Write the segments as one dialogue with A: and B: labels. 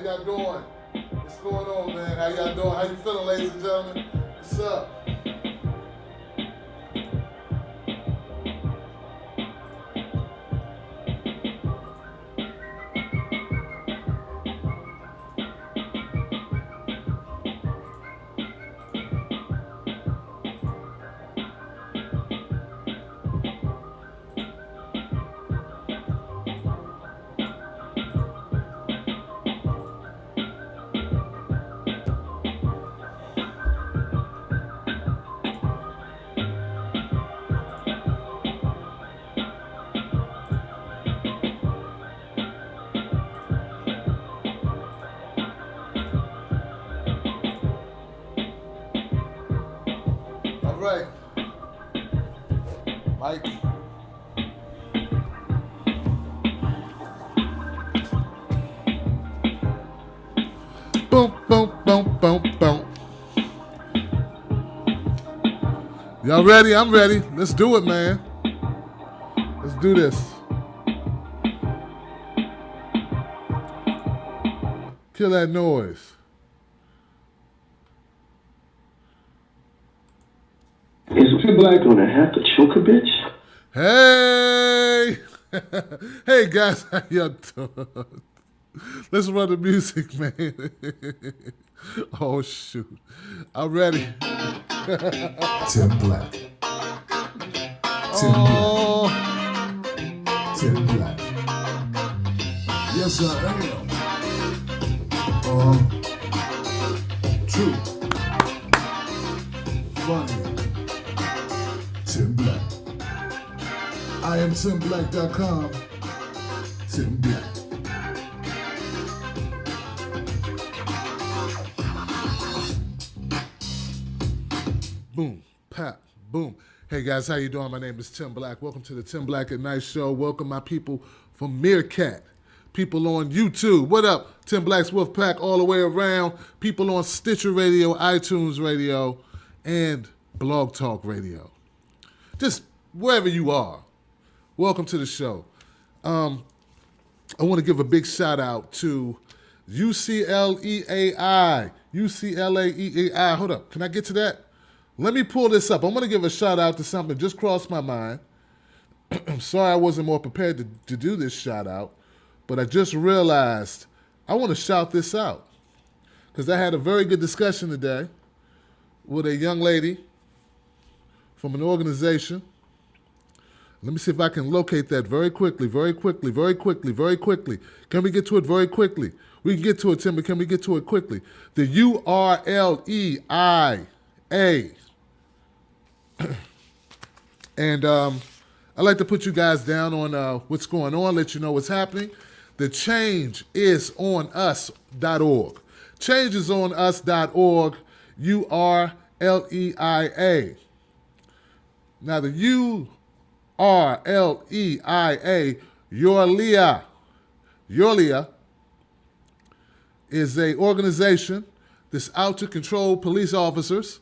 A: y'all doing? What's going on, man? How y'all doing? How you feeling, ladies and gentlemen? What's up? All right, Mike. Boom, boom, boom, boom, boom. Y'all ready? I'm ready. Let's do it, man. Let's do this. Kill that noise.
B: Is Tim Black gonna have to choke a bitch?
A: Hey! Hey, guys, how y'all doing? Let's run the music, man. Oh, shoot. I'm ready.
C: Tim Black. Tim Black. Tim Black. Yes, I am. True. Funny. Tim Black. I am TimBlack.com. Tim Black.
A: Boom, pop, boom. Hey guys, how you doing? My name is Tim Black. Welcome to the Tim Black at Night Show. Welcome my people from Meerkat. People on YouTube. What up? Tim Black's Wolfpack all the way around. People on Stitcher Radio, iTunes Radio, and Blog Talk Radio. Just wherever you are. Welcome to the show. I want to give a big shout out to UCLEAI. UCLAEAI. Hold up. Can I get to that? Let me pull this up. I'm going to give a shout out to something that just crossed my mind. I'm sorry I wasn't more prepared to do this shout out, but I just realized I want to shout this out because I had a very good discussion today with a young lady from an organization. Let me see if I can locate that very quickly. Can we get to it very quickly? We can get to it, Tim, but can we get to it quickly? The URLEIA. And I'd like to put you guys down on what's going on, let you know what's happening. The changeisonus.org. Changeisonus.org, URLEIA. Now the URLEIA, Yorlia, is a organization that's out to control police officers,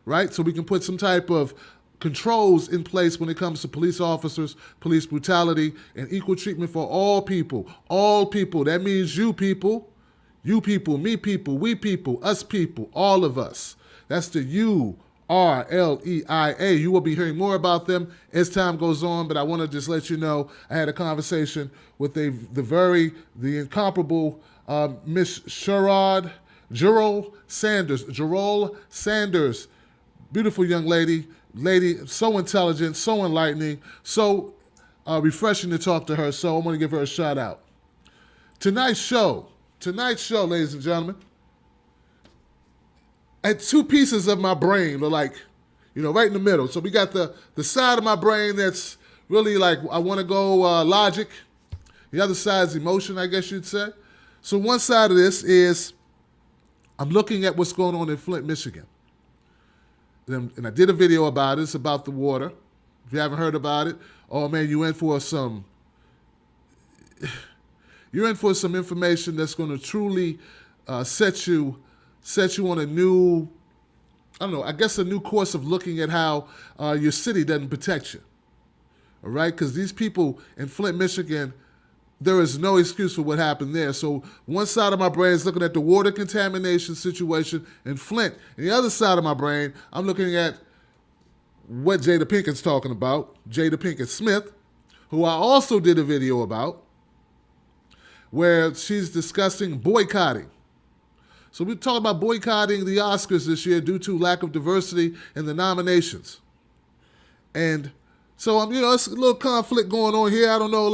A: right? So we can put some type of controls in place when it comes to police officers, police brutality, and equal treatment for all people. All people. That means you people, me people, we people, us people, all of us. That's the URLEIA. You will be hearing more about them as time goes on, but I want to just let you know I had a conversation with the incomparable Miss Sherrod Gerald Sanders, beautiful young lady, so intelligent, so enlightening, so refreshing to talk to her. So I'm going to give her a shout out. Tonight's show, ladies and gentlemen, I had two pieces of my brain are like, right in the middle. So we got the side of my brain that's really like I want to go logic. The other side is emotion, I guess you'd say. So one side of this is I'm looking at what's going on in Flint, Michigan. And I did a video about it. It's about the water. If you haven't heard about it, oh man, you're in for some information that's going to truly set you on a new, a new course of looking at how your city doesn't protect you. All right? Because these people in Flint, Michigan there is no excuse for what happened there. So one side of my brain is looking at the water contamination situation in Flint. And the other side of my brain, I'm looking at what Jada Pinkett's talking about, Jada Pinkett Smith, who I also did a video about, where she's discussing boycotting. So we're talking about boycotting the Oscars this year due to lack of diversity in the nominations. And so, it's a little conflict going on here. I don't know, I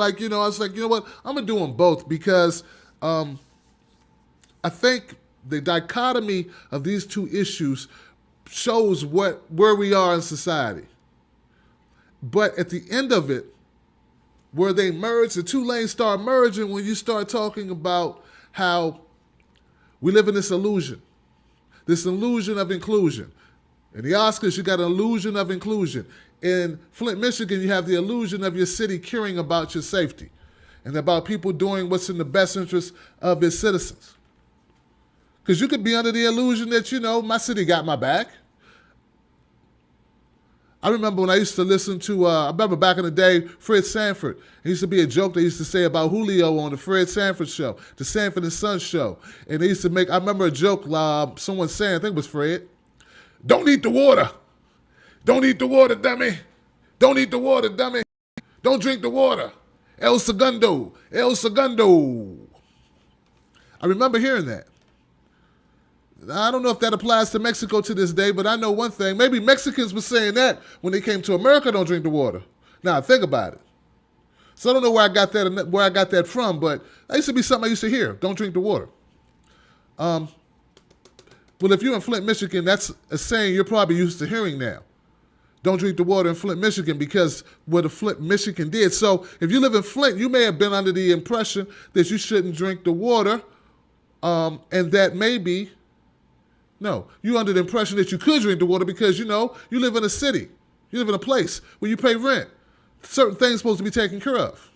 A: was like, you know what? I'm going to do them both because I think the dichotomy of these two issues shows where we are in society. But at the end of it, where they merge, the two lanes start merging when you start talking about how we live in this illusion of inclusion. In the Oscars, you got an illusion of inclusion. In Flint, Michigan, you have the illusion of your city caring about your safety and about people doing what's in the best interest of its citizens. Because you could be under the illusion that, my city got my back. I remember when I used to listen to, I remember back in the day, Fred Sanford. It used to be a joke they used to say about Julio on the Fred Sanford show, the Sanford and Son show. And they used to make, I remember a joke, someone saying, I think it was Fred, "Don't eat the water. Don't eat the water, dummy. Don't eat the water, dummy. Don't drink the water. El segundo. El segundo." I remember hearing that. I don't know if that applies to Mexico to this day, but I know one thing. Maybe Mexicans were saying that when they came to America, don't drink the water. Now, think about it. So I don't know where I got that from, but that used to be something I used to hear. Don't drink the water. Well, if you're in Flint, Michigan, that's a saying you're probably used to hearing now. Don't drink the water in Flint, Michigan, because what the Flint, Michigan did. So if you live in Flint, you may have been under the impression that you shouldn't drink the water, and that maybe, no, you're under the impression that you could drink the water because, you live in a city. You live in a place where you pay rent. Certain things supposed to be taken care of.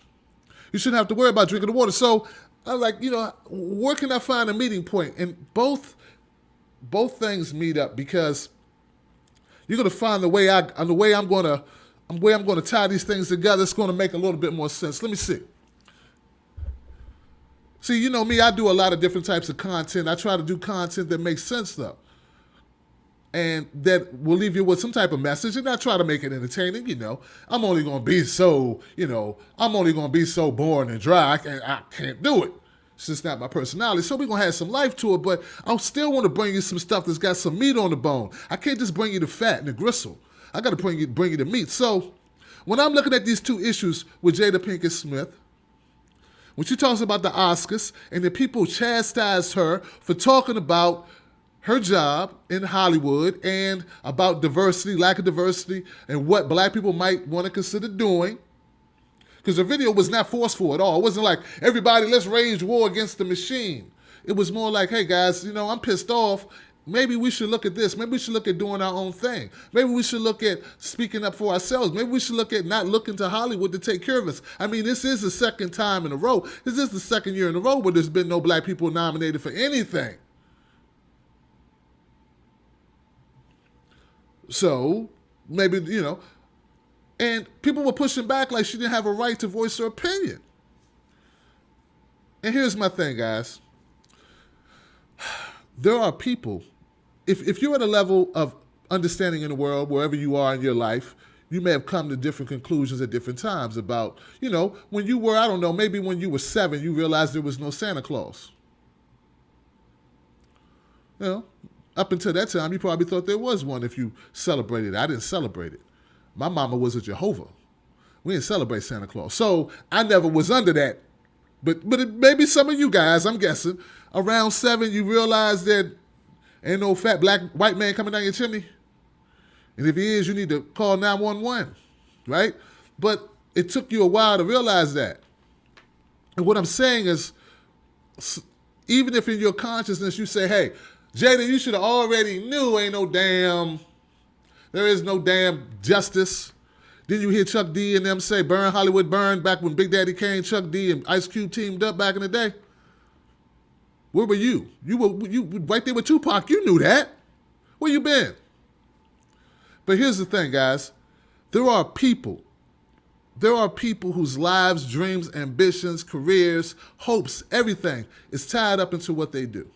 A: You shouldn't have to worry about drinking the water. So I'm like, where can I find a meeting point? And both things meet up because you're going to find the way I'm going to tie these things together. It's going to make a little bit more sense. Let me see. See, you know me, I do a lot of different types of content. I try to do content that makes sense, though, and that will leave you with some type of message, and I try to make it entertaining. I'm only going to be so boring and dry. I can't do it. It's just not my personality. So we're going to have some life to it, but I still want to bring you some stuff that's got some meat on the bone. I can't just bring you the fat and the gristle. I got to bring you the meat. So when I'm looking at these two issues with Jada Pinkett Smith, when she talks about the Oscars and the people chastised her for talking about her job in Hollywood and about diversity, lack of diversity, and what black people might want to consider doing, because the video was not forceful at all. It wasn't like, everybody, let's wage war against the machine. It was more like, hey, guys, I'm pissed off. Maybe we should look at this. Maybe we should look at doing our own thing. Maybe we should look at speaking up for ourselves. Maybe we should look at not looking to Hollywood to take care of us. I mean, this is the second time in a row. This is the second year in a row where there's been no black people nominated for anything. So maybe, and people were pushing back like she didn't have a right to voice her opinion. And here's my thing, guys. There are people, if you're at a level of understanding in the world, wherever you are in your life, you may have come to different conclusions at different times about, when you were, I don't know, maybe when you were 7, you realized there was no Santa Claus. Up until that time, you probably thought there was one if you celebrated it. I didn't celebrate it. My mama was a Jehovah. We didn't celebrate Santa Claus. So I never was under that. But maybe some of you guys, I'm guessing, around 7, you realize that ain't no fat black white man coming down your chimney. And if he is, you need to call 911, right? But it took you a while to realize that. And what I'm saying is, even if in your consciousness you say, hey, Jada, you should have already knew there is no damn justice. Didn't you hear Chuck D and them say, burn Hollywood, burn, back when Big Daddy Kane, Chuck D, and Ice Cube teamed up back in the day? Where were you? You were right there with Tupac. You knew that. Where you been? But here's the thing, guys. There are people There are people whose lives, dreams, ambitions, careers, hopes, everything is tied up into what they do.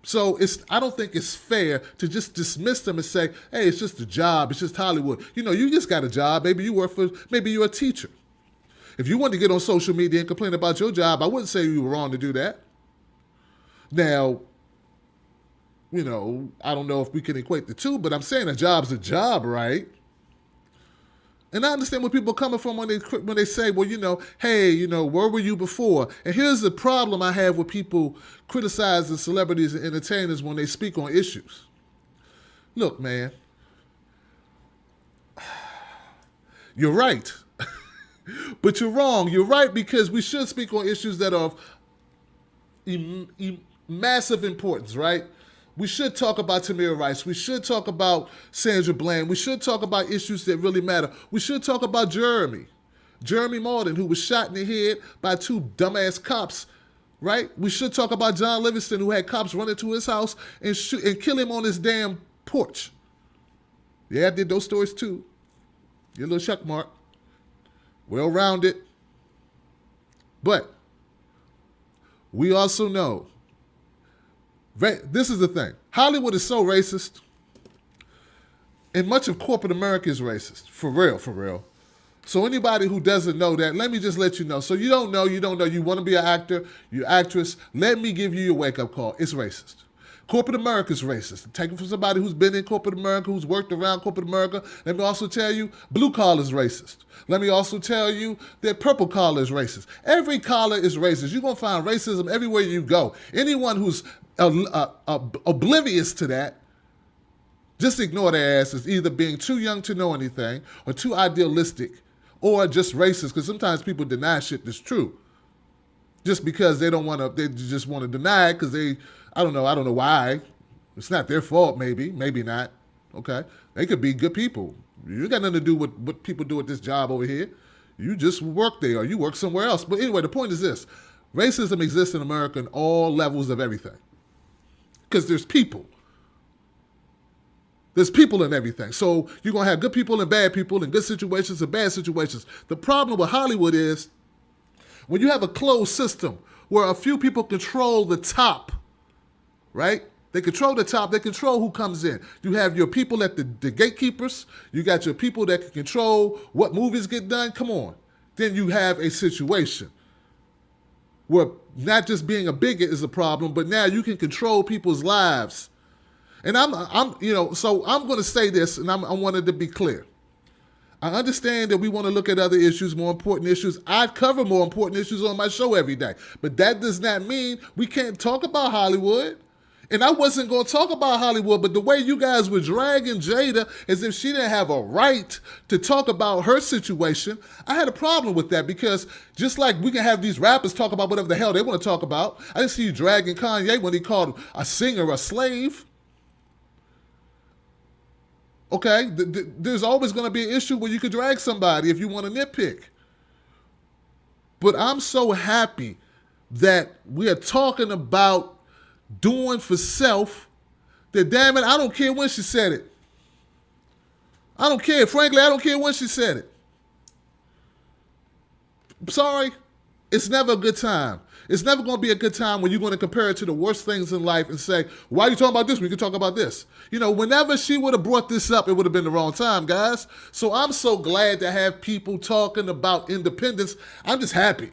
A: So I don't think it's fair to just dismiss them and say, hey, it's just a job. It's just Hollywood. You just got a job. Maybe you're a teacher. If you want to get on social media and complain about your job, I wouldn't say you were wrong to do that. Now, I don't know if we can equate the two, but I'm saying a job's a job, right? And I understand where people are coming from when they say, well, hey, where were you before? And here's the problem I have with people criticizing celebrities and entertainers when they speak on issues. Look, man, you're right. But you're wrong. You're right because we should speak on issues that are of massive importance, right? We should talk about Tamir Rice. We should talk about Sandra Bland. We should talk about issues that really matter. We should talk about Jeremy Martin, who was shot in the head by two dumbass cops, right? We should talk about John Livingston, who had cops run into his house and kill him on his damn porch. Yeah, I did those stories too. Your little check mark. Well-rounded. But we also know, this is the thing. Hollywood is so racist, and much of corporate America is racist. For real. So anybody who doesn't know that, let me just let you know. So you don't know, you want to be an actor, you're an actress, let me give you your wake-up call. It's racist. Corporate America is racist. Take it from somebody who's been in corporate America, who's worked around corporate America. Let me also tell you, blue collar is racist. Let me also tell you that purple collar is racist. Every collar is racist. You're going to find racism everywhere you go. Anyone who's oblivious to that, just ignore their ass as either being too young to know anything or too idealistic or just racist, because sometimes people deny shit that's true just because they just want to deny it because I don't know why. It's not their fault, maybe not, okay? They could be good people. You got nothing to do with what people do at this job over here. You just work there or you work somewhere else. But anyway, the point is this. Racism exists in America in all levels of everything. Because there's people. There's people in everything. So you're going to have good people and bad people and good situations and bad situations. The problem with Hollywood is when you have a closed system where a few people control the top, right? They control the top. They control who comes in. You have your people at the gatekeepers. You got your people that can control what movies get done. Come on. Then you have a situation where not just being a bigot is a problem, but now you can control people's lives. And so I'm going to say this, and I wanted to be clear. I understand that we want to look at other issues, more important issues. I cover more important issues on my show every day. But that does not mean we can't talk about Hollywood. And I wasn't going to talk about Hollywood, but the way you guys were dragging Jada as if she didn't have a right to talk about her situation, I had a problem with that because just like we can have these rappers talk about whatever the hell they want to talk about, I didn't see you dragging Kanye when he called a singer a slave. Okay? There's always going to be an issue where you could drag somebody if you want to nitpick. But I'm so happy that we are talking about doing for self, that damn it, I don't care when she said it. I don't care. Frankly, I don't care when she said it. Sorry, it's never a good time. It's never going to be a good time when you're going to compare it to the worst things in life and say, why are you talking about this? We can talk about this. Whenever she would have brought this up, it would have been the wrong time, guys. So I'm so glad to have people talking about independence. I'm just happy.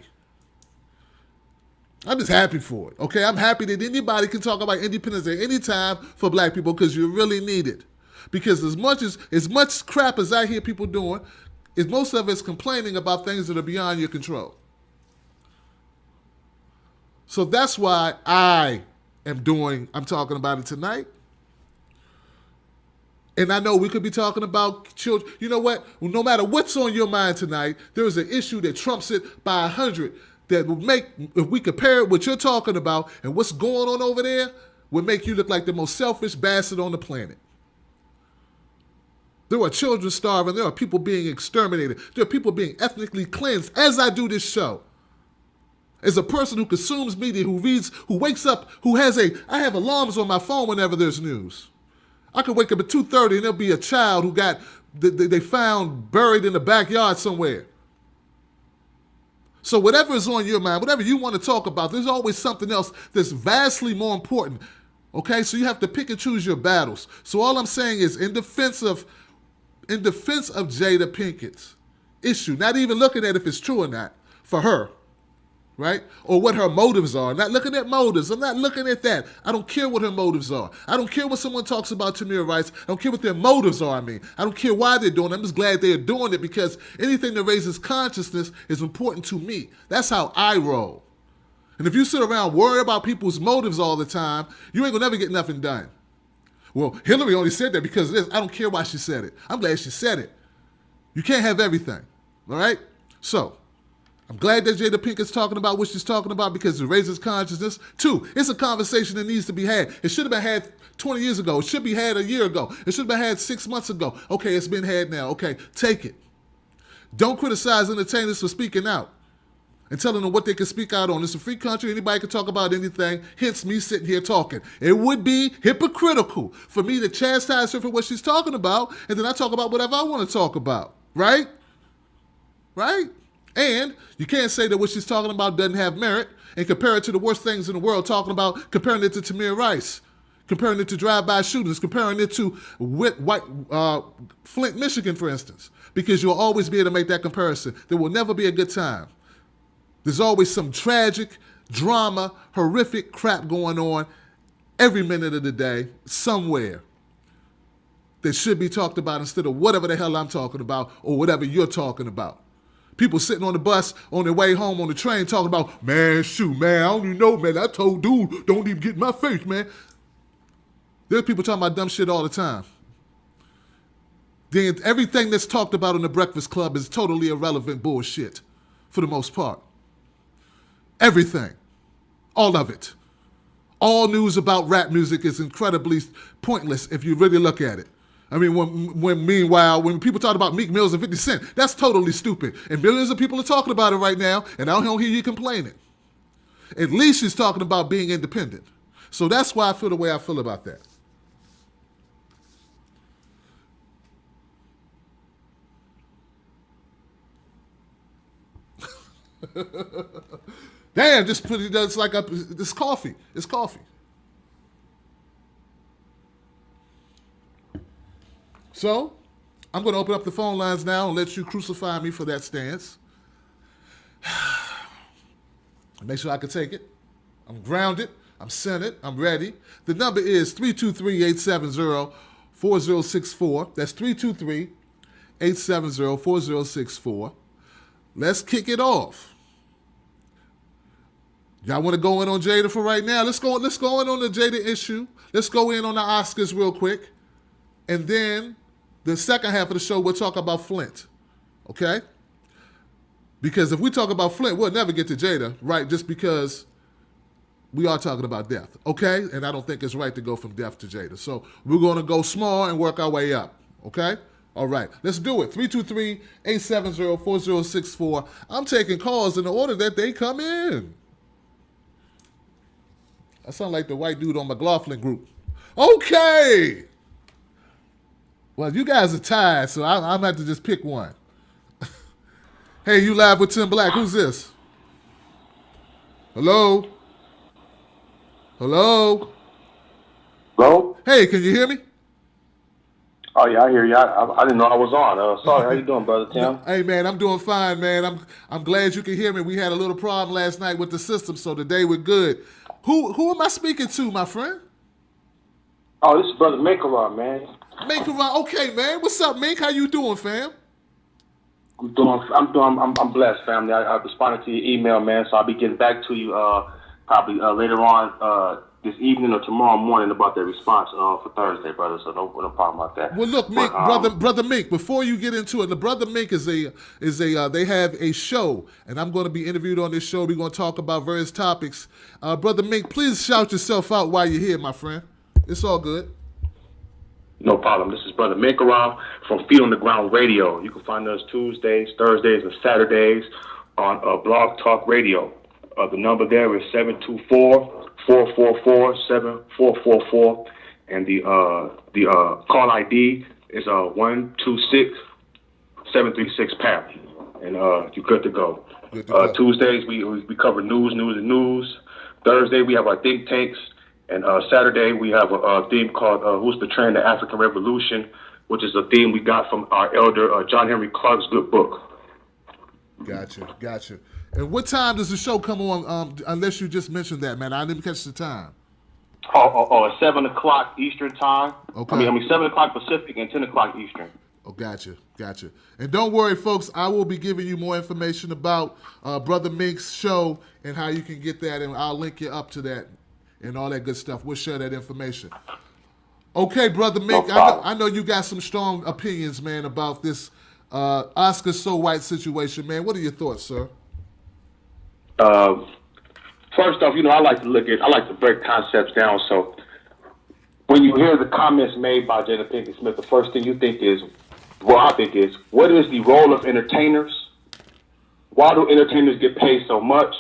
A: I'm just happy for it, okay? I'm happy that anybody can talk about independence at any time for black people because you really need it. Because as much crap as I hear people doing, is most of it's complaining about things that are beyond your control. So that's why I'm talking about it tonight. And I know we could be talking about children. You know what? No matter what's on your mind tonight, there is an issue that trumps it by 100 that would make, if we compare it what you're talking about and what's going on over there, would make you look like the most selfish bastard on the planet. There are children starving. There are people being exterminated. There are people being ethnically cleansed as I do this show. As a person who consumes media, who reads, who wakes up, I have alarms on my phone whenever there's news. I could wake up at 2:30 and there'll be a child who got they found buried in the backyard somewhere. So whatever is on your mind, whatever you want to talk about, there's always something else that's vastly more important. Okay, so you have to pick and choose your battles. So all I'm saying is, in defense of Jada Pinkett's issue, not even looking at if it's true or not for her, right? Or what her motives are. Not looking at motives. I'm not looking at that. I don't care what her motives are. I don't care what someone talks about Tamir rights. I don't care what their motives are, I don't care why they're doing it. I'm just glad they're doing it because anything that raises consciousness is important to me. That's how I roll. And if you sit around worrying about people's motives all the time, you ain't gonna never get nothing done. Well, Hillary only said that because of this. I don't care why she said it. I'm glad she said it. You can't have everything, all right? So, I'm glad that Jada Pinkett's talking about what she's talking about because it raises consciousness. 2, it's a conversation that needs to be had. It should have been had 20 years ago. It should be had a year ago. It should have been had 6 months ago. Okay, it's been had now. Okay, take it. Don't criticize entertainers for speaking out and telling them what they can speak out on. It's a free country. Anybody can talk about anything, hence me sitting here talking. It would be hypocritical for me to chastise her for what she's talking about, and then I talk about whatever I want to talk about, right? Right? And you can't say that what she's talking about doesn't have merit and compare it to the worst things in the world, comparing it to Tamir Rice, comparing it to drive-by shootings, comparing it to Flint, Michigan, for instance, because you'll always be able to make that comparison. There will never be a good time. There's always some tragic, drama, horrific crap going on every minute of the day somewhere that should be talked about instead of whatever the hell I'm talking about or whatever you're talking about. People sitting on the bus on their way home on the train talking about, man, shoot, man, I don't even know, man. I told dude, don't even get in my face, man. There's people talking about dumb shit all the time. Then everything that's talked about in the Breakfast Club is totally irrelevant bullshit for the most part. Everything. All of it. All news about rap music is incredibly pointless if you really look at it. I mean, when people talk about Meek Mills and 50 Cent, that's totally stupid. And millions of people are talking about it right now, and I don't hear you complaining. At least she's talking about being independent. So that's why I feel the way I feel about that. Damn, just put it, it's like this coffee. It's coffee. So, I'm going to open up the phone lines now and let you crucify me for that stance. Make sure I can take it. I'm grounded. I'm centered. I'm ready. The number is 323-870-4064. That's 323-870-4064. Let's kick it off. Y'all want to go in on Jada for right now? Let's go in on the Jada issue. Let's go in on the Oscars real quick. And then the second half of the show, we'll talk about Flint. Okay? Because if we talk about Flint, we'll never get to Jada, right? Just because we are talking about death. Okay? And I don't think it's right to go from death to Jada. So we're going to go small and work our way up. Okay? All right. Let's do it. 323-870-4064. I'm taking calls in the order that they come in. I sound like the white dude on McLaughlin group. Okay. Well, you guys are tired, so I'm going to have to just pick one. Hey, you live with Tim Black. Who's this? Hello? Hello?
D: Hello?
A: Hey, can you hear me?
D: Oh, yeah, I hear you. I didn't know I was on. Sorry, how you doing, Brother Tim?
A: Hey, man, I'm doing fine, man. I'm glad you can hear me. We had a little problem last night with the system, so today we're good. Who am I speaking to, my friend?
D: Oh, this is Brother Makeron, man.
A: Makeron, okay, man. What's up, Mink? How you doing, fam?
D: I'm blessed, family. I responded to your email, man, so I'll be getting back to you probably later on this evening or tomorrow morning about that response for Thursday, brother. So no problem about that.
A: Well, look, Mink, brother Mink. Before you get into it, the brother Mink is they have a show, and I'm going to be interviewed on this show. We're going to talk about various topics. Brother Mink, please shout yourself out while you're here, my friend. It's all good.
D: No problem. This is Brother Makeron from Feet on the Ground Radio. You can find us Tuesdays, Thursdays, and Saturdays on Blog Talk Radio. The number there is 724-444-7444, and the call ID It's 126-736-pound, and you're good to go.
A: Good to go.
D: Tuesdays we cover news. Thursday we have our think tanks, and Saturday we have a theme called "Who's Betraying the African Revolution," which is a theme we got from our elder John Henry Clark's good book.
A: Gotcha. And what time does the show come on? Unless you just mentioned that, man, I didn't catch the time.
D: At 7 o'clock Eastern time.
A: Okay.
D: I mean 7 o'clock Pacific and 10 o'clock Eastern.
A: Oh, gotcha. And don't worry, folks, I will be giving you more information about Brother Mink's show and how you can get that, and I'll link you up to that and all that good stuff. We'll share that information. Okay, Brother Mink, I know you got some strong opinions, man, about this Oscar So White situation, man. What are your thoughts, sir?
D: First off, I like to break concepts down. So when you hear the comments made by Jada Pinkett Smith, the first thing you think is, what is the role of entertainers? Why do entertainers get paid so much?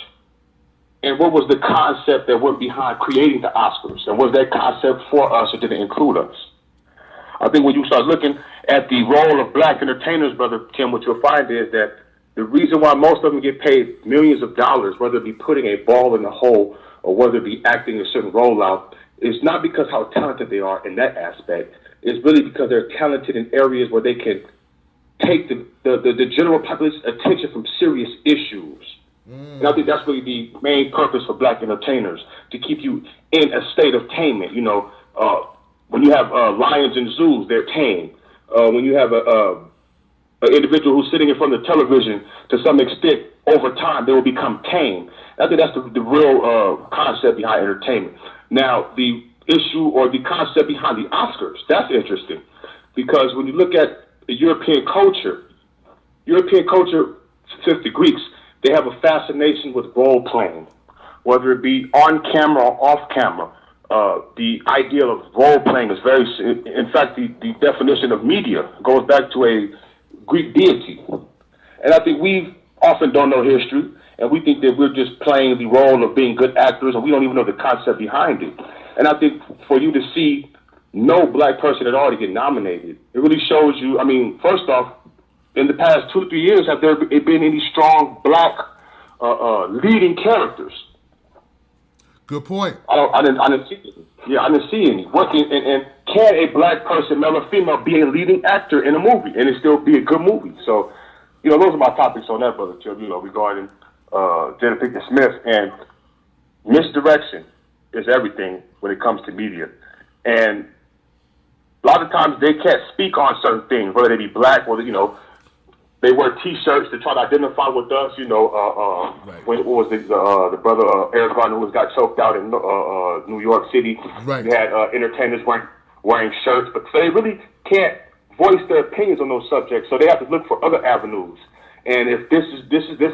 D: And what was the concept that went behind creating the Oscars? And was that concept for us, or did it include us? I think when you start looking at the role of black entertainers, Brother Tim, what you'll find is that the reason why most of them get paid millions of dollars, whether it be putting a ball in the hole or whether it be acting a certain role out, is not because how talented they are in that aspect. It's really because they're talented in areas where they can take the general population's attention from serious issues. And I think that's really the main purpose for black entertainers, to keep you in a state of tamement. When you have lions in zoos, they're tame. When you have an individual who's sitting in front of the television, to some extent, over time, they will become tame. I think that's the real concept behind entertainment. Now, the issue or the concept behind the Oscars, that's interesting, because when you look at the European culture, since the Greeks, they have a fascination with role playing, whether it be on camera or off camera. The idea of role playing is in fact, the definition of media goes back to a Greek deity. And I think we often don't know history, and we think that we're just playing the role of being good actors, and we don't even know the concept behind it. And I think for you to see no black person at all to get nominated, it really shows you, first off, in the past 2 to 3 years, have there been any strong black leading characters?
A: Good point.
D: I didn't see any. Yeah, I didn't see any. And can a black person, male or female, be a leading actor in a movie and it still be a good movie? So, those are my topics on that, Brother Tim, regarding Jada Pinkett Smith. And misdirection is everything when it comes to media. And a lot of times they can't speak on certain things, whether they be black or, they wear T-shirts to try to identify with us.
A: Right.
D: When it was the brother Eric Garner who got choked out in New York City.
A: Right.
D: You had entertainers wearing shirts, but so they really can't voice their opinions on those subjects. So they have to look for other avenues. And if this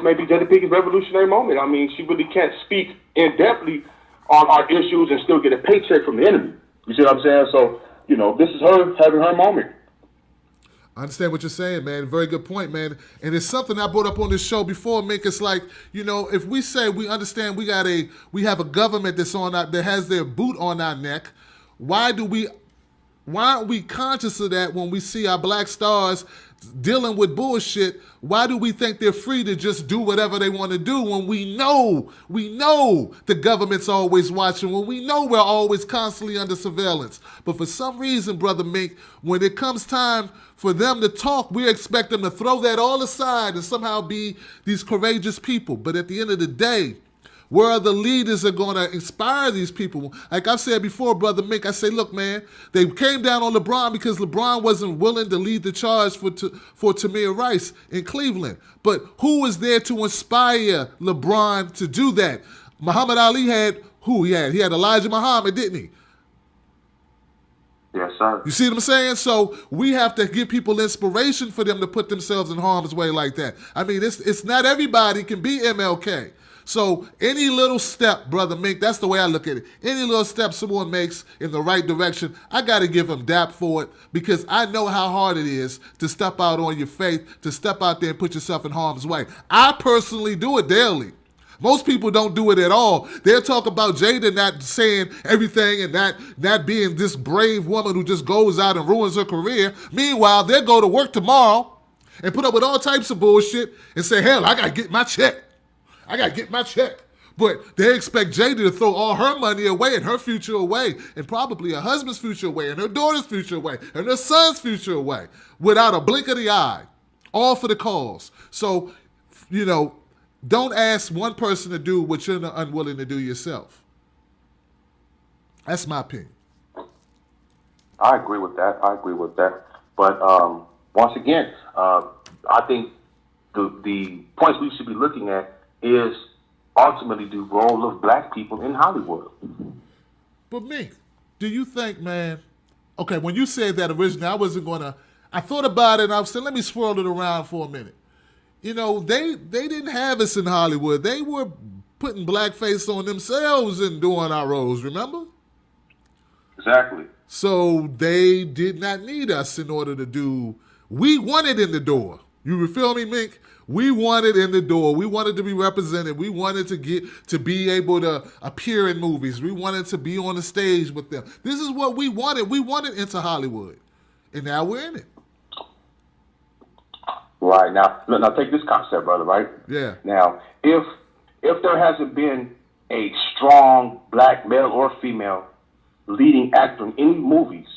D: may be Jada Pinkett's revolutionary moment. She really can't speak in-depthly on our issues and still get a paycheck from the enemy. You see what I'm saying? So this is her having her moment.
A: I understand what you're saying, man. Very good point, man. And it's something I brought up on this show before, Mick. It's like, if we say we understand we have a government that has their boot on our neck, why aren't we conscious of that when we see our black stars dealing with bullshit? Why do we think they're free to just do whatever they want to do when we know the government's always watching, when we know we're always constantly under surveillance? But for some reason, Brother Mink, when it comes time for them to talk, we expect them to throw that all aside and somehow be these courageous people. But at the end of the day, where are the leaders that are going to inspire these people? Like I've said before, Brother Mick, I say, look, man, they came down on LeBron because LeBron wasn't willing to lead the charge for Tamir Rice in Cleveland. But who was there to inspire LeBron to do that? Muhammad Ali had who? He had Elijah Muhammad, didn't he?
D: Yes, sir.
A: You see what I'm saying? So we have to give people inspiration for them to put themselves in harm's way like that. It's not everybody can be MLK. So any little step, Brother Mink, that's the way I look at it. Any little step someone makes in the right direction, I got to give them dap for it, because I know how hard it is to step out on your faith, to step out there and put yourself in harm's way. I personally do it daily. Most people don't do it at all. They'll talk about Jada not saying everything and not being this brave woman who just goes out and ruins her career. Meanwhile, they'll go to work tomorrow and put up with all types of bullshit and say, hell, I got to get my check. I got to get my check. But they expect Jada to throw all her money away and her future away and probably her husband's future away and her daughter's future away and her son's future away without a blink of the eye, all for the cause. So, don't ask one person to do what you're unwilling to do yourself. That's my opinion.
D: I agree with that. But once again, I think the points we should be looking at is ultimately the role of black people in Hollywood.
A: But Mink, do you think, man, okay, when you said that originally, I thought about it and I said, let me swirl it around for a minute. They didn't have us in Hollywood. They were putting blackface on themselves and doing our roles, remember?
D: Exactly.
A: So they did not need us in order to do, we wanted in the door. You feel me, Mink? We wanted in the door. We wanted to be represented. We wanted to be able to appear in movies. We wanted to be on the stage with them. This is what we wanted. We wanted into Hollywood. And now we're in it.
D: Right. Now take this concept, brother, right?
A: Yeah.
D: Now, if there hasn't been a strong black male or female leading actor in any movies,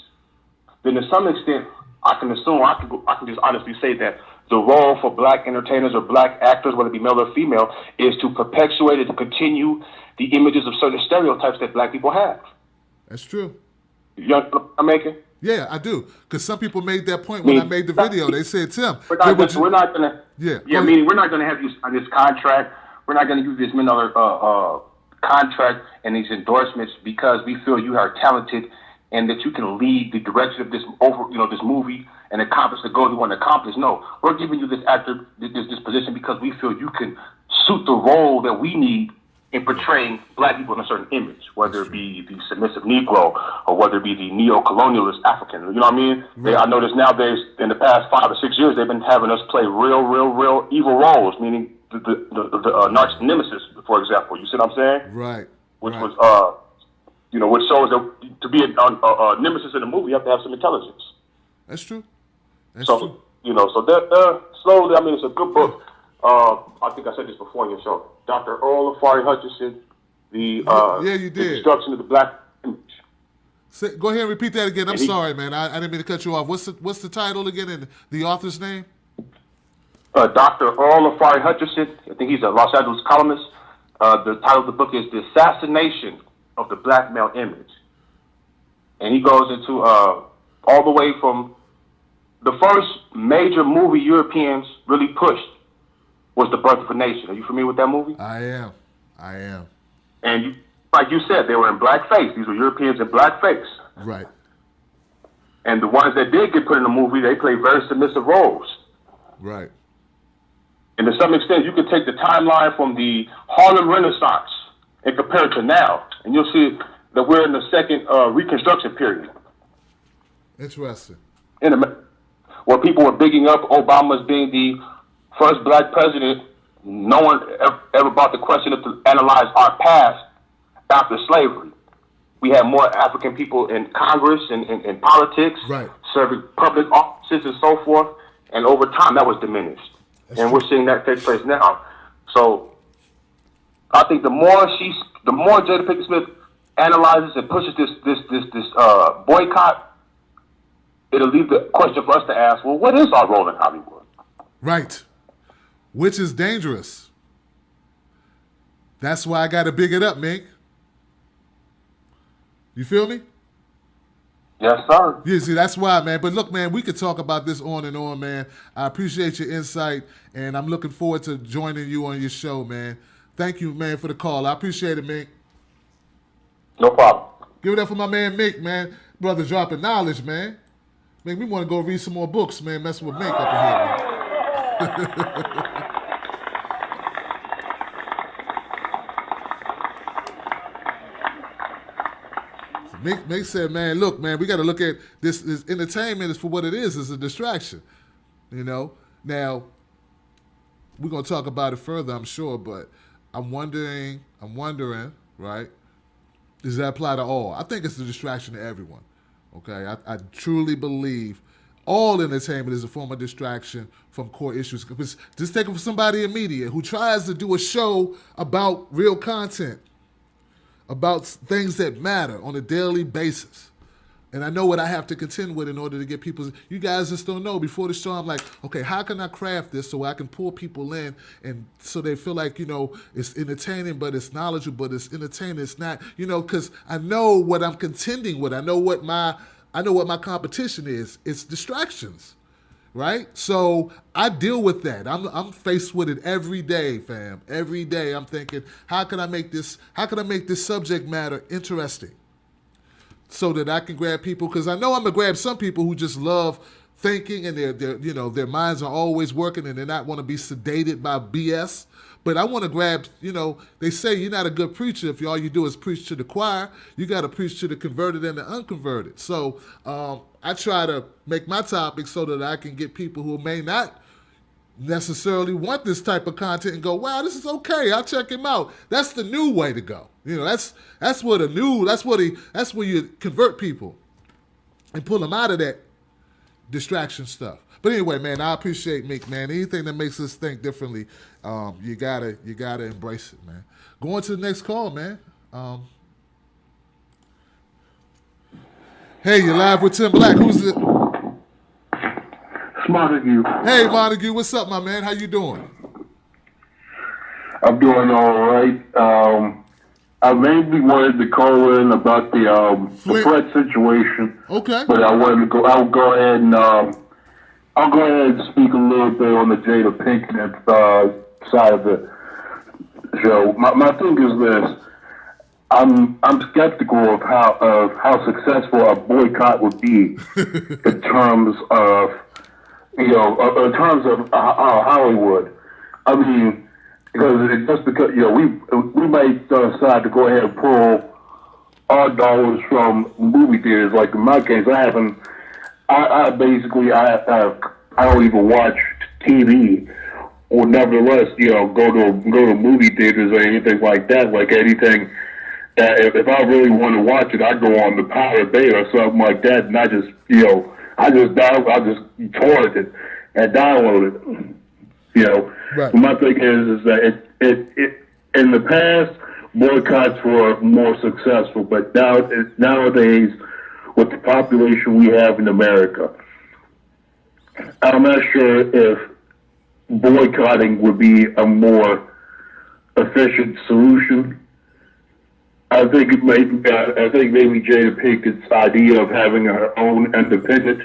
D: then to some extent, I can assume, I can just honestly say that the role for black entertainers or black actors, whether it be male or female, is to perpetuate and to continue the images of certain stereotypes that black people have.
A: That's true.
D: You know what I'm making?
A: Yeah, I do. Because some people made that point when I made the video. They said, Tim,
D: we're not going to. Meaning we're not going to have you sign this contract. We're not going to use this $1 million contract and these endorsements because we feel you are talented and that you can lead the direction of this this movie and accomplish the goals we want to accomplish. No, we're giving you this actor, this position because we feel you can suit the role that we need in portraying black people in a certain image, whether it be the submissive Negro or whether it be the neo-colonialist African. You know what I mean? Right. I notice nowadays, in the past 5 or 6 years, they've been having us play real evil roles, meaning the narcissist nemesis, for example. You see what I'm saying?
A: Right.
D: Which was, which shows that to be a nemesis in a movie, you have to have some intelligence.
A: That's true.
D: So they're slowly, it's a good book. I think I said this before in your show. Dr. Earl Afari Hutchinson, the destruction of the black image.
A: Go ahead and repeat that again. I'm sorry, man. I didn't mean to cut you off. What's the title again and the author's name?
D: Dr. Earl Afari Hutchinson. I think he's a Los Angeles columnist. The title of the book is The Assassination of the Black Male Image. And he goes into all the way from the first major movie Europeans really pushed was The Birth of a Nation. Are you familiar with that movie?
A: I am.
D: And like you said, they were in blackface. These were Europeans in blackface.
A: Right.
D: And the ones that did get put in the movie, they played very submissive roles.
A: Right.
D: And to some extent, you can take the timeline from the Harlem Renaissance and compare it to now, and you'll see that we're in the second Reconstruction period.
A: Interesting.
D: Where people were bigging up Obama as being the first black president. No one ever brought the question up to analyze our past after slavery. We had more African people in Congress and in politics,
A: right,
D: serving public offices and so forth. And over time, that was diminished. That's and true. We're seeing that take place now. So I think the more Jada Pinkett Smith analyzes and pushes this boycott, it'll leave the question for us to ask, well, what is our role in Hollywood?
A: Right. Which is dangerous. That's why I got to big it up, Mink. You feel me?
D: Yes, sir.
A: Yeah, see, that's why, man. But look, man, we could talk about this on and on, man. I appreciate your insight, and I'm looking forward to joining you on your show, man. Thank you, man, for the call. I appreciate it, Mink.
D: No problem.
A: Give it up for my man, Mink, man. Brother dropping knowledge, man. Make me want to go read some more books, man. Messing with Mink up in here, man. Mink said, man, look, man, we got to look at this entertainment is for what it is. It's a distraction, you know. Now, we're going to talk about it further, I'm sure, but I'm wondering, right? Does that apply to all? I think it's a distraction to everyone. Okay, I truly believe all entertainment is a form of distraction from core issues. Just take it from somebody in media who tries to do a show about real content, about things that matter on a daily basis. And I know what I have to contend with in order to get people. You guys just don't know. Before the show, I'm like, okay, how can I craft this so I can pull people in and so they feel like, it's entertaining, but it's knowledgeable, but it's entertaining. It's not, because I know what I'm contending with. I know what my competition is. It's distractions, right? So I deal with that. I'm faced with it every day, fam. Every day I'm thinking, how can I make this subject matter interesting? So that I can grab people, because I know I'm gonna grab some people who just love thinking and their minds are always working and they're not want to be sedated by BS. But I want to grab, they say you're not a good preacher if all you do is preach to the choir. You got to preach to the converted and the unconverted. So I try to make my topic so that I can get people who may not necessarily want this type of content and go, wow, this is okay, I'll check him out. That's the new way to go. That's where you convert people and pull them out of that distraction stuff. But anyway, man, I appreciate Meek, man. Anything that makes us think differently, you gotta embrace it, man. Going to the next call, man. Hey, you're live with Tim Black. Who's it?
E: Montague.
A: Hey, Montague, what's up, my man? How you doing?
E: I'm doing all right. I mainly wanted to call in about the Flint situation.
A: Okay.
E: But I'll go ahead and speak a little bit on the Jada Pinkett side of the show. My thing is this: I'm skeptical of how successful a boycott would be in terms of Hollywood. I mean, because we might decide to go ahead and pull our dollars from movie theaters. Like in my case, I don't even watch TV, or nevertheless, go to movie theaters or anything like that. Like anything that if I really want to watch it, I go on the Pirate Bay or something like that, and I just torrent it and download it.
A: Right.
E: My thing is that it in the past boycotts were more successful, but nowadays with the population we have in America, I'm not sure if boycotting would be a more efficient solution. I think maybe Jada Pinkett's idea of having her own independent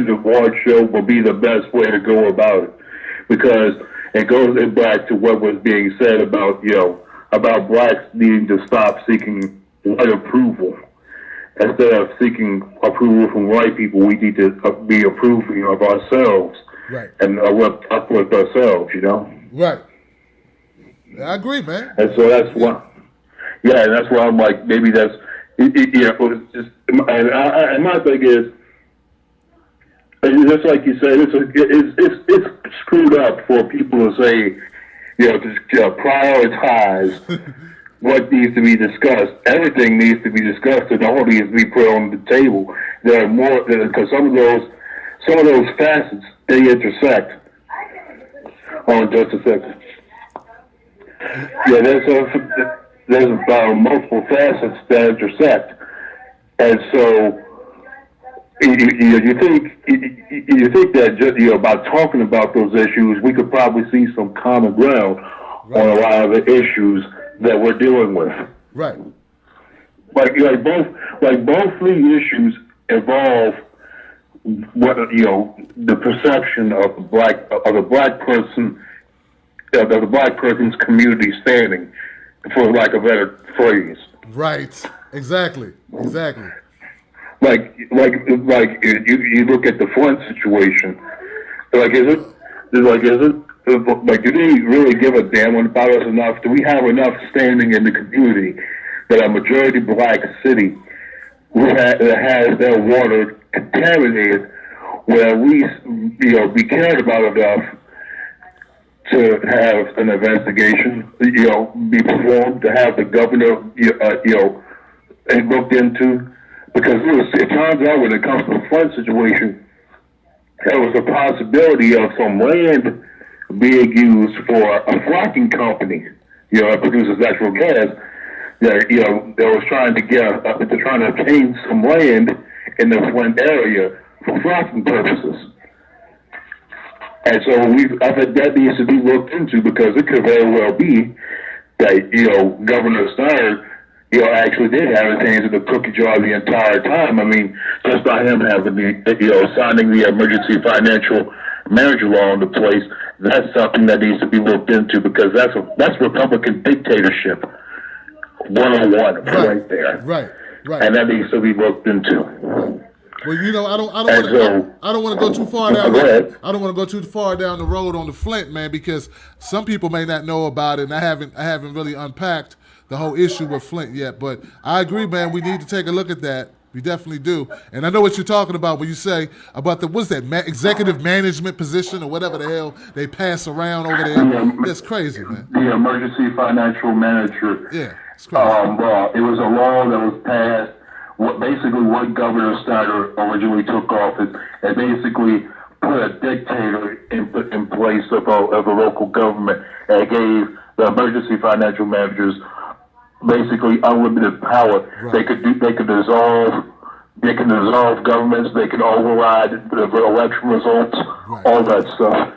E: award show will be the best way to go about it, because it goes back to what was being said about blacks needing to stop seeking white approval. Instead of seeking approval from white people, we need to be approving of ourselves,
A: right,
E: and uplift ourselves.
A: Right. I agree, man.
E: And so that's why, and that's why I'm like, maybe that's it's just. And my thing is, just like you said, it's screwed up for people to say, to prioritize what needs to be discussed. Everything needs to be discussed, and all needs to be put on the table. There are more, because some of those facets, they intersect. Hold on just a second. Yeah, there's multiple facets that intersect, and so you think that just by talking about those issues, we could probably see some common ground on a lot of the issues that we're dealing with.
A: Right.
E: Like both these issues involve what the perception of the black person's community standing, for lack of a better phrase.
A: Right. Exactly.
E: Like you look at the Flint situation. Do they really give a damn about us enough? Do we have enough standing in the community that a majority black city that has their water contaminated will at least be cared about enough to have an investigation, be performed, to have the governor, looked into, because it turns out when it comes to the flood situation, there was a possibility of some land being used for a fracking company, that produces natural gas. They was trying to they're trying to obtain some land in the Flint area for fracking purposes. And so I think that needs to be looked into, because it could very well be that, Governor Snyder, actually did have his hands in the cookie jar the entire time. I mean, just by him having signing the emergency financial manager law into place, that's something that needs to be looked into, because that's Republican dictatorship 101 right there.
A: Right.
E: And that needs to be looked into.
A: Well, I don't want to go too far down. I don't want to go too far down the road on the Flint, man, because some people may not know about it, and I haven't really unpacked the whole issue with Flint yet. But I agree, man. We need to take a look at that. We definitely do. And I know what you're talking about when you say about what's that, executive management position or whatever the hell they pass around over there. That's crazy, man.
E: The emergency financial manager.
A: Yeah, it's crazy.
E: It was a law that was passed. What Governor Snyder originally took office, and basically put a dictator in place of a local government, and gave the emergency financial managers basically unlimited power. Right. They could dissolve governments, they can override the election results, right. All that stuff.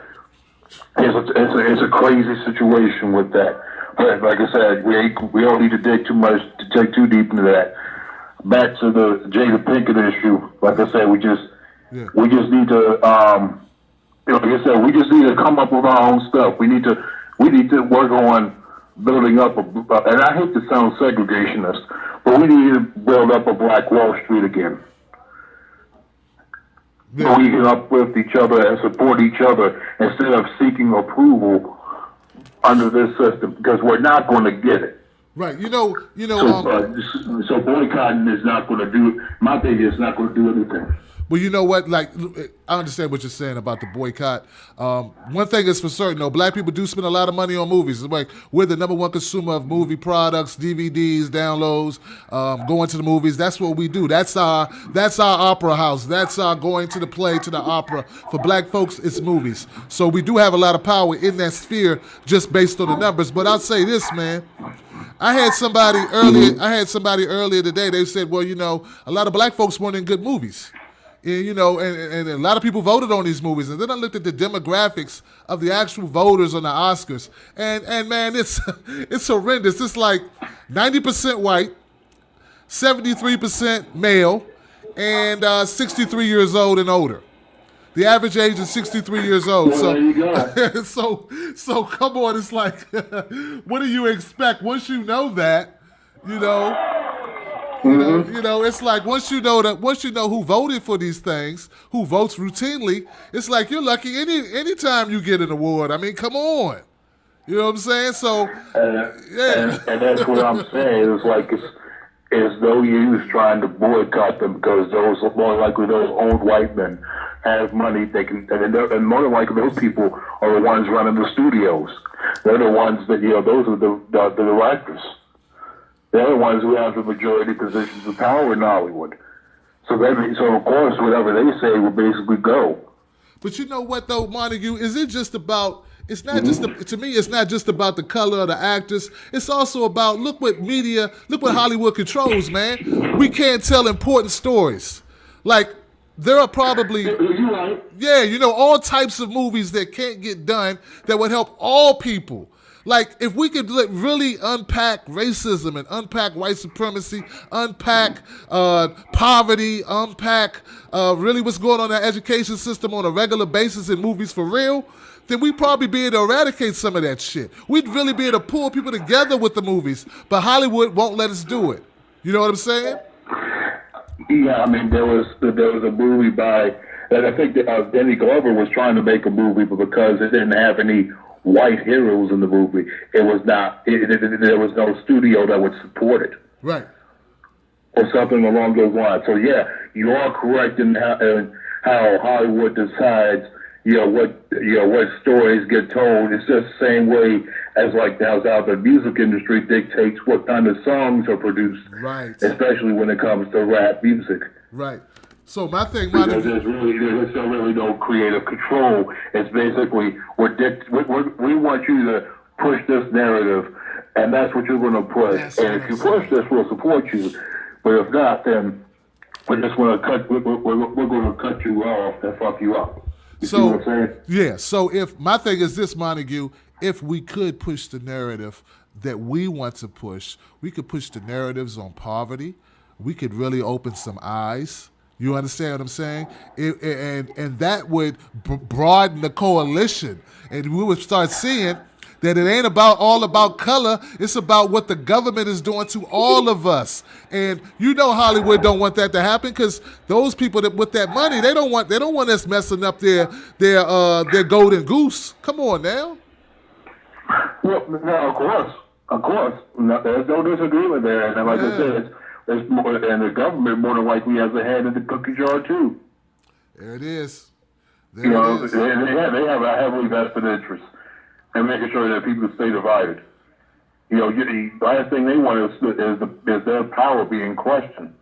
E: It's a crazy situation with that. But like I said, we don't need to dig too deep into that. Back to the Jada Pinkett issue, like I said, we just need to, like I said, we just need to come up with our own stuff. We need to work on building up and I hate to sound segregationist, but we need to build up a Black Wall Street again. Yeah. We can uplift each other and support each other instead of seeking approval under this system, because we're not going to get it.
A: Right,
E: So boycotting is not going to do. My opinion, it's not going to do anything.
A: Well, you know what? Like, I understand what you're saying about the boycott. One thing is for certain, though, black people do spend a lot of money on movies. It's like we're the number one consumer of movie products, DVDs, downloads, going to the movies. That's what we do. That's our opera house. That's our going to the play, to the opera. For black folks, it's movies. So we do have a lot of power in that sphere just based on the numbers. But I'll say this, man. I had somebody earlier today. They said, well, a lot of black folks weren't in good movies. And, and a lot of people voted on these movies. And then I looked at the demographics of the actual voters on the Oscars. And man, it's horrendous. It's like 90% white, 73% male, and 63 years old and older. The average age is 63 years old.
E: Well,
A: so
E: there you go.
A: so come on. It's like, what do you expect? Once you know that, it's like once you know who voted for these things, who votes routinely, it's like you're lucky anytime you get an award. I mean, come on. You know what I'm saying? So, yeah.
E: And that's what I'm saying. It's like it's no use trying to boycott them, because more likely those old white men have money. They can, and more than likely those people are the ones running the studios. They're the ones that those are the directors. They're the ones who have the majority positions of power in Hollywood. So of course, whatever they say will basically go.
A: But you know what, though, Montague? Is it just about? It's not just to me. It's not just about the color of the actors. It's also about look what Hollywood controls, man. We can't tell important stories. Like there are probably all types of movies that can't get done that would help all people. Like, if we could really unpack racism and unpack white supremacy, unpack poverty, unpack really what's going on in our education system on a regular basis in movies for real, then we'd probably be able to eradicate some of that shit. We'd really be able to pull people together with the movies, but Hollywood won't let us do it. You know what I'm saying?
E: Yeah, I mean, there was a movie and I think that Danny Glover was trying to make a movie, but because it didn't have any white heroes in the movie, there was no studio that would support it.
A: Right.
E: Or something along those lines. So yeah, you are correct in how Hollywood decides what stories get told. It's just the same way as like how the music industry dictates what kind of songs are produced,
A: Right.
E: especially when it comes to rap music.
A: Right. So my thing,
E: Because there's really no creative control. It's basically we want you to push this narrative, and that's what you're going to push.
A: That's
E: and
A: what
E: if you
A: I'm
E: push this, we'll support you. But if not, then we're just going to cut. We're going to cut you off and fuck you up. You see what I'm saying?
A: Yeah. So if my thing is this, Montague, if we could push the narrative that we want to push, we could push the narratives on poverty. We could really open some eyes. You understand what I'm saying? And that would broaden the coalition, and we would start seeing that it ain't all about color. It's about what the government is doing to all of us. And you know Hollywood don't want that to happen, because those people that with that money, they don't want us messing up their golden goose. Come on now.
E: Well, no, of course. No, there's no disagreement there. And like I said, it's more, and the government more than likely has a hand in the cookie jar too.
A: There it is.
E: They have a heavily vested interest in making sure that people stay divided. The last thing they want is their power being questioned.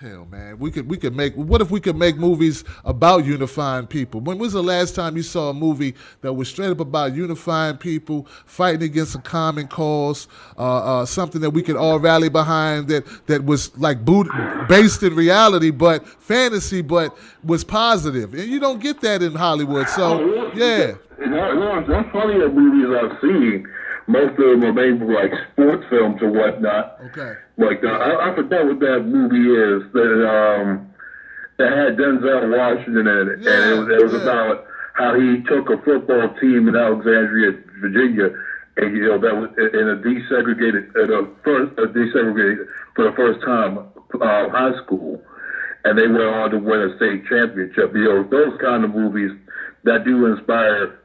A: Hell, man, we could make. What if we could make movies about unifying people? When was the last time you saw a movie that was straight up about unifying people, fighting against a common cause, something that we could all rally behind, that was like based in reality, but fantasy, but was positive? And you don't get that in Hollywood. So yeah,
E: that's funny. The movies I've seen, most of them are made for like sports films or whatnot.
A: Okay.
E: Like I forget what that movie is that had Denzel Washington in it, and it was about how he took a football team in Alexandria, Virginia, and that was in a desegregated for the first time high school, and they went on to win a state championship. Those kind of movies that do inspire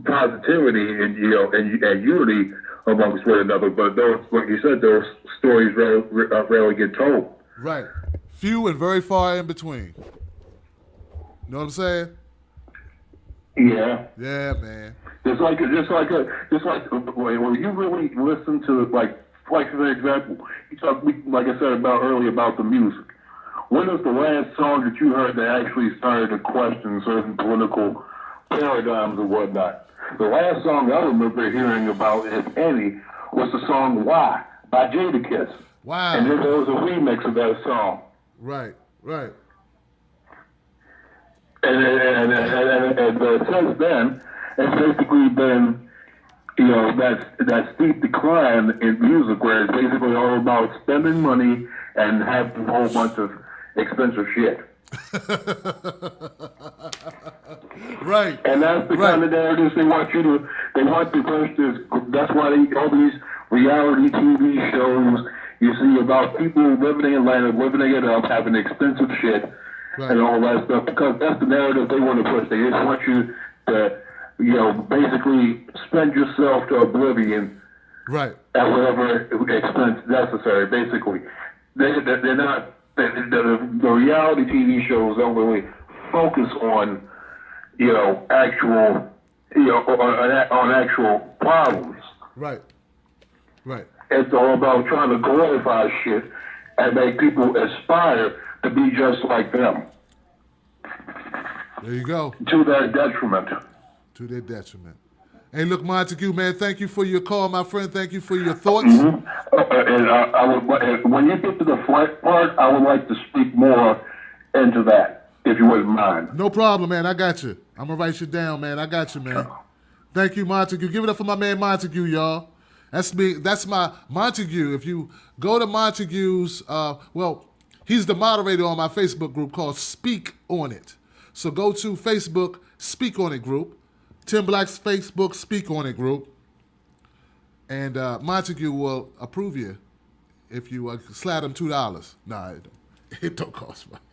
E: positivity and unity amongst one another, but those, like you said, those stories rarely get told.
A: Right. Few and very far in between. Know what I'm saying?
E: Yeah.
A: Yeah, man.
E: Just like when you really listen to like for example, you talk like I said earlier about the music. When was the last song that you heard that actually started to question certain political paradigms or whatnot? The last song I remember hearing about, if any, was the song "Why" by Jada Pinkett.
A: Wow.
E: And then there was a remix of that song.
A: Right.
E: And since then, it's basically been, that steep decline in music, where it's basically all about spending money and having a whole bunch of expensive shit.
A: Right.
E: And that's the kind of narratives they want to push this. That's why all these reality TV shows you see about people living in Atlanta, living it up, having expensive shit, and all that stuff, because that's the narrative they want to push. They just want you to, basically spend yourself to oblivion,
A: right,
E: at whatever expense necessary. Basically, they're not. The reality TV shows don't really focus on, actual, on actual problems.
A: Right.
E: It's all about trying to glorify shit and make people aspire to be just like them.
A: There you go.
E: To their detriment.
A: Hey, look, Montague, man, thank you for your call, my friend. Thank you for your thoughts.
E: Mm-hmm. And I would, when you get to the Flint part, I would like to speak more into that, if you wouldn't mind.
A: No problem, man. I got you. I'm going to write you down, man. I got you, man. Thank you, Montague. Give it up for my man Montague, y'all. That's me. That's my Montague. If you go to Montague's, he's the moderator on my Facebook group called Speak On It. So go to Facebook, Speak On It group, Tim Black's Facebook Speak On It group, and Montague will approve you if you slide him $2. Nah, it don't cost money.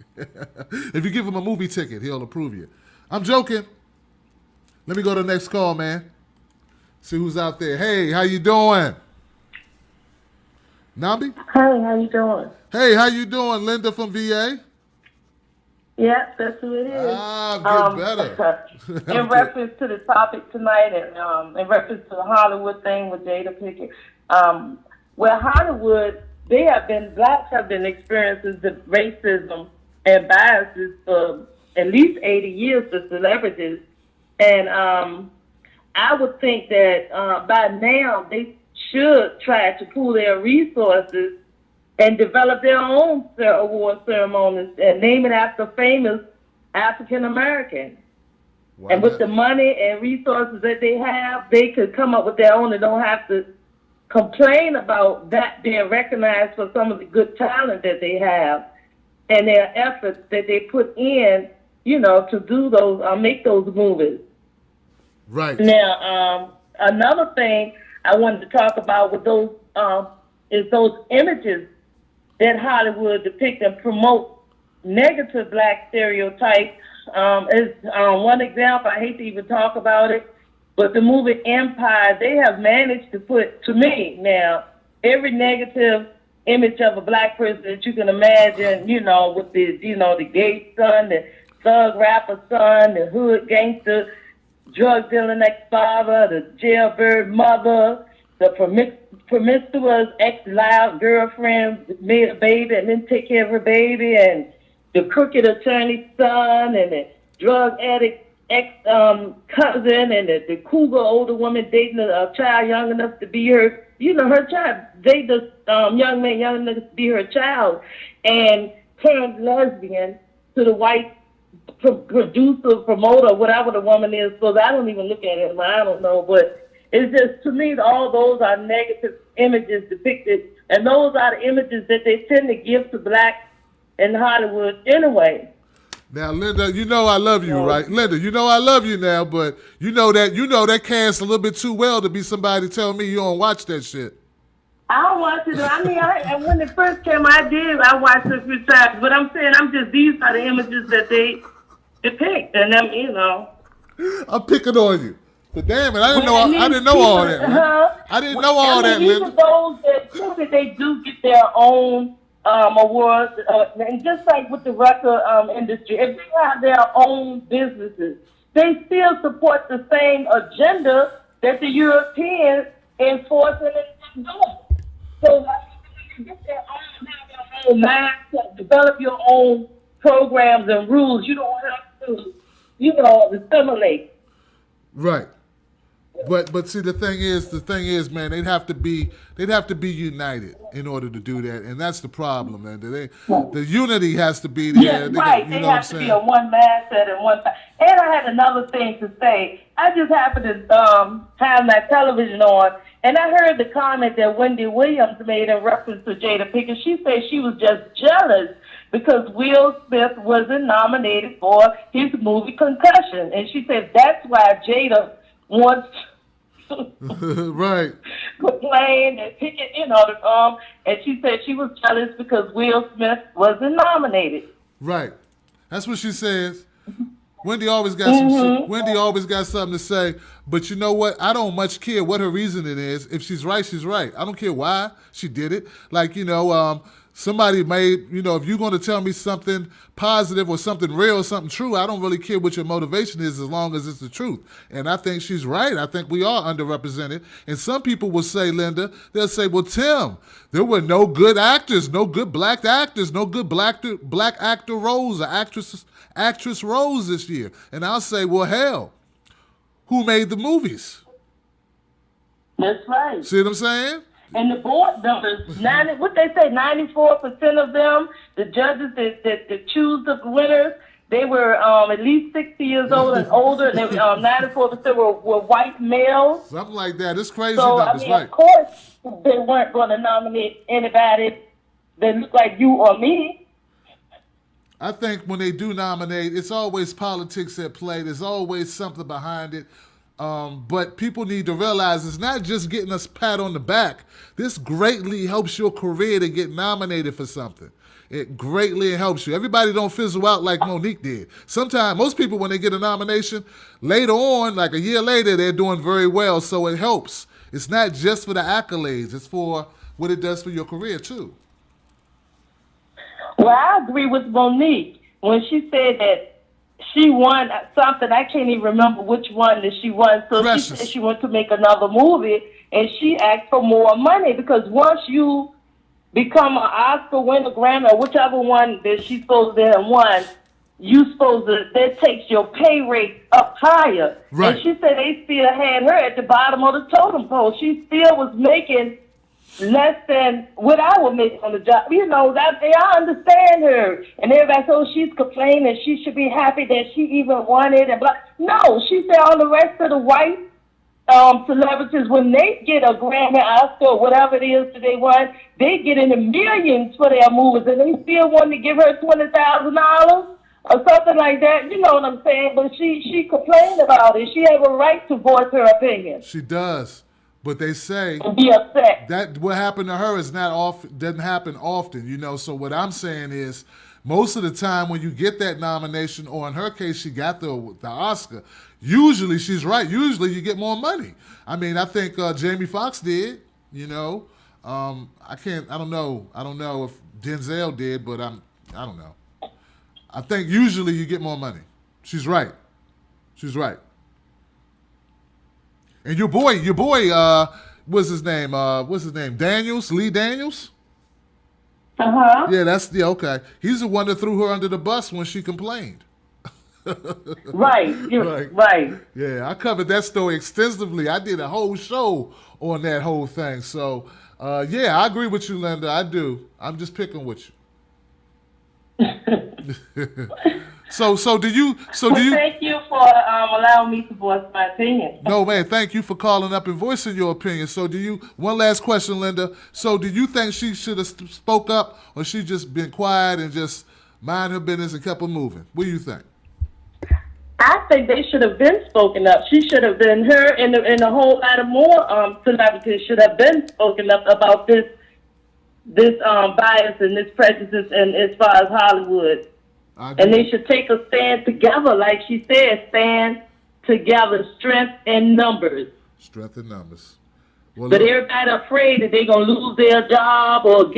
A: If you give him a movie ticket, he'll approve you. I'm joking. Let me go to the next call, man. See who's out there. Hey, how you doing? Nambi?
F: Hey, how you doing?
A: Hey, how you doing? Linda from VA?
F: Yeah, that's who it is.
A: Ah, get better.
F: In reference to the topic tonight, and in reference to the Hollywood thing with Jada Pinkett, well, Hollywood, blacks have been experiencing the racism and biases for at least 80 years for celebrities. And I would think that by now they should try to pool their resources and develop their own award ceremonies and name it after famous African Americans. And with the money and resources that they have, they could come up with their own and don't have to complain about that being recognized for some of the good talent that they have and their efforts that they put in, to do those, make those movies.
A: Right.
F: Now, another thing I wanted to talk about with those is those images that Hollywood depict and promote negative black stereotypes. Is one example. I hate to even talk about it, but the movie Empire, they have managed to put, to me now, every negative image of a black person that you can imagine, with the gay son, the thug rapper son, the hood gangster, drug dealing ex-father, the jailbird mother, the promiscuous ex-loud girlfriend made a baby and then take care of her baby, and the crooked attorney's son, and the drug addict ex-cousin, and the cougar older woman dating a child young enough to be her, her child. Date the young man young enough to be her child, and turned lesbian to the white producer, promoter, whatever the woman is. So I don't even look at it. I don't know, but it's just, to me, all those are negative images depicted, and those are the images that they tend to give to blacks in Hollywood anyway.
A: Now, Linda, I love you, right? Linda, I love you now, but that cast a little bit too well to be somebody to tell me you don't watch that shit.
F: I don't watch it. I mean, and when it first came, I watched it a few times, but I'm saying, these are the images that they depict, and them,
A: I'm picking on you. But damn it, I didn't know all that. I didn't know all that,
F: These
A: Linda.
F: are those that they do get their own awards, and just like with the record industry, if they have their own businesses, they still support the same agenda that the Europeans enforcing and doing. So you get their own mindset, develop your own programs and rules. You don't have to, assimilate.
A: Right. But see, the thing is, man, they'd have to be united in order to do that, and that's the problem, man. The unity has to be there.
F: Yeah, right. They have to be a one mindset and one. And I had another thing to say. I just happened to have my television on, and I heard the comment that Wendy Williams made in reference to Jada Pinkett. She said she was just jealous because Will Smith wasn't nominated for his movie Concussion, and she said that's why Jada wants
A: right.
F: complain and Pickett, and she said she was jealous because Will Smith wasn't nominated.
A: Right. That's what she says. Wendy always got something to say, but you know what? I don't much care what her reasoning is. If she's right, she's right. I don't care why she did it. Like, somebody made, if you're going to tell me something positive or something real, something true, I don't really care what your motivation is as long as it's the truth. And I think she's right. I think we are underrepresented. And some people will say, Linda, they'll say, well, Tim, there were no good actors, no good black actors, no good black actor roles or actress roles this year. And I'll say, well, hell, who made the movies?
F: That's right.
A: See what I'm saying?
F: And the board members, 94% of them, the judges that choose the winners, they were at least 60 years old and older, and 94% were white males.
A: Something like that. It's crazy
F: So,
A: numbers, right?
F: Of course, they weren't going to nominate anybody that looked like you or me.
A: I think when they do nominate, it's always politics at play. There's always something behind it. But people need to realize it's not just getting us pat on the back. This greatly helps your career to get nominated for something. It greatly helps you. Everybody don't fizzle out like Monique did. Sometimes, most people, when they get a nomination, later on, like a year later, they're doing very well, so it helps. It's not just for the accolades. It's for what it does for your career, too.
F: Well, I agree with Monique. when she said that she won something. I can't even remember which one that she won. So
A: Precious.
F: she said she went to make another movie, and she asked for more money because once you become an Oscar winner, Grammy, or whichever one that she's supposed to have won, you supposed to, that takes your pay rate up higher.
A: Right.
F: And she said they still had her at the bottom of the totem pole. She still was making less than what I would make on the job. You know, that I understand her. And everybody said, oh, she's complaining. She should be happy that she even won it. And blah. No, she said all the rest of the white celebrities, when they get a Grammy, Oscar, or whatever it is that they won, they get in the millions for their movies, and they still want to give her $20,000 or something like that. You know what I'm saying? But she complained about it. She have a right to voice her opinion.
A: She does. But they say
F: And be upset.
A: that what happened to her is not often, doesn't happen often, you know. So what I'm saying is, most of the time when you get that nomination, or in her case, she got the Oscar. Usually she's right. Usually you get more money. I mean, I think Jamie Foxx did. You know, I don't know if Denzel did, but I don't know. I think usually you get more money. She's right. She's right. And your boy, what's his name? Daniels, Lee Daniels?
F: Uh-huh.
A: Yeah, okay. He's the one that threw her under the bus when she complained.
F: Right. Right.
A: Yeah, I covered that story extensively. I did a whole show on that whole thing. So, yeah, I agree with you, Linda. I do. I'm just picking with you. So do you?
F: Thank you for allowing me to voice my opinion.
A: No, man, thank you for calling up and voicing your opinion. So one last question, Linda. So do you think she should have spoke up, or she just been quiet and just mind her business and kept her moving? What do you think?
F: I think they should have been spoken up. She should have been, her and a whole lot of more celebrities should have been spoken up about this bias and this prejudice, and as far as Hollywood. And they should take a stand together, like she said, stand together, strength in numbers.
A: Strength in numbers. Well,
F: but everybody afraid that they're going to lose their job or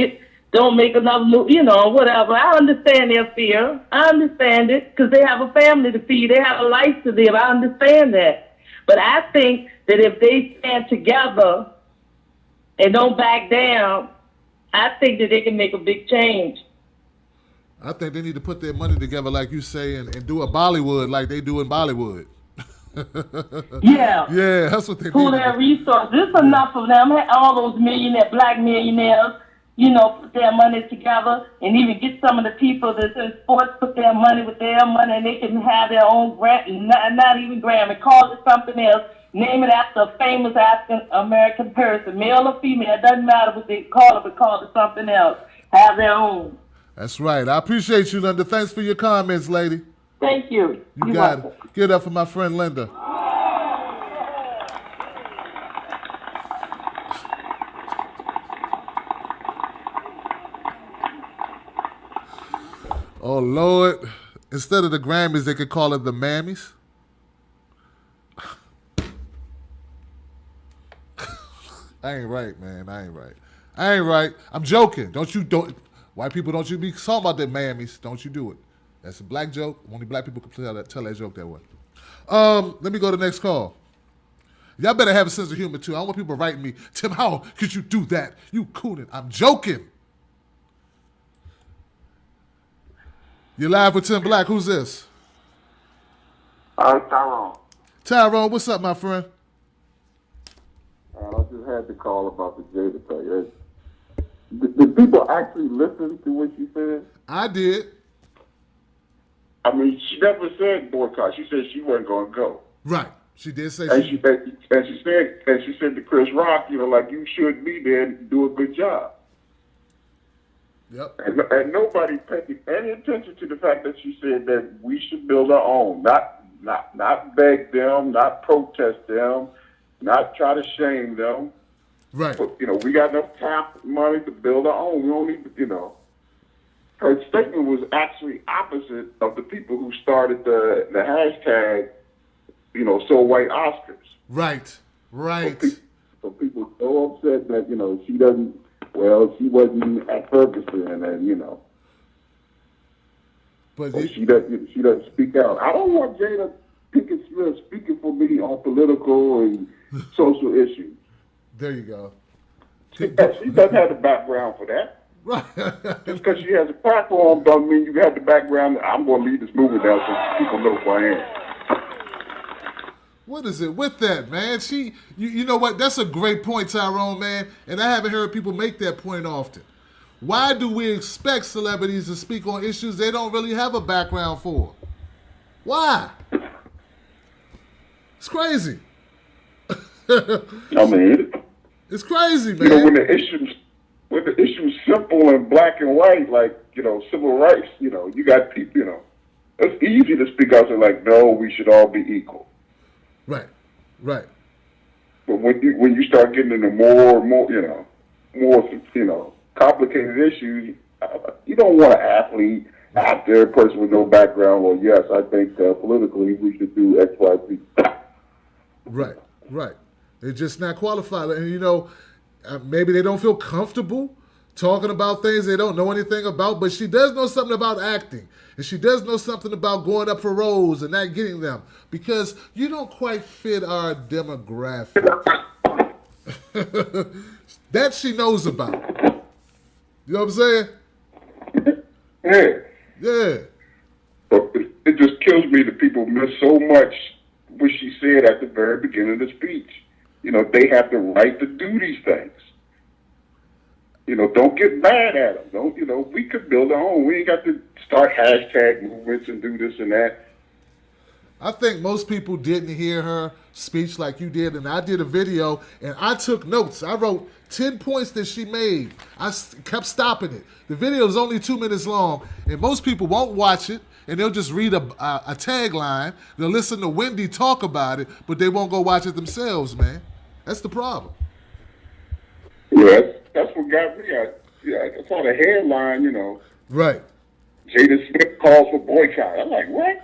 F: don't make another move, you know, whatever. I understand their fear. I understand it because they have a family to feed. They have a life to live. I understand that. But I think that if they stand together and don't back down, I think that they can make a big change.
A: I think they need to put their money together, like you say, and do a Bollywood like they do in Bollywood.
F: Yeah.
A: Yeah, that's what they need.
F: Pool their resources. There's enough of them. All those black millionaires, you know, put their money together, and even get some of the people that's in sports put their money with their money, and they can have their own grant, not even Grammy. Call it something else. Name it after a famous African American person, male or female. It doesn't matter what they call it, but call it something else. Have their own.
A: That's right. I appreciate you, Linda. Thanks for your comments, lady.
F: Thank you.
A: You got it. Give it up for my friend Linda. Oh, Lord. Instead of the Grammys, they could call it the Mammies. I ain't right, man. I ain't right. I'm joking. White people, don't you be talking about the Mammies. Don't you do it. That's a black joke. Only black people can tell that joke that way. Let me go to the next call. Y'all better have a sense of humor, too. I don't want people writing me, Tim, how could you do that? You cooning. I'm joking. You're live with Tim Black. Who's this?
G: Tyrone.
A: Tyrone, what's up, my friend?
G: I just had to call about the Jada thing. Did people actually listen to what she said?
A: I did.
G: I mean, she never said boycott. She said she wasn't going to go.
A: Right. She did say
G: and she said to Chris Rock, you know, like, you should be there and do a good job.
A: Yep.
G: And nobody paid any attention to the fact that she said that we should build our own, not beg them, not protest them, not try to shame them.
A: Right.
G: But, you know, we got enough tap money to build our own. We don't need, you know. Her statement was actually opposite of the people who started the hashtag, you know, So White Oscars.
A: Right.
G: So people so upset that, you know, she wasn't at Ferguson, and, you know.
A: But
G: Or she doesn't speak out. I don't want Jada Pinkett Smith speaking for me on political and social issues.
A: there you go.
G: She doesn't have the background for that.
A: Right.
G: Just because she has a platform doesn't mean you have the background. I'm going to lead this movement now so people know who I am.
A: What is it with that, man? You know what? That's a great point, Tyrone, man. And I haven't heard people make that point often. Why do we expect celebrities to speak on issues they don't really have a background for? Why? It's crazy.
G: I mean,
A: it's crazy, man.
G: You know, when the issue's simple and black and white, like, you know, civil rights, you know, you got people, you know, it's easy to speak out and like, no, we should all be equal.
A: Right, right.
G: But when you start getting into more, you know, complicated issues, you don't want an athlete out there, a person with no background. Well, yes, I think politically we should do X, Y, Z.
A: Right, right. They're just not qualified. And, you know, maybe they don't feel comfortable talking about things they don't know anything about, but she does know something about acting. And she does know something about going up for roles and not getting them because you don't quite fit our demographic. That she knows about. You know what I'm saying?
G: Yeah.
A: Yeah.
G: But it just kills me that people miss so much what she said at the very beginning of the speech. You know, they have the right to do these things. You know, don't get mad at them. Don't, you know, we could build our own. We ain't got to start hashtag movements and do this and that.
A: I think most people didn't hear her speech like you did, and I did a video, and I took notes. I wrote 10 points that she made. I kept stopping it. The video is only 2 minutes long, and most people won't watch it, and they'll just read a tagline. They'll listen to Wendy talk about it, but they won't go watch it themselves, man. That's the problem.
G: Yeah, that's what got me. I saw the headline, you know.
A: Right.
G: Jada Smith calls for boycott. I'm like, what?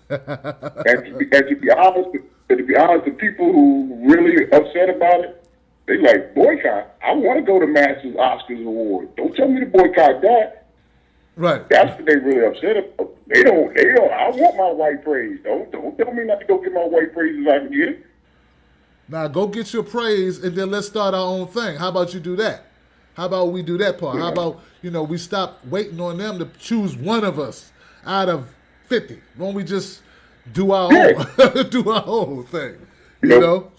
G: and to be honest, the people who really upset about it, they like boycott. I want to go to Masters Oscars Award. Don't tell me to boycott that.
A: Right.
G: That's what they really upset about. They don't. I want my white praise. Don't tell me not to go get my white praise as I can get it.
A: Now go get your praise, and then let's start our own thing. How about you do that? How about we do that part?
G: Yeah.
A: How about, you know, we stop waiting on them to choose one of us out of 50? Why don't we just do our own, do our own thing? You know?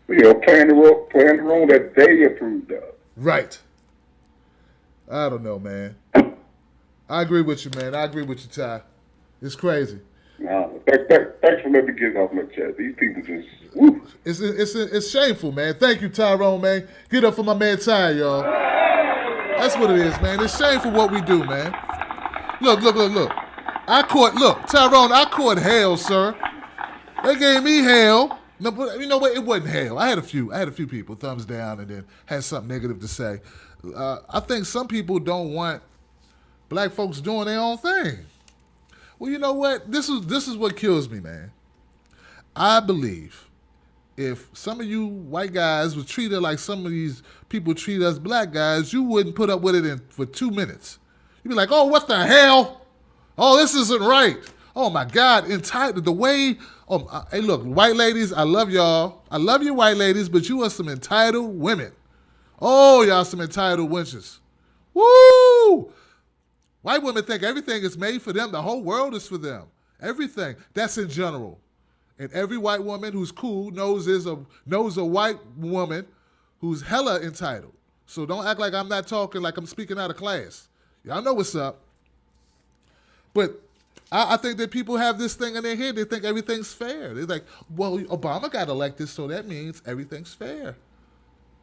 G: Playing the role that they approved of.
A: Right. I don't know, man. I agree with you, man. I agree with you, Ty. It's crazy.
G: Thanks for letting me get it off my chest. These people just, woo.
A: It's shameful, man. Thank you, Tyrone, man. Get up for my man Ty, y'all. That's what it is, man. It's shameful what we do, man. Look. Tyrone, I caught hell, sir. They gave me hell. No, but you know what? It wasn't hell. I had a few people thumbs down and then had something negative to say. I think some people don't want black folks doing their own thing. Well, you know what? This is what kills me, man. I believe if some of you white guys were treated like some of these people treat us black guys, you wouldn't put up with it for 2 minutes. You'd be like, oh, what the hell? Oh, this isn't right. Oh, my God. Entitled the way. Hey, look, white ladies, I love y'all. I love you, white ladies, but you are some entitled women. Oh, y'all some entitled wenches. Woo! White women think everything is made for them. The whole world is for them. Everything. That's in general. And every white woman who's cool knows a white woman who's hella entitled. So don't act like I'm not talking like I'm speaking out of class. Y'all know what's up. But I think that people have this thing in their head. They think everything's fair. They're like, well, Obama got elected, so that means everything's fair.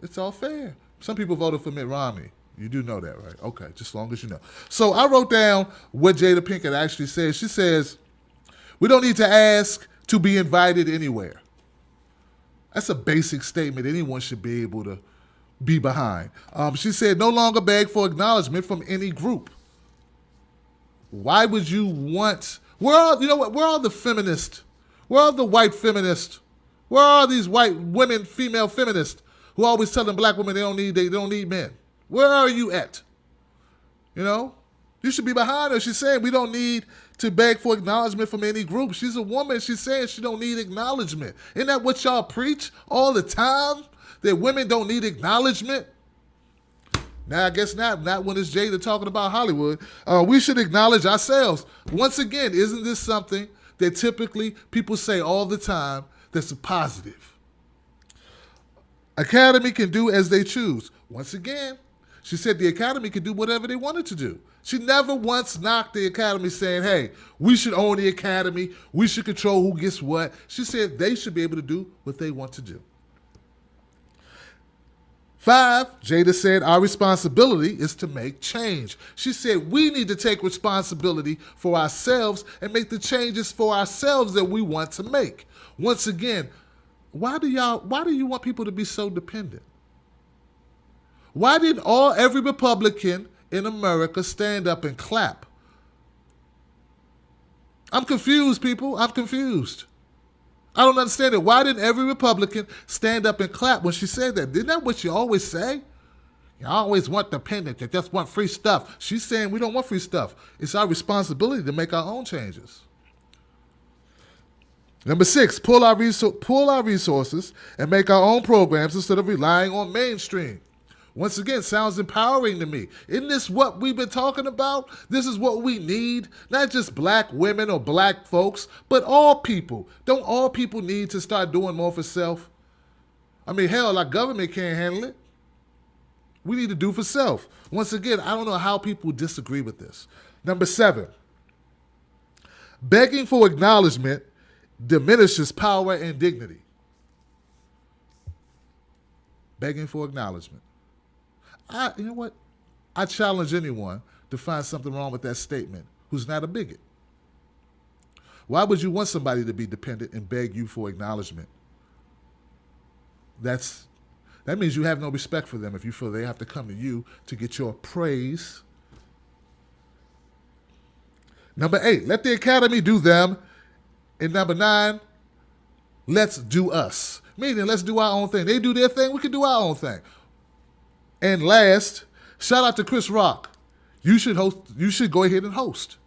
A: It's all fair. Some people voted for Mitt Romney. You do know that, right? Okay, just as long as you know. So I wrote down what Jada Pinkett actually says. She says, we don't need to ask to be invited anywhere. That's a basic statement anyone should be able to be behind. She said, no longer beg for acknowledgement from any group. Why would you want, where are the feminists? Where are the white feminists? Where are these white women, female feminists who always telling black women they don't need men? Where are you at? You know? You should be behind her. She's saying we don't need to beg for acknowledgement from any group. She's a woman. She's saying she don't need acknowledgement. Isn't that what y'all preach all the time? That women don't need acknowledgement? Now, I guess not when it's Jada talking about Hollywood. We should acknowledge ourselves. Once again, isn't this something that typically people say all the time that's a positive? Academy can do as they choose. Once again, she said the Academy can do whatever they wanted to do. She never once knocked the Academy saying, hey, we should own the Academy. We should control who gets what. She said they should be able to do what they want to do. 5, Jada said our responsibility is to make change. She said we need to take responsibility for ourselves and make the changes for ourselves that we want to make. Once again, why do you want people to be so dependent? Why did every Republican in America stand up and clap? I'm confused, people. I'm confused. I don't understand it. Why didn't every Republican stand up and clap when she said that? Isn't that what you always say? You always want dependence. You just want free stuff. She's saying we don't want free stuff. It's our responsibility to make our own changes. Number 6, pull our resources and make our own programs instead of relying on mainstream. Once again, sounds empowering to me. Isn't this what we've been talking about? This is what we need. Not just black women or black folks, but all people. Don't all people need to start doing more for self? I mean, hell, our government can't handle it. We need to do for self. Once again, I don't know how people disagree with this. Number 7, begging for acknowledgement diminishes power and dignity. Begging for acknowledgement. You know what? I challenge anyone to find something wrong with that statement who's not a bigot. Why would you want somebody to be dependent and beg you for acknowledgement? That means you have no respect for them if you feel they have to come to you to get your praise. Number 8, let the Academy do them. And number 9, let's do us. Meaning, let's do our own thing. They do their thing, we can do our own thing. And last, shout out to Chris Rock. You should go ahead and host.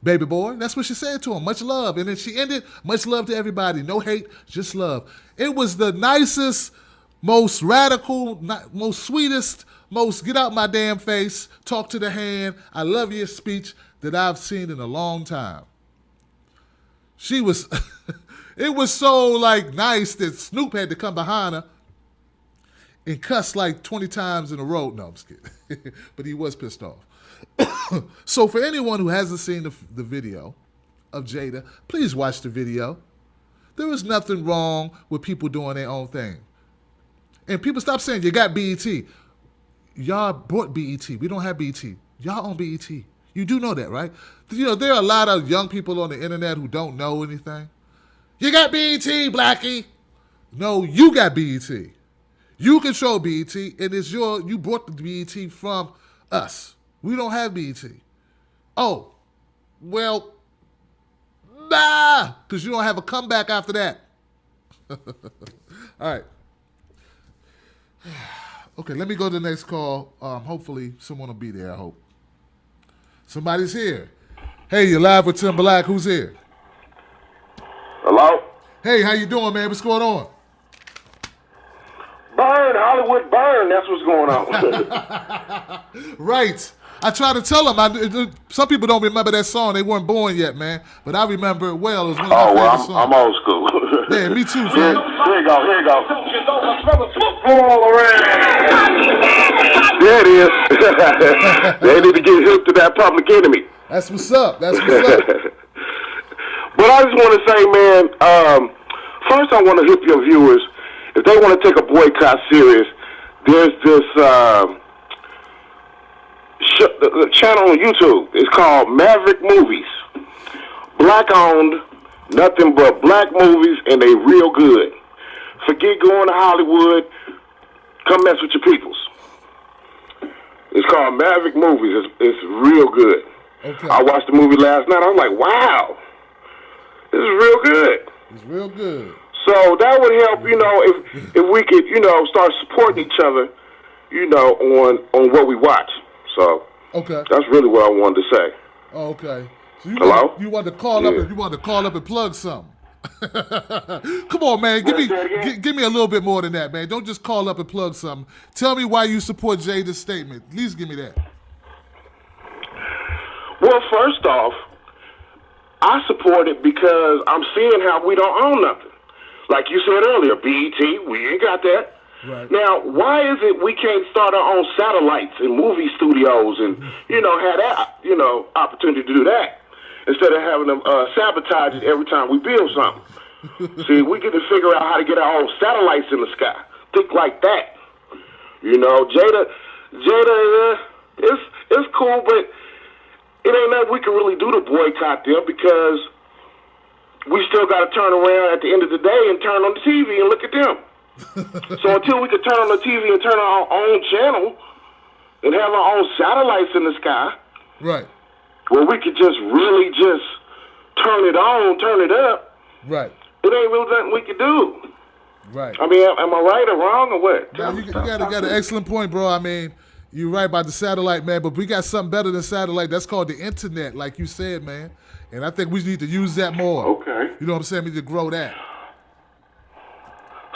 A: Baby boy, that's what she said to him. Much love. And then she ended, much love to everybody. No hate, just love. It was the nicest, most radical, most sweetest, most get out my damn face, talk to the hand, I love you speech that I've seen in a long time. She was, it was so like nice that Snoop had to come behind her and cuss like 20 times in a row. No, I'm just kidding. But he was pissed off. So for anyone who hasn't seen the video of Jada, please watch the video. There is nothing wrong with people doing their own thing. And people stop saying, you got BET. Y'all bought BET. We don't have BET. Y'all own BET. You do know that, right? You know, there are a lot of young people on the internet who don't know anything. You got BET, Blackie. No, you got BET. You control BET, and it's you bought the BET from us. We don't have BET. Oh, well, nah, because you don't have a comeback after that. All right. Okay, let me go to the next call. Hopefully someone will be there, I hope. Somebody's here. Hey, you're live with Tim Black. Who's here?
G: Hello?
A: Hey, how you doing, man? What's going on?
G: Burn, Hollywood, burn. That's what's going on.
A: Right. I try to tell them. Some people don't remember that song. They weren't born yet, man. But I remember it well. It was one of my favorite songs.
G: I'm old school.
A: Yeah, me too, man.
G: Here you go. All around. There it is. They need to get hip to that Public Enemy.
A: That's what's up. That's what's up.
G: But I just want to say, man, first I want to hip your viewers. If they want to take a boycott serious, there's this channel on YouTube. It's called Maverick Movies. Black-owned, nothing but black movies, and they real good. Forget going to Hollywood. Come mess with your peoples. It's called Maverick Movies. It's real good.
A: Okay.
G: I watched the movie last night. I was like, wow, this is real good.
A: It's real good.
G: So that would help, if we could, start supporting each other, on what we watch. So
A: Okay.
H: That's really what I wanted to say.
A: Oh, okay. So
H: Hello?
A: you wanted to call up
H: Yeah.
A: and you wanted to call up and plug something. Come on, man. Give me a little bit more than that, man. Don't just call up and plug something. Tell me why you support Jada's statement. At least give me that.
H: Well, first off, I support it because I'm seeing how we don't own nothing. Like you said earlier, BET, we ain't got that.
A: Right.
H: Now, why is it we can't start our own satellites and movie studios and, have that, opportunity to do that instead of having them sabotage it every time we build something? See, we get to figure out how to get our own satellites in the sky. Think like that. Jada, it's cool, but it ain't nothing we can really do to boycott them because we still got to turn around at the end of the day and turn on the TV and look at them. So until we can turn on the TV and turn on our own channel and have our own satellites in the sky,
A: right,
H: where we could just really just turn it on, turn it up,
A: right,
H: it ain't really nothing we can do.
A: right.
H: I mean, am I right or wrong or what?
A: Now, you got an excellent point, bro. I mean, you're right about the satellite, man, but we got something better than satellite. That's called the internet, like you said, man. And I think we need to use that more.
H: Okay.
A: You know what I'm saying? We need to grow that.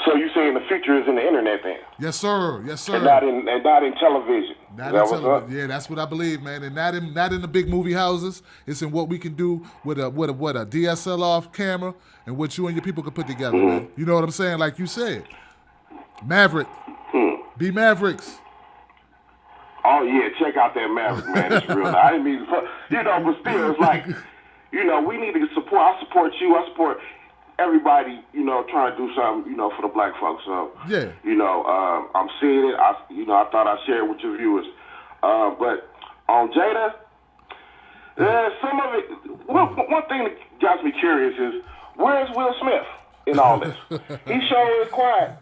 H: So you saying the future is in the internet then?
A: Yes, sir. Yes, sir.
H: And not in television.
A: Not in television. Yeah, that's what I believe, man. And not in the big movie houses. It's in what we can do with a DSLR camera and what you and your people can put together, man. You know what I'm saying? Like you said, Maverick. Be Mavericks.
H: Oh yeah, check out that Maverick, man. It's real. I didn't mean to, but still, it's like, we need to support. I support you. I support everybody, trying to do something, for the black folks. So,
A: yeah,
H: I'm seeing it. I thought I'd share it with your viewers. But on Jada, some of it. One thing that got me curious is where's Will Smith in all this? He sure is quiet.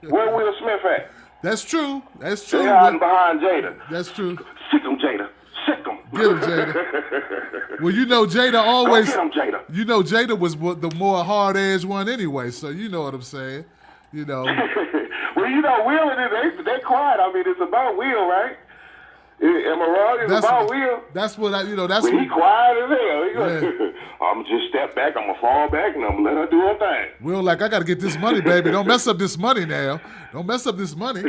H: Where Will Smith at?
A: That's true. That's true.
H: They're hiding behind Jada.
A: That's true.
H: Sick him, Jada. Sick him.
A: Get him, Jada. Well, Jada always.
H: Go get him, Jada.
A: Jada was the more hard-edged one anyway, so you know what I'm saying.
H: Well, Will and they quiet. I mean, it's about Will, right? Am I wrong? It's about Will.
A: That's what
H: he quiet as hell. I'm just step back. I'm gonna fall back and I'm gonna let her do her thing.
A: Will, like, I gotta get this money, baby. Don't mess up this money now. Don't mess up this money.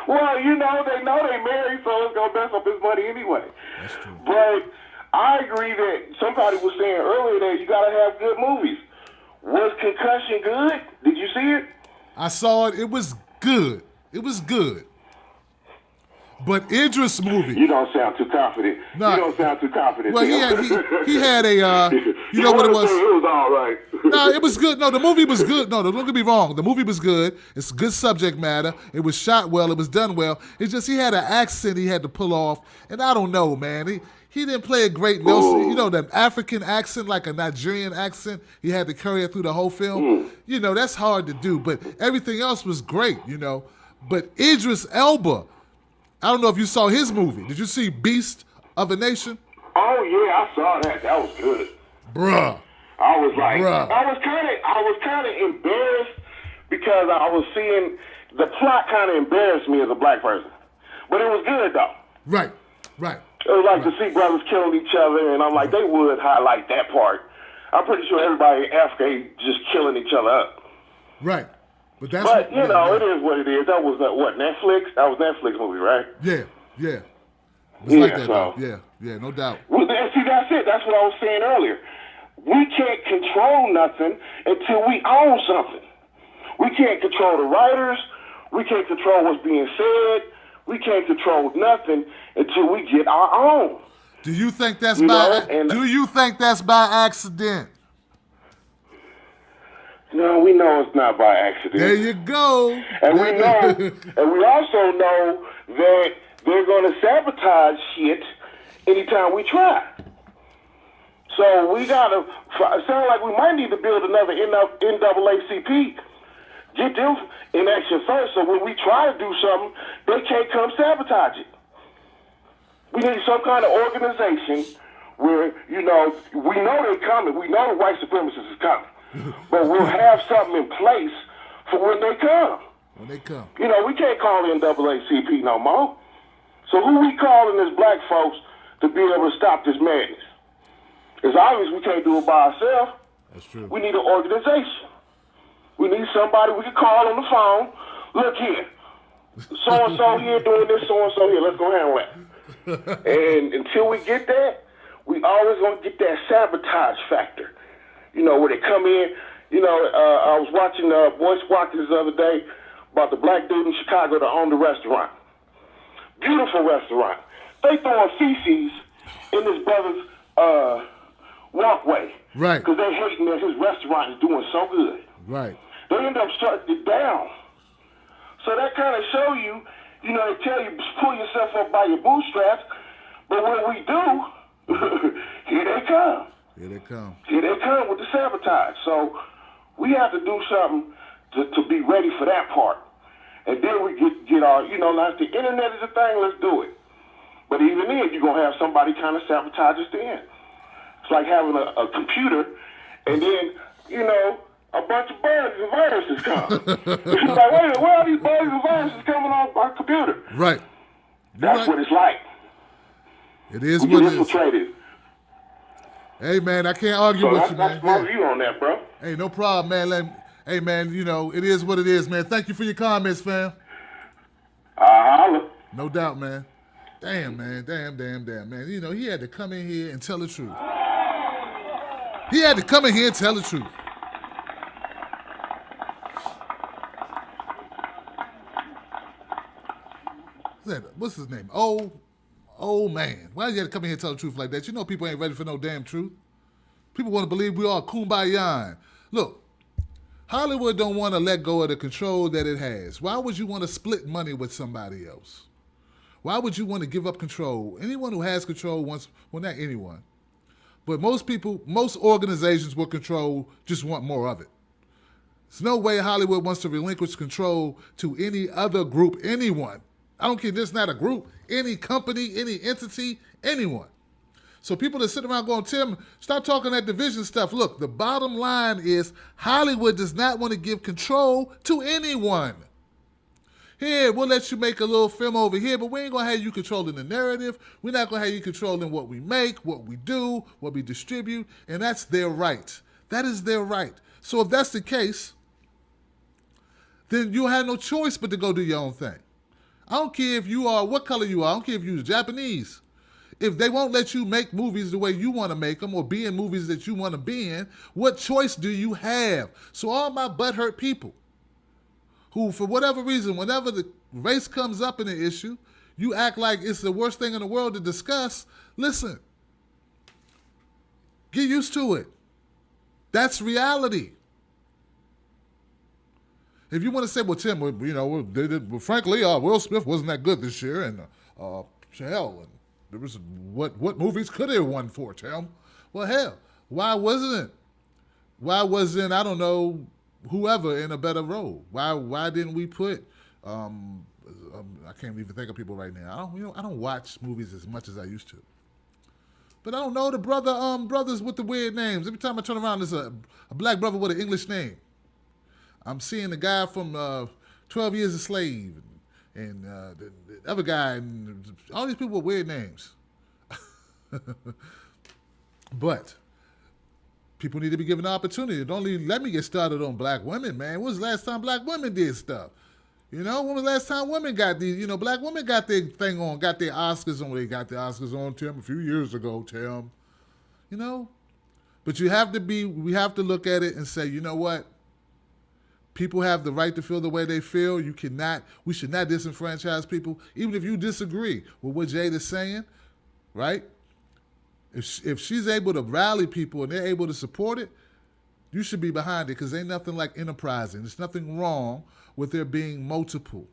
H: Well, they know they married, so it's gonna mess up his money anyway.
A: That's true.
H: But I agree that somebody was saying earlier that you gotta have good movies. Was Concussion good? Did you see it?
A: I saw it. It was good. It was good. But Idris' movie.
H: You don't sound too confident.
A: Nah.
H: You don't sound too confident.
A: Well, he had a, you know what it was?
H: It was all right.
A: No, it was good. No, the movie was good. No, don't get me wrong. The movie was good. It's good subject matter. It was shot well. It was done well. It's just he had an accent he had to pull off. And I don't know, man. He didn't play a great Nelson. The African accent, like a Nigerian accent, he had to carry it through the whole film. That's hard to do. But everything else was great, But Idris Elba, I don't know if you saw his movie. Did you see Beast of a Nation?
H: Oh yeah, I saw that. That was good.
A: Bruh.
H: I was kind of embarrassed because I was seeing the plot kind of embarrassed me as a black person. But it was good though.
A: Right.
H: It was like to see brothers killing each other, and I'm like, they would highlight that part. I'm pretty sure everybody in Africa ain't just killing each other up.
A: Right. But it
H: is what it is. That was Netflix? That was Netflix movie, right?
A: Yeah. It's
H: Yeah,
A: like that,
H: so.
A: Yeah, no doubt.
H: Well, see, that's it. That's what I was saying earlier. We can't control nothing until we own something. We can't control the writers. We can't control what's being said. We can't control nothing until we get our own.
A: Do you think that's by accident?
H: No, we know it's not by accident.
A: There you go.
H: And we also know that they're going to sabotage shit anytime we try. So we got to, it sounds like we might need to build another NAACP. Get them in action first, so when we try to do something, they can't come sabotage it. We need some kind of organization where, we know they're coming. We know the white supremacists is coming. But we'll have something in place for when they come.
A: When they come.
H: We can't call the NAACP no more. So who we calling as black folks to be able to stop this madness? It's obvious we can't do it by ourselves.
A: That's true.
H: We need an organization. We need somebody we can call on the phone. Look here, so-and-so here doing this, so-and-so here. Let's go handle that. And until we get that, we always going to get that sabotage factor. You know, where they come in. You know, I was watching Voice Watchers the other day about the black dude in Chicago that owned the restaurant. Beautiful restaurant. They throwing feces in his brother's walkway.
A: Right.
H: Because they hating that his restaurant is doing so good.
A: Right.
H: They end up shutting it down. So that kind of show you, you know, they tell you pull yourself up by your bootstraps, but when we do, here they come.
A: Here they come.
H: Here they come with the sabotage. So we have to do something to be ready for that part. And then we get our, you know, like the internet is a thing, let's do it. But even then, you're going to have somebody kind of sabotage us then. It's like having a computer and then, you know, a bunch of bugs and viruses come. It's like, wait a minute, where are these bugs and viruses coming off our computer?
A: Right.
H: That's what it's like.
A: It is
H: We
A: what
H: get
A: it is.
H: infiltrated.
A: Hey, man, I can't argue
H: So
A: with you, man.
H: that's my view on that, bro.
A: Hey, no problem, man. Hey, man, you know, it is what it is, man. Thank you for your comments, fam.
H: Holla.
A: No doubt, man. Damn, man. Damn, man. You know, he had to come in here and tell the truth. He had to come in here and tell the truth. What's his name? Oh, man. Why you had to come in here and tell the truth like that? You know people ain't ready for no damn truth. People want to believe we all kumbaya. Look, Hollywood don't want to let go of the control that it has. Why would you want to split money with somebody else? Why would you want to give up control? Anyone who has control wants, well, not anyone, but most people, most organizations with control just want more of it. There's no way Hollywood wants to relinquish control to any other group, anyone. I don't care, this not a group, any company, any entity, anyone. So people that sit around going, Tim, stop talking that division stuff. Look, the bottom line is Hollywood does not want to give control to anyone. Here, we'll let you make a little film over here, but we ain't going to have you controlling the narrative. We're not going to have you controlling what we make, what we do, what we distribute, and that's their right. That is their right. So if that's the case, then you'll have no choice but to go do your own thing. I don't care if you are, what color you are. I don't care if you're Japanese. If they won't let you make movies the way you want to make them or be in movies that you want to be in, what choice do you have? So all my butthurt people who, for whatever reason, whenever the race comes up in an issue, you act like it's the worst thing in the world to discuss. Listen, get used to it. That's reality. If you want to say, well, Tim, you know, frankly, Will Smith wasn't that good this year, and hell, and there was what movies could he have won for, Tim? Well, hell, why wasn't it? Why wasn't, I don't know, whoever in a better role? Why didn't we put? I can't even think of people right now. I don't watch movies as much as I used to. But I don't know the brothers with the weird names. Every time I turn around, there's a black brother with an English name. I'm seeing the guy from 12 Years a Slave and the other guy, and all these people with weird names. But people need to be given the opportunity. Don't let me get started on black women, man. When was the last time black women did stuff? You know, when was the last time women got these, you know, black women got their thing on, got their Oscars on. They got their Oscars on, Tim, a few years ago, Tim. You know? But we have to look at it and say, you know what? People have the right to feel the way they feel. We should not disenfranchise people, even if you disagree with what Jada's saying, right? If she's able to rally people and they're able to support it, you should be behind it because ain't nothing like enterprising. There's nothing wrong with there being multiple.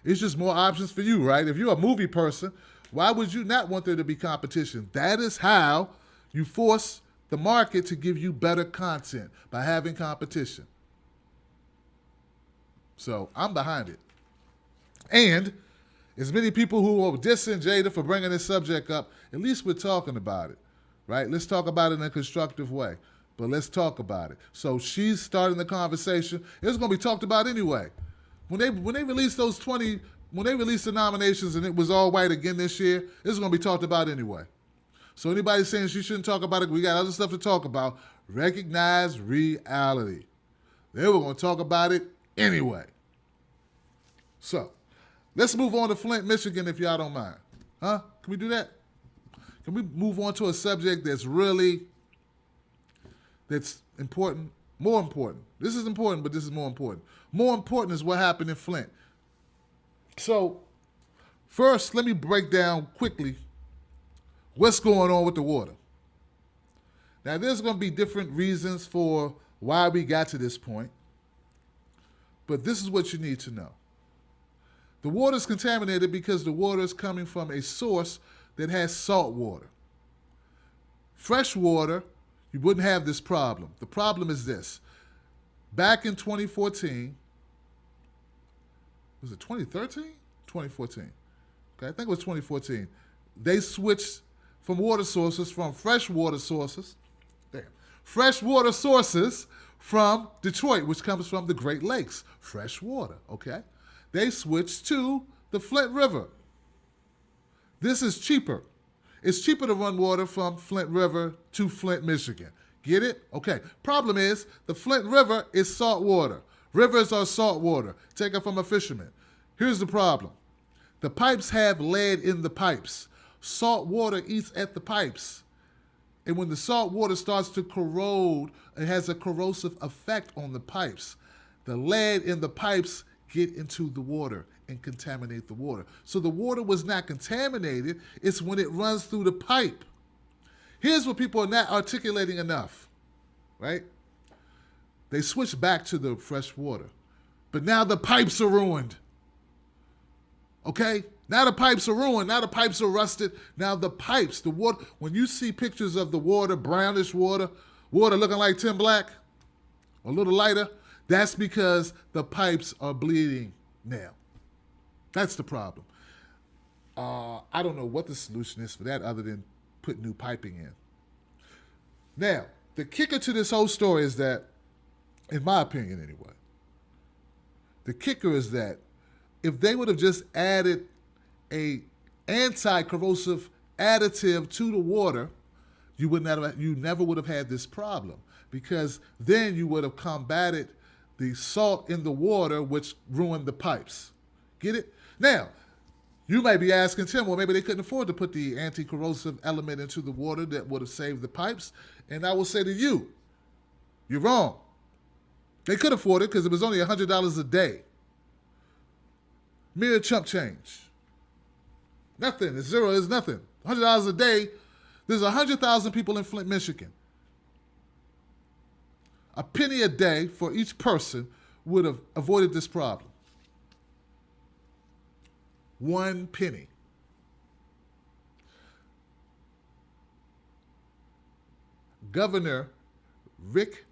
A: It's just more options for you, right? If you're a movie person, why would you not want there to be competition? That is how you force the market to give you better content, by having competition. So I'm behind it. And as many people who are dissing Jada for bringing this subject up, at least we're talking about it, right? Let's talk about it in a constructive way, but let's talk about it. So she's starting the conversation. It's going to be talked about anyway. When they release those 20 when they released the nominations and it was all white again this year, it's going to be talked about anyway. So anybody saying she shouldn't talk about it, we got other stuff to talk about. Recognize reality. They were going to talk about it anyway. So, let's move on to Flint, Michigan, if y'all don't mind. Huh? Can we do that? Can we move on to a subject that's important? More important. This is important, but this is more important. More important is what happened in Flint. So, first, let me break down quickly what's going on with the water. Now, there's going to be different reasons for why we got to this point, but this is what you need to know. The water is contaminated because the water is coming from a source that has salt water. Fresh water, you wouldn't have this problem. The problem is this. Back in 2014, was it 2013? 2014. Okay, I think it was 2014. They switched from water sources, from fresh water sources from Detroit, which comes from the Great Lakes, fresh water, okay? They switched to the Flint River. This is cheaper. It's cheaper to run water from Flint River to Flint, Michigan. Get it? Okay. Problem is, the Flint River is salt water. Rivers are salt water. Take it from a fisherman. Here's the problem. The pipes have lead in the pipes. Salt water eats at the pipes. And when the salt water starts to corrode, it has a corrosive effect on the pipes. The lead in the pipes get into the water and contaminate the water. So the water was not contaminated. It's when it runs through the pipe. Here's what people are not articulating enough, right? They switched back to the fresh water. But now the pipes are ruined. Okay? Now the pipes are ruined. Now the pipes are rusted. Now the pipes, the water, when you see pictures of the water, brownish water, water looking like Tim Black, or a little lighter, that's because the pipes are bleeding now. That's the problem. I don't know what the solution is for that other than put new piping in. Now, the kicker to this whole story is that, in my opinion anyway, the kicker is that if they would have just added a anti-corrosive additive to the water, you never would have had this problem, because then you would have combated the salt in the water, which ruined the pipes. Get it? Now, you may be asking, Tim, well, maybe they couldn't afford to put the anti-corrosive element into the water that would have saved the pipes. And I will say to you, you're wrong. They could afford it because it was only $100 a day. Mere chump change. Nothing. It's zero. It's nothing. $100 a day. There's 100,000 people in Flint, Michigan. A penny a day for each person would have avoided this problem. 1 penny. Governor Rick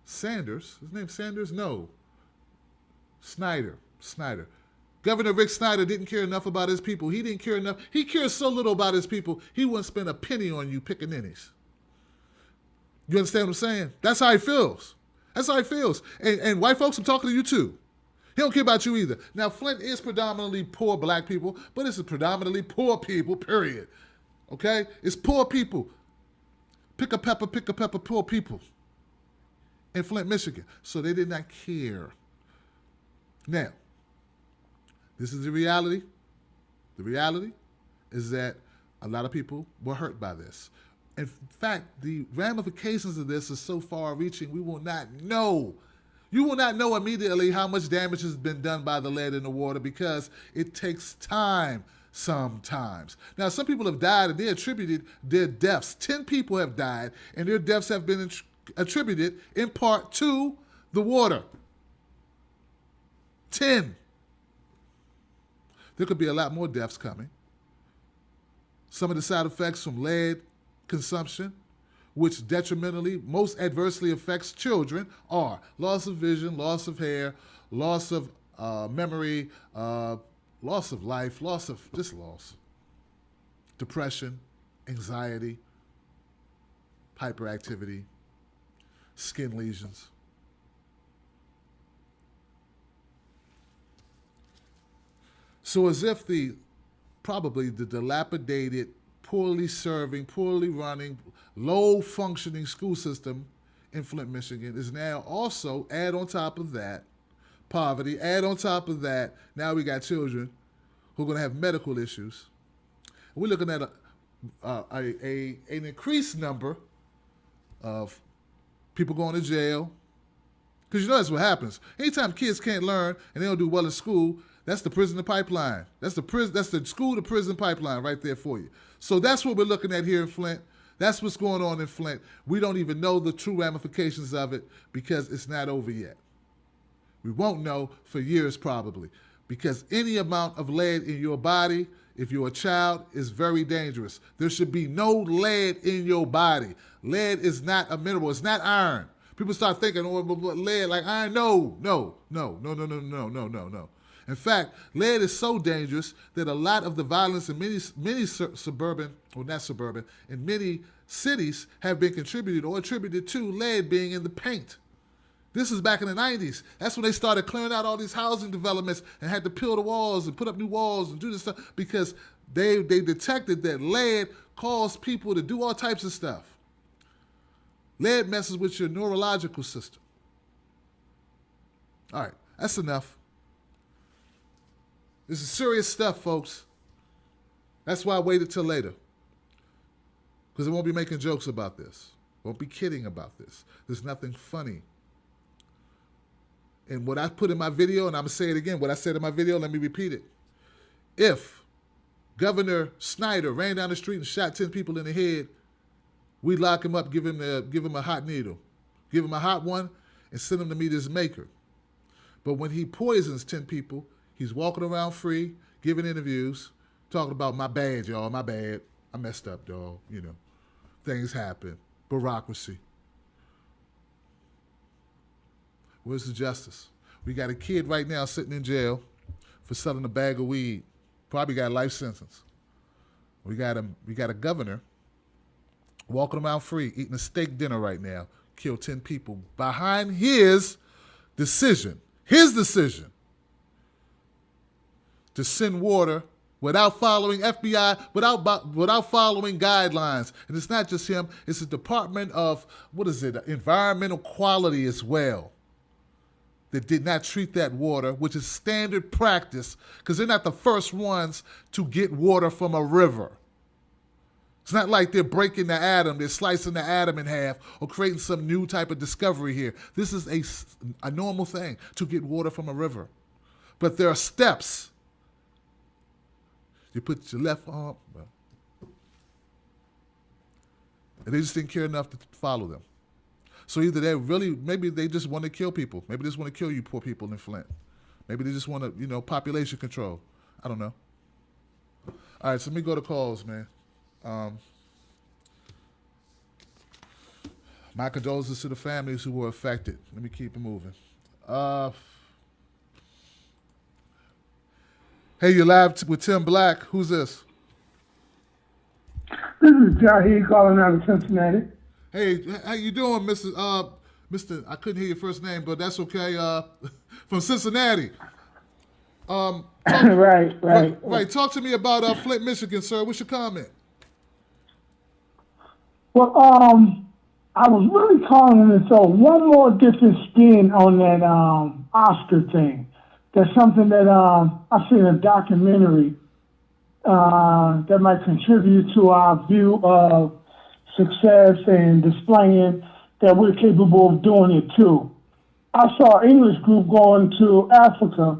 A: Sanders, his name Sanders? No. Snyder. Governor Rick Snyder didn't care enough about his people. He didn't care enough. He cares so little about his people, he wouldn't spend a penny on you pickaninnies. You understand what I'm saying? That's how he feels. That's how he feels. And white folks, I'm talking to you too. He don't care about you either. Now, Flint is predominantly poor black people, but it's predominantly poor people, period. Okay? It's poor people. Pick a pepper, poor people in Flint, Michigan. So they did not care. Now, this is the reality. The reality is that a lot of people were hurt by this. In fact, the ramifications of this are so far-reaching, we will not know. You will not know immediately how much damage has been done by the lead in the water because it takes time sometimes. Now, some people have died and they attributed their deaths. 10 people have died and their deaths have been attributed in part to the water. 10. There could be a lot more deaths coming. Some of the side effects from lead consumption, which detrimentally, most adversely affects children, are loss of vision, loss of hair, loss of memory, loss of life, loss, depression, anxiety, hyperactivity, skin lesions. So as if probably the dilapidated, poorly serving, poorly running, low functioning school system in Flint, Michigan is now also, add on top of that, poverty, add on top of that, now we got children who are going to have medical issues. We're looking at an increased number of people going to jail. Because you know that's what happens. Anytime kids can't learn and they don't do well in school, that's the prison to pipeline. That's the school to prison pipeline right there for you. So that's what we're looking at here in Flint. That's what's going on in Flint. We don't even know the true ramifications of it because it's not over yet. We won't know for years probably, because any amount of lead in your body, if you're a child, is very dangerous. There should be no lead in your body. Lead is not a mineral. It's not iron. People start thinking, oh, lead like iron. No. In fact, lead is so dangerous that a lot of the violence in many cities have been contributed or attributed to lead being in the paint. This is back in the 90s. That's when they started clearing out all these housing developments and had to peel the walls and put up new walls and do this stuff because they detected that lead caused people to do all types of stuff. Lead messes with your neurological system. All right, that's enough. This is serious stuff, folks. That's why I waited till later. Because I won't be making jokes about this. Won't be kidding about this. There's nothing funny. And what I put in my video, and I'm going to say it again, what I said in my video, let me repeat it. If Governor Snyder ran down the street and shot 10 people in the head, we'd lock him up, give him a hot needle, give him a hot one, and send him to meet his maker. But when he poisons 10 people, he's walking around free, giving interviews, talking about my bad, y'all, my bad. I messed up, dog. You know, things happen. Bureaucracy. Where's the justice? We got a kid right now sitting in jail for selling a bag of weed. Probably got a life sentence. We got a governor walking around free, eating a steak dinner right now, killed 10 people behind his decision to send water without following FBI, without following guidelines. And it's not just him, it's the Department of, environmental quality as well, that did not treat that water, which is standard practice, because they're not the first ones to get water from a river. It's not like they're breaking the atom, they're slicing the atom in half, or creating some new type of discovery here. This is a normal thing, to get water from a river. But there are steps. You put your left arm, and they just didn't care enough to follow them. So either maybe they just want to kill people. Maybe they just want to kill you poor people in Flint. Maybe they just want to, population control. I don't know. All right, so let me go to calls, man. My condolences to the families who were affected. Let me keep it moving. Hey, you're live with Tim Black. Who's this?
I: This is Jaheed calling out of Cincinnati.
A: Hey, how you doing, Mr. I couldn't hear your first name, but that's okay. From Cincinnati. Right. Talk to me about Flint, Michigan, sir. What's your comment?
I: Well, I was really calling to throw one more different spin on that Oscar thing. That's something that I've seen a documentary that might contribute to our view of success and displaying that we're capable of doing it too. I saw an English group going to Africa,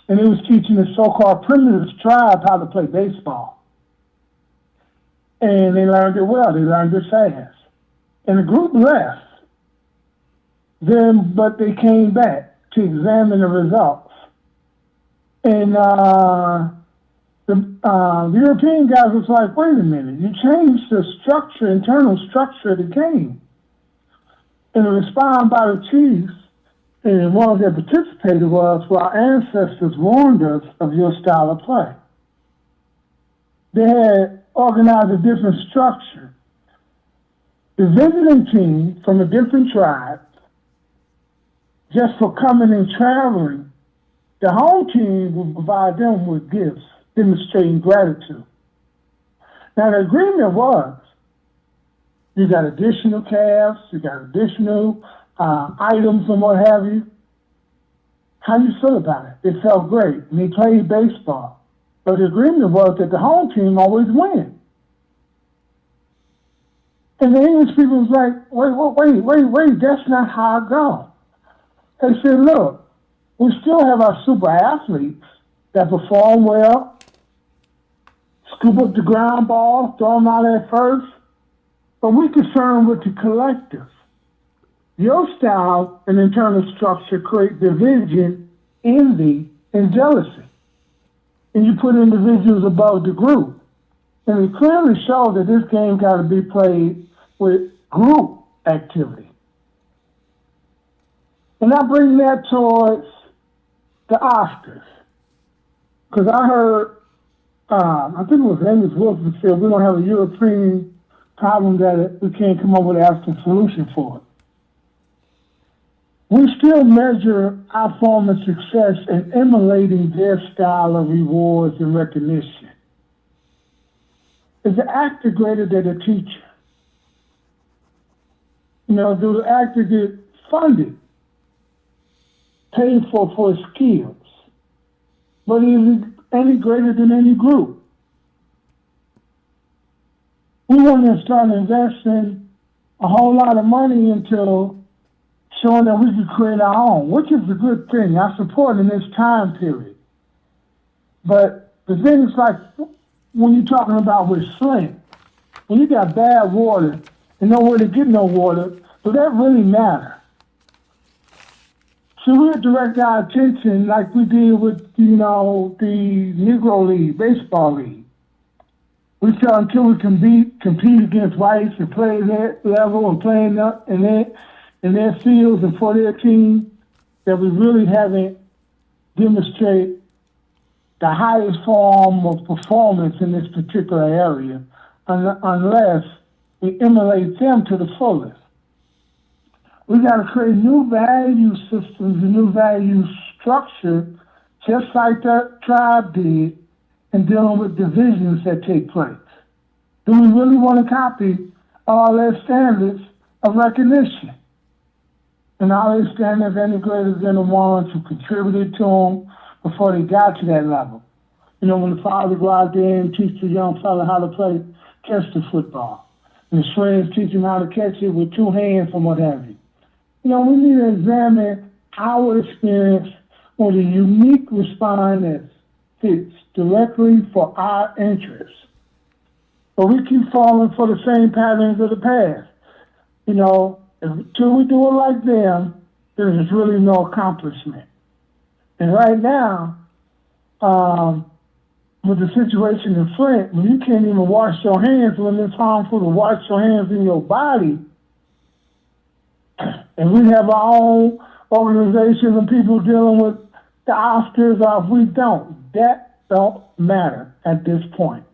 I: and it was teaching the so-called primitive tribe how to play baseball. And they learned it well. They learned it fast. And the group left. But they came back to examine the results. And the European guys was like, wait a minute, you changed the internal structure of the game. And the response by the chiefs, and one of their participators was, well, our ancestors warned us of your style of play. They had organized a different structure. The visiting team from a different tribe, just for coming and traveling the home team would provide them with gifts, demonstrating gratitude. Now, the agreement was you got additional calves, you got additional items and what have you. How do you feel about it? It felt great. And they played baseball. But the agreement was that the home team always wins. And the English people was like, wait, that's not how it goes. They said, look, we still have our super athletes that perform well, scoop up the ground ball, throw them out at first, but we're concerned with the collective. Your style and internal structure create division, envy, and jealousy. And you put individuals above the group. And it clearly shows that this game got to be played with group activity. And I bring that towards the Oscars. Because I heard, I think it was Amos Wilson said, we don't have a European problem that we can't come up with an African solution for it. We still measure our form of success in emulating their style of rewards and recognition. Is the actor greater than the teacher? You know, do the actor get funded, paid for his skills? But is he any greater than any group? We want to start investing a whole lot of money into showing that we can create our own, which is a good thing. I support in this time period. But the thing is, like when you're talking about with Flint, when you got bad water and nowhere to get no water, does that really matter? So we direct our attention like we did with, you know, the Negro League, baseball league. We said until we compete against whites and play that level and play in their fields and for their team, that we really haven't demonstrated the highest form of performance in this particular area unless we emulate them to the fullest. We got to create new value systems and new value structure, just like that tribe did in dealing with divisions that take place. Do we really want to copy all their standards of recognition? And all their standards any greater than the ones who contributed to them before they got to that level. You know, when the father go out there and teach the young fella how to catch the football, and his friends teach him how to catch it with two hands and what have you. You know, we need to examine our experience with a unique response that fits directly for our interests. But we keep falling for the same patterns of the past. You know, until we do it like them, there's really no accomplishment. And right now, with the situation in Flint, when you can't even wash your hands, when it's harmful to wash your hands in your body, and we have our own organizations and people dealing with the Oscars, or if we don't, that don't matter at this point.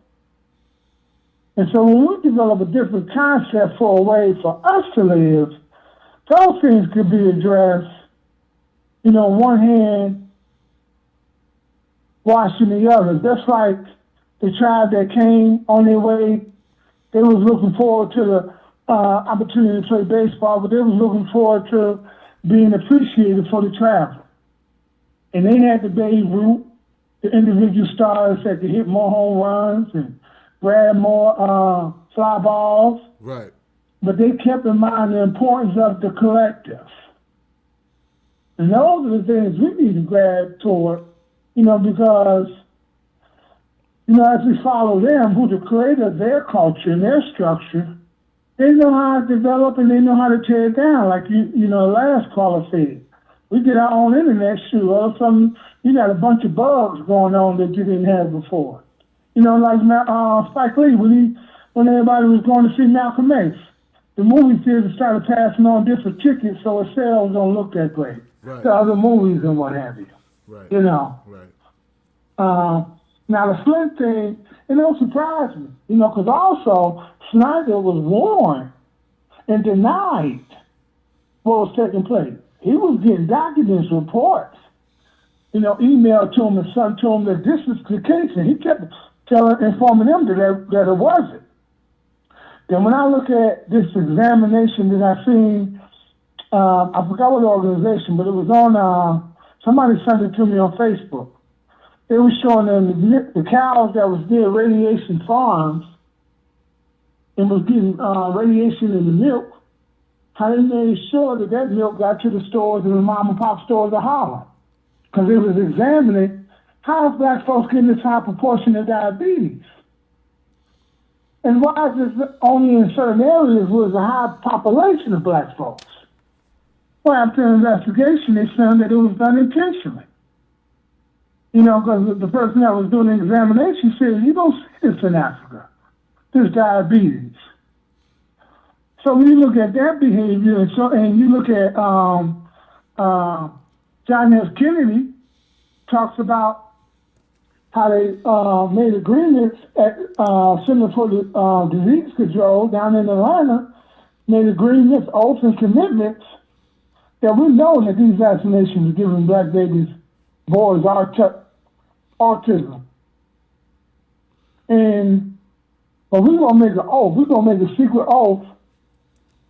I: And so when we develop a different concept for a way for us to live, those things could be addressed, you know, one hand washing the other. Just like the tribe that came on their way, they was looking forward to the opportunity to play baseball, but they was looking forward to being appreciated for the travel. And they had the Babe Ruth, the individual stars that could hit more home runs and grab more fly balls.
A: Right.
I: But they kept in mind the importance of the collective. And those are the things we need to grab toward, you know, because, you know, as we follow them, who the creator of their culture and their structure, they know how to develop and they know how to tear it down. Like you know, last caller said, we get our own internet shoe. All of a sudden, you got a bunch of bugs going on that you didn't have before. You know, like Spike Lee, when everybody was going to see Malcolm X, the movie theater started passing on different tickets so the sales don't look that great to other movies and what have you.
A: Right.
I: You know.
A: Right.
I: Now the Flint thing, it don't surprise me, you know, because also Snyder was warned and denied what was taking place. He was getting documents, reports emailed to him and sent to him that this is the case, and he kept informing them that it wasn't. Then when I look at this examination that I seen, I forgot what organization, but it was on, somebody sent it to me on Facebook. It was showing them the cows that was near radiation farms and was getting radiation in the milk, how they made sure that milk got to the stores and the mom and pop stores of Harlem. Because they was examining how is black folks getting this high proportion of diabetes. And why is this only in certain areas where there's a high population of black folks? Well, after an investigation, they found that it was done intentionally. Because the person that was doing the examination said, you don't see this in Africa, this diabetes. So when you look at that behavior, and you look at John F. Kennedy talks about how they made agreements at Center for Disease Control down in Atlanta, made agreements, oaths, and commitments that we know that these vaccinations are giving black babies, boys, autism. But we're going to make an oath. We're going to make a secret oath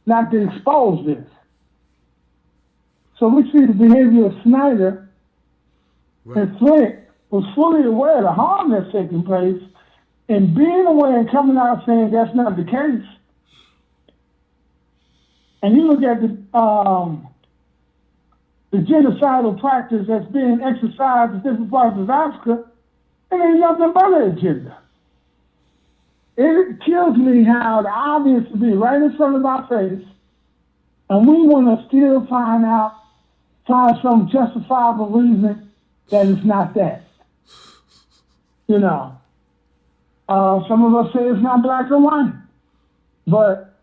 I: not to expose this. So we see the behavior of Snyder and Flint was fully aware of the harm that's taking place, and being aware and coming out saying that's not the case. And you look at the genocidal practice that's being exercised in different parts of Africa, and ain't nothing but an agenda. It kills me how the obvious will be right in front of our face, and we want to still find some justifiable reason that it's not that. Some of us say it's not black or white, but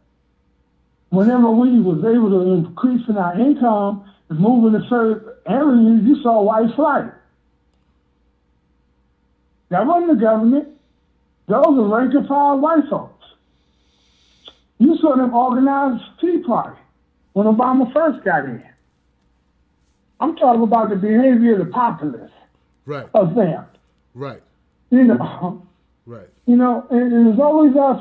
I: whenever we was able to increase in our income and move into certain areas, you saw white flight. That wasn't the government. Those are rank and file white folks. You saw them organize Tea Party when Obama first got in. I'm talking about the behavior of the populace.
A: Right.
I: Of them.
A: Right. Right.
I: And there's always us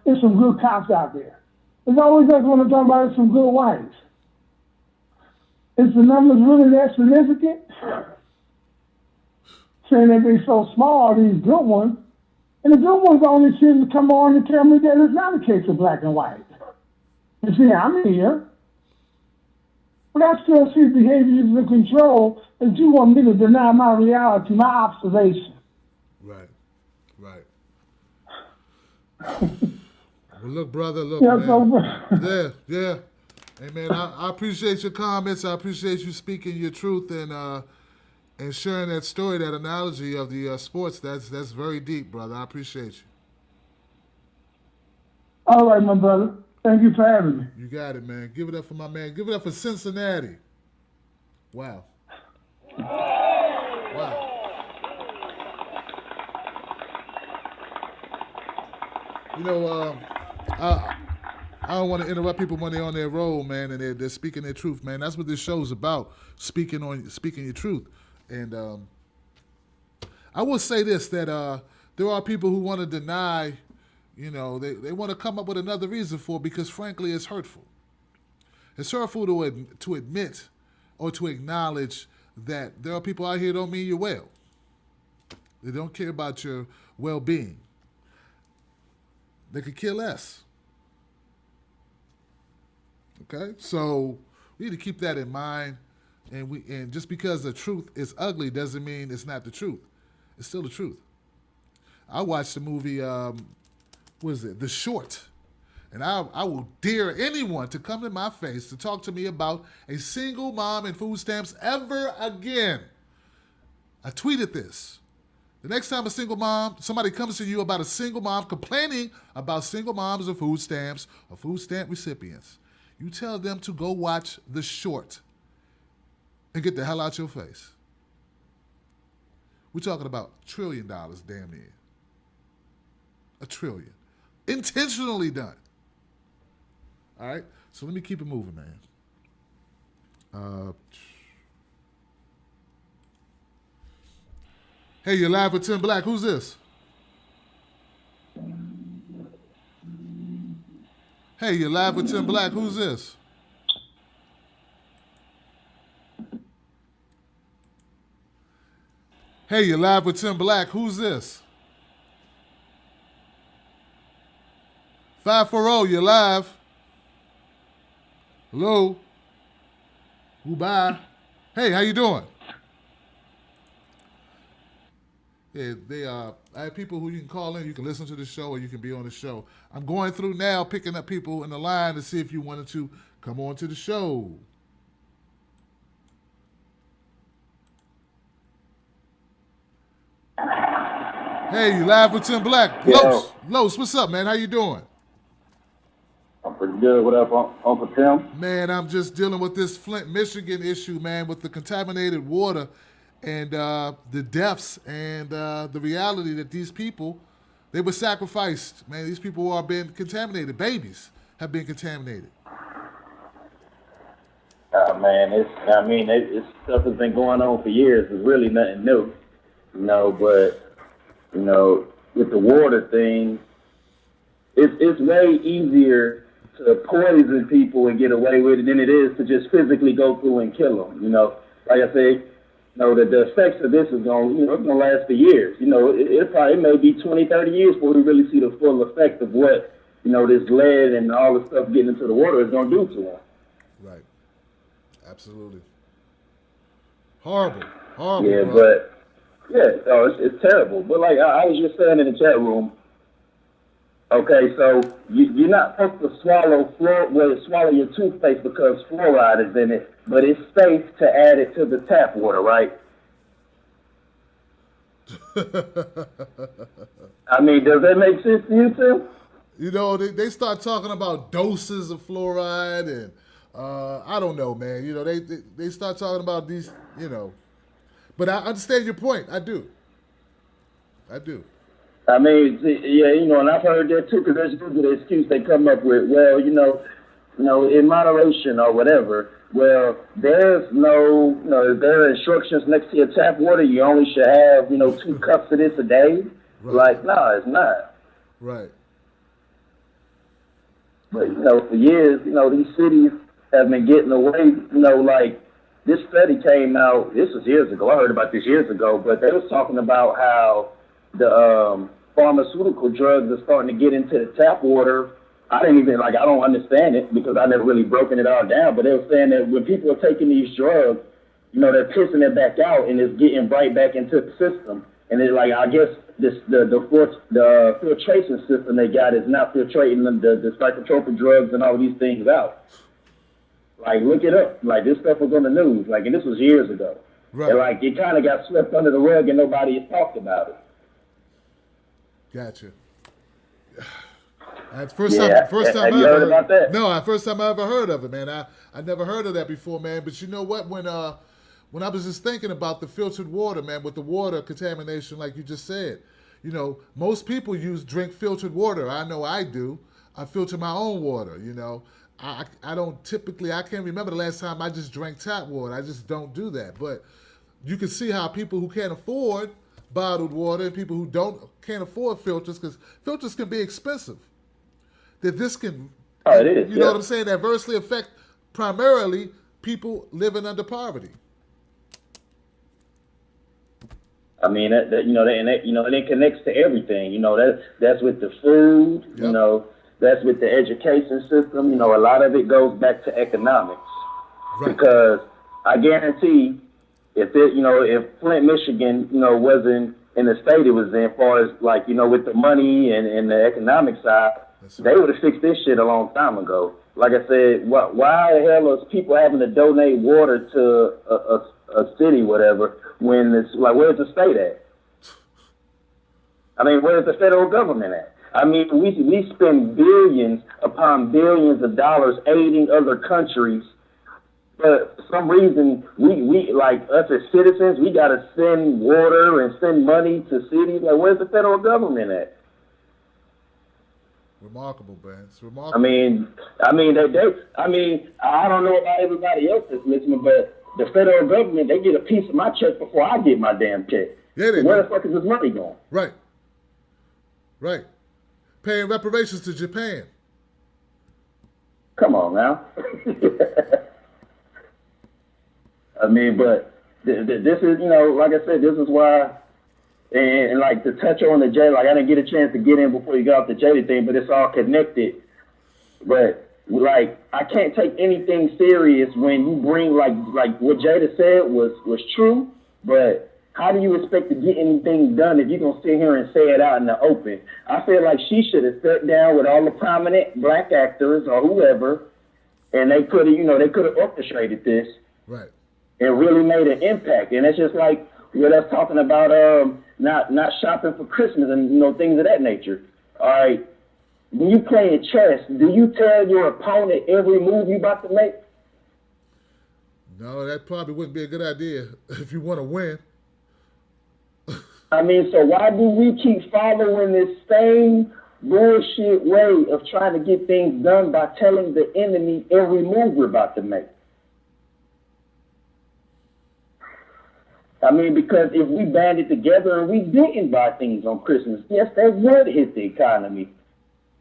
I: there's some good cops out there. There's always us want to talk about some good whites. Is the numbers really that significant? Saying that they're so small, these good ones, and the good ones only seem to come on and tell me that it's not a case of black and white. You see, I'm here. But I still see behaviors of control that you want me to deny my reality, my observation.
A: Right. Well, look, brother, man. Yeah. Hey, man, I appreciate your comments. I appreciate you speaking your truth and sharing that story, that analogy of the sports. That's very deep, brother. I appreciate you.
I: All right, my brother. Thank you for having me.
A: You got it, man. Give it up for my man. Give it up for Cincinnati. Wow. I don't want to interrupt people when they're on their roll, man, and they're speaking their truth, man. That's what this show's about, speaking your truth. And I will say this, that there are people who want to deny, they want to come up with another reason for it because, frankly, it's hurtful. It's hurtful to admit or to acknowledge that there are people out here who don't mean you well. They don't care about your well-being. They could care less. Okay? So we need to keep that in mind. And just because the truth is ugly doesn't mean it's not the truth. It's still the truth. I watched the movie, The Short. And I will dare anyone to come to my face to talk to me about a single mom and food stamps ever again. I tweeted this. The next time somebody comes to you about a single mom complaining about single moms or food stamps or food stamp recipients, you tell them to go watch The Short and get the hell out your face. We're talking about $1 trillion damn near. $1 trillion. Intentionally done. All right? So let me keep it moving, man. Hey, you're live with Tim Black. Who's this? Hey, you're live with Tim Black. Who's this? Hey, you're live with Tim Black. Who's this? 540, you're live. Hello? Goodbye. Hey, how you doing? Yeah, I have people who you can call in. You can listen to the show or you can be on the show. I'm going through now, picking up people in the line to see if you wanted to come on to the show. Hey, you live with Tim Black. Los, what's up, man? How you doing?
J: I'm pretty good. What up, Uncle Tim?
A: Man, I'm just dealing with this Flint, Michigan issue, man, with the contaminated water and the deaths and the reality that these people, they were sacrificed. Man, these people are being contaminated. Babies have been contaminated.
J: Man, it's stuff that's been going on for years. It's really nothing new, but, with the water thing, it's way easier to poison people and get away with it than it is to just physically go through and kill them. Like I say, that the effects of this is going, it's going to last for years. It may be 20, 30 years before we really see the full effect of what, this lead and all the stuff getting into the water is going to do to them.
A: Right. Absolutely. Horrible.
J: Yeah,
A: bro.
J: but it's terrible. But like I was just saying in the chat room, okay, so you're not supposed to swallow your toothpaste because fluoride is in it, but it's safe to add it to the tap water, right? I mean, does that make sense to you, Tim?
A: They start talking about doses of fluoride and I don't know, man. They start talking about these, But I understand your point. I do.
J: I mean, yeah, and I've heard that too, because there's usually the excuse they come up with. Well, in moderation or whatever. Well, there's there are instructions next to your tap water. You only should have, 2 cups of this a day.
A: Right.
J: Like, no, it's not.
A: Right.
J: But for years, these cities have been getting away. Like this study came out. This was years ago. I heard about this years ago, but they was talking about how the pharmaceutical drugs are starting to get into the tap water. I don't understand it because I never really broken it all down, but they were saying that when people are taking these drugs, they're pissing it back out and it's getting right back into the system. And it's like, I guess the filtration system they got is not filtrating the psychotropic drugs and all of these things out. Like, look it up. Like, this stuff was on the news. Like, and this was years ago.
A: Right.
J: And like, it kind of got swept under the rug and nobody has talked about it.
A: Gotcha. That's first
J: Yeah.
A: time. First time
J: Have
A: I
J: you
A: ever
J: heard about that?
A: No, first time I ever heard of it, man. I never heard of that before, man. But you know what? When I was just thinking about the filtered water, man, with the water contamination, like you just said, most people drink filtered water. I know I do. I filter my own water. I don't typically. I can't remember the last time I just drank tap water. I just don't do that. But you can see how people who can't afford bottled water and people who can't afford filters, because filters can be expensive, that this can,
J: it is,
A: you know what I'm saying, adversely affect primarily people living under poverty.
J: I mean, and it connects to everything. That's with the food.
A: Yep.
J: That's with the education system. A lot of it goes back to economics.
A: Right.
J: Because I guarantee, if Flint, Michigan, wasn't in the state it was in, as far as like, with the money and the economic side, they would have fixed this shit a long time ago. Like I said, why the hell is people having to donate water to a city, whatever, when it's like, where's the state at? I mean, where's the federal government at? I mean, we spend billions upon billions of dollars aiding other countries, but for some reason, we like us as citizens, we got to send water and send money to cities. Like, where's the federal government at?
A: Remarkable, man. It's remarkable.
J: I mean, I don't know about everybody else that's listening, but the federal government, they get a piece of my check before I get my damn check.
A: Yeah, they
J: Where
A: do.
J: the fuck is this money going?
A: Right. Right. Paying reparations to Japan.
J: Come on now. I mean, but this is, like I said, this is why, and like to touch on the Jada, like I didn't get a chance to get in before you got off the Jada thing, but it's all connected. But like, I can't take anything serious when you bring like what Jada said was true, but how do you expect to get anything done if you're gonna sit here and say it out in the open? I feel like she should have sat down with all the prominent black actors or whoever, and they could have orchestrated this.
A: Right.
J: And really made an impact. And it's just like with us talking about not shopping for Christmas and things of that nature. All right, when you playing chess, do you tell your opponent every move you about to make?
A: No, that probably wouldn't be a good idea if you want to win.
J: I mean, so why do we keep following this same bullshit way of trying to get things done by telling the enemy every move we're about to make? I mean, because if we banded together and we didn't buy things on Christmas, yes, that would hit the economy.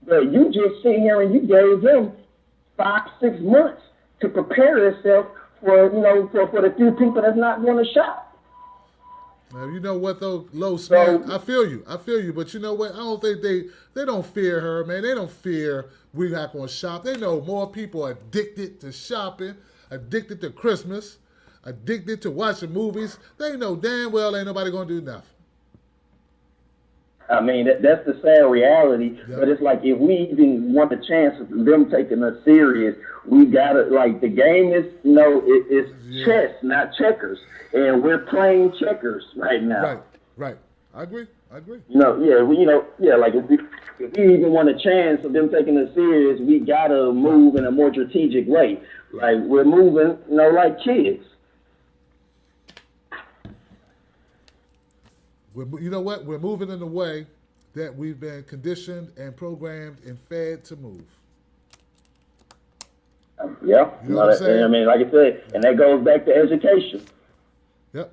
J: But you just sit here and you gave them 5-6 months to prepare yourself for the few people that's not going to shop.
A: Now, you know what though, Los, man, I feel you. But you know what? I don't think they don't fear her, man. They don't fear we're not going to shop. They know more people are addicted to shopping, addicted to Christmas, addicted to watching movies. They know damn well ain't nobody going to do nothing.
J: I mean, that's the sad reality. Yep. But it's like if we even want a chance of them taking us serious, we gotta the game is it's chess, not checkers, and we're playing checkers right now.
A: Right. I agree.
J: Like if we even want a chance of them taking us serious, we gotta move in a more strategic way. Like we're moving, like kids.
A: You know what? We're moving in a way that we've been conditioned and programmed and fed to move.
J: Yeah.
A: You know what I'm saying?
J: I mean, like I said, and that goes back to education.
A: Yep.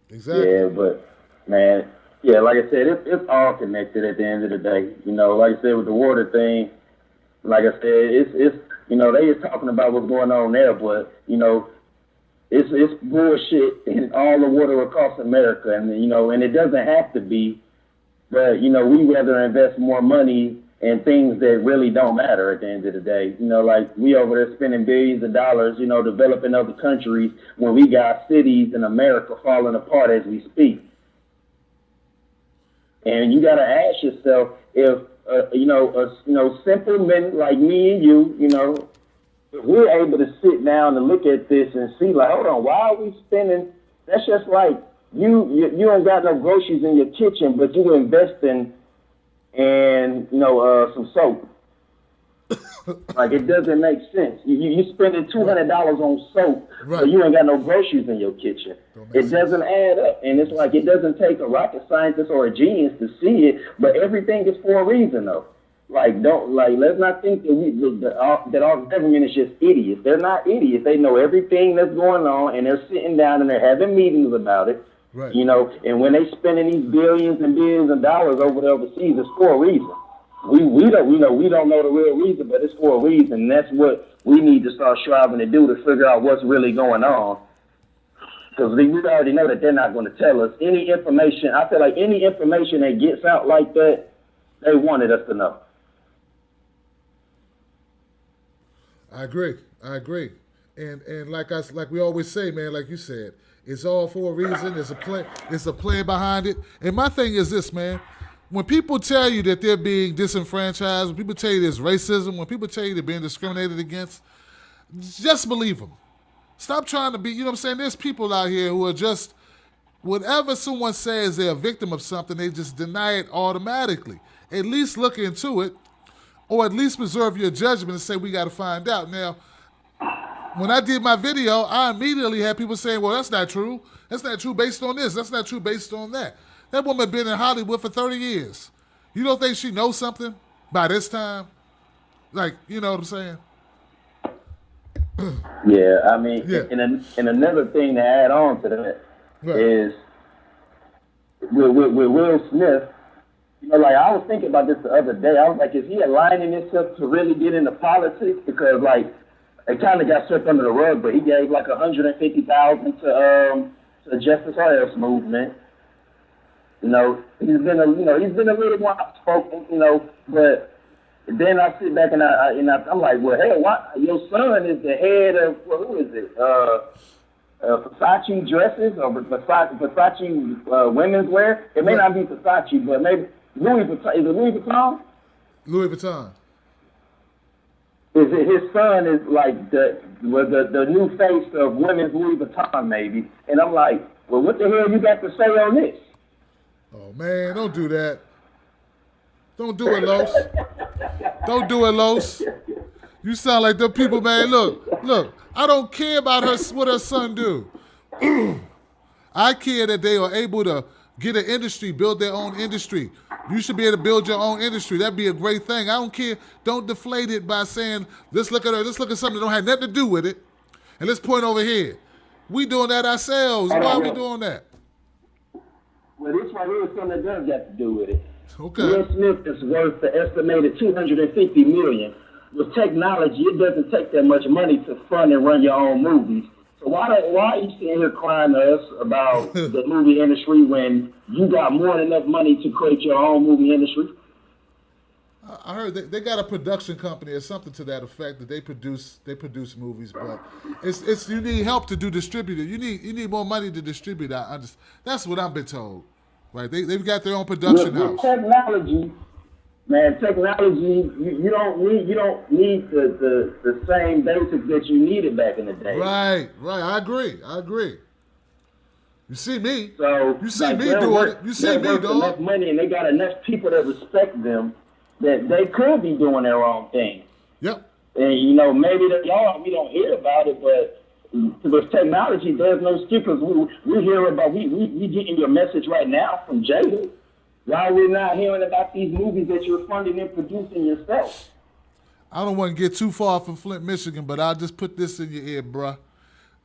A: Exactly.
J: Yeah, but, man, like I said, it's all connected at the end of the day. Like I said, with the water thing, like I said, it's they is talking about what's going on there, but, it's bullshit in all the water across America, and and it doesn't have to be, but we rather invest more money in things that really don't matter at the end of the day. Like we over there spending billions of dollars, developing other countries when we got cities in America falling apart as we speak. And you got to ask yourself if simple men like me and you, if we're able to sit down and look at this and see, like, hold on, why are we spending? That's just like you don't got no groceries in your kitchen, but you investing in some soap. Like it doesn't make sense. You spending $200 on soap,
A: right.
J: So you ain't got no groceries in your kitchen. It doesn't add up, and it's like it doesn't take a rocket scientist or a genius to see it. But everything is for a reason, though. Let's not think that our government is just idiots. They're not idiots. They know everything that's going on, and they're sitting down and they're having meetings about it.
A: Right.
J: And when they spending these billions and billions of dollars over there overseas, it's for a reason. We don't know the real reason, but it's for a reason. And that's what we need to start striving to do to figure out what's really going on. Because we already know that they're not going to tell us any information. I feel like any information that gets out like that, they wanted us to know.
A: I agree. And like we always say, man, like you said, it's all for a reason. There's a plan behind it. And my thing is this, man. When people tell you that they're being disenfranchised, when people tell you there's racism, when people tell you they're being discriminated against, just believe them. Stop trying to be, you know what I'm saying? There's people out here who are just, whatever someone says they're a victim of something, they just deny it automatically. At least look into it, or at least reserve your judgment and say, we got to find out. Now, when I did my video, I immediately had people saying, well, that's not true. That's not true based on this. That's not true based on that. That woman been in Hollywood for 30 years. You don't think she knows something by this time? Like, you know what I'm saying?
J: Yeah, I mean,
A: Yeah.
J: and another thing to add on to that
A: Right.
J: is with Will Smith. You know, like I was thinking about this the other day. I was like, is he aligning himself to really get into politics? Because like it kind of got swept under the rug, but he gave like $150,000 to the Justice Arts movement. You know, he's been a little more outspoken. You know, but then I sit back and I'm like, well, hell, why your son is the head of who is it? Versace dresses or Versace women's wear. It may not be Versace, but maybe Louis Vuitton. Is it Louis Vuitton?
A: Louis Vuitton.
J: Is it his son is like the new face of women's Louis Vuitton maybe? And I'm like, well, what the hell you got to say on this?
A: Oh man, don't do that. Don't do it, Los. Don't do it, Los. You sound like them people, man. Look. I don't care about what her son do. I care that they are able to get an industry, build their own industry. You should be able to build your own industry. That'd be a great thing. I don't care. Don't deflate it by saying, let's look at her. Let's look at something that don't have nothing to do with it. And let's point over here. We doing that ourselves. Why are we doing that?
J: Well, this right here is something that does have to do with it.
A: Okay.
J: Will Smith is worth the estimated $250 million. With technology, it doesn't take that much money to fund and run your own movies. So why are you sitting here crying to us about the movie industry when you got more than enough money to create your own movie industry?
A: I heard they got a production company or something to that effect that they produce movies, but it's you need help to do distributor. You need more money to distribute. That's what I've been told. Right? They've got their own production house.
J: With technology. Man, technology, you don't need the same basics that you needed back in the day.
A: Right. I agree. You see me.
J: So
A: you see me doing it. You see me, dog.
J: Enough money and they got enough people that respect them that they could be doing their own thing.
A: Yep.
J: And you know, maybe we don't hear about it, but with technology, there's no excuse. We hear about we getting your message right now from Jada. Why are we not hearing about these movies that you're funding and producing yourself?
A: I don't want to get too far from Flint, Michigan, but I'll just put this in your ear, bruh.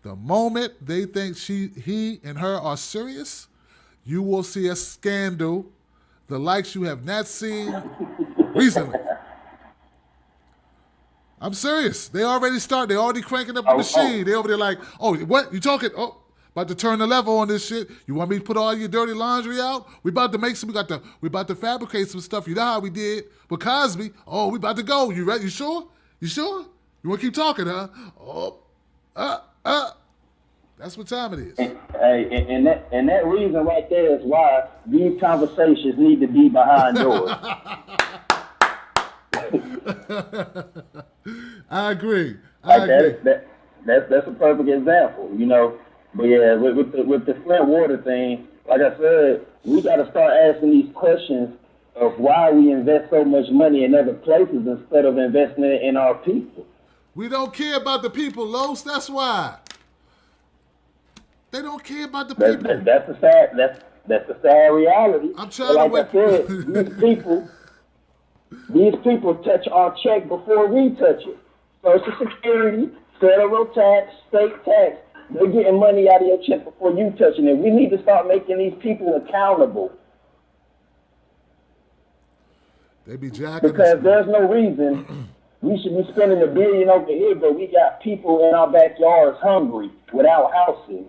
A: The moment they think he and her are serious, you will see a scandal, the likes you have not seen recently. I'm serious. They already cranking up the machine. They over there like, oh, what? You talking? Oh. About to turn the level on this shit. You want me to put all your dirty laundry out? We about to make we about to fabricate some stuff. You know how we did with Cosby. Oh, we about to go. You ready? You sure? You sure? You want to keep talking, huh? Oh, that's what time it is.
J: And that reason right there is why these conversations need to be behind doors.
A: I agree.
J: That's a perfect example, you know. But yeah, with the Flint water thing, like I said, we got to start asking these questions of why we invest so much money in other places instead of investing it in our people.
A: We don't care about the people, Los. That's why. They don't care about the people.
J: That's the sad reality.
A: I'm trying
J: to said, these people touch our check before we touch it. Social Security, federal tax, state tax. They're getting money out of your check before you touching it. We need to start making these people accountable.
A: They be jacking
J: because there's no reason we should be spending $1 billion over here, but we got people in our backyards hungry without housing.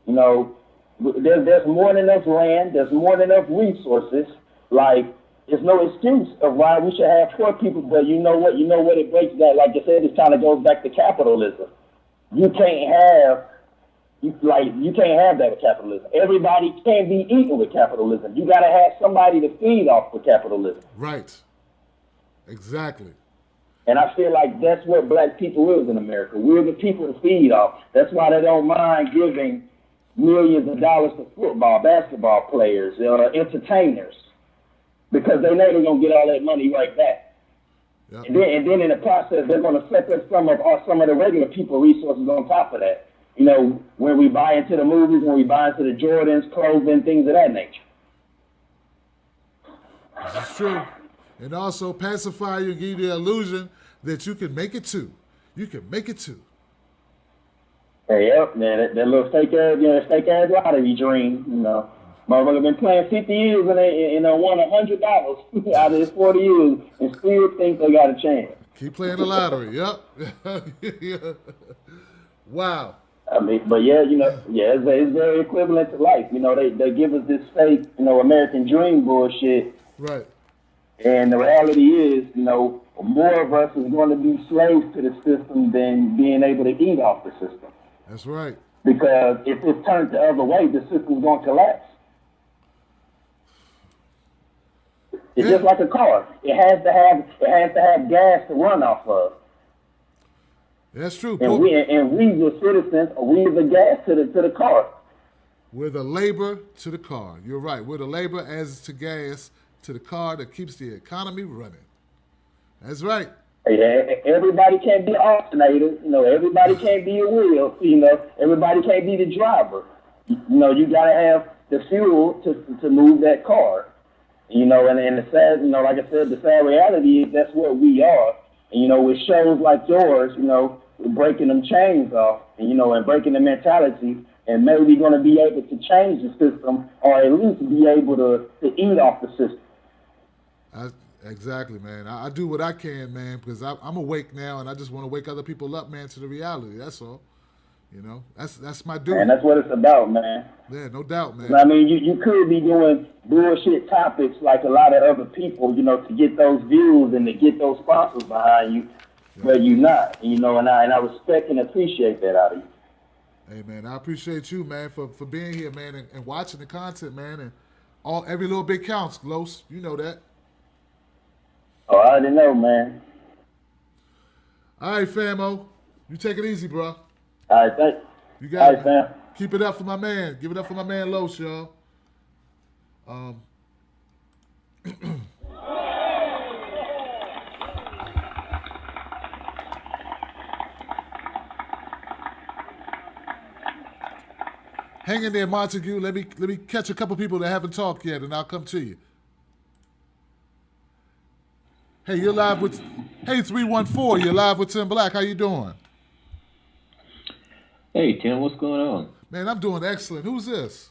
J: You know, there's more than enough land. There's more than enough resources. Like, there's no excuse of why we should have poor people. But you know what? It breaks that. Like I said, it kind of goes back to capitalism. You can't have that with capitalism. Everybody can't be eaten with capitalism. You got to have somebody to feed off with capitalism.
A: Right. Exactly.
J: And I feel like that's what black people is in America. We're the people to feed off. That's why they don't mind giving millions of dollars to football, basketball players, entertainers, because they know they're going to get all that money right back. Yep. And then in the process, they're going to separate some of the regular people resources on top of that. You know, when we buy into the movies, when we buy into the Jordans, clothing, things of that nature.
A: That's true. And also pacify you and give you the illusion that you can make it too. You can make it too.
J: Hey, yep, man, that little fake ass lottery dream, Motherfucker been playing 50 years and they won $100 out of his 40 years and still think they got a chance.
A: Keep playing the lottery. Yep. Wow.
J: I mean, but it's very equivalent to life. They give us this fake, American dream bullshit.
A: Right.
J: And the reality is, more of us is going to be slaves to the system than being able to eat off the system.
A: That's right.
J: Because if it's turned the other way, the system's going to collapse. It's just like a car. It has to have gas to run off of.
A: That's true.
J: And we the citizens, we the gas to the car.
A: We're the labor to the car. You're right. We're the labor as to gas to the car that keeps the economy running. That's right.
J: Everybody can't be an alternator. Everybody can't be a wheel. Everybody can't be the driver. You gotta have the fuel to move that car. And the sad, like I said, the sad reality is that's what we are. And, with shows like yours, breaking them chains off, and breaking the mentality, and maybe going to be able to change the system or at least be able to eat off the system.
A: Exactly, man. I do what I can, man, because I'm awake now, and I just want to wake other people up, man, to the reality. That's all. That's my duty.
J: And that's what it's about, man.
A: Yeah, no doubt, man.
J: I mean, you could be doing bullshit topics like a lot of other people, to get those views and to get those sponsors behind you, but you're not, and I respect and appreciate that out of you.
A: Hey, man, I appreciate you, man, for being here, man, and watching the content, man, and every little bit counts, Los. You know that.
J: Oh, I already know, man.
A: All right, famo. You take it easy, bro.
J: All right, thanks.
A: You got it,
J: fam.
A: Keep it up for my man. Give it up for my man, Los, y'all. Hang in there, Montague. Let me catch a couple people that haven't talked yet, and I'll come to you. Hey, you're live with 314. You're live with Tim Black. How you doing?
K: Hey, Tim, what's going on?
A: Man, I'm doing excellent. Who's this?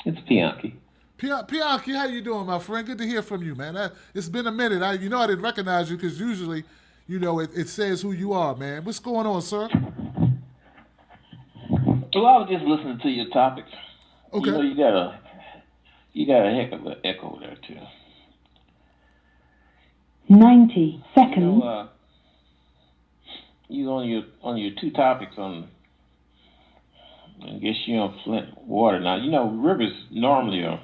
K: It's Pianki.
A: Pianki, how you doing, my friend? Good to hear from you, man. It's been a minute. I didn't recognize you because usually, it says who you are, man. What's going on, sir?
K: Well, I was just listening to your topics.
A: Okay.
K: You got a heck of an echo there too.
L: 90 seconds.
K: You on your two topics on, I guess you on Flint water. Now, rivers normally are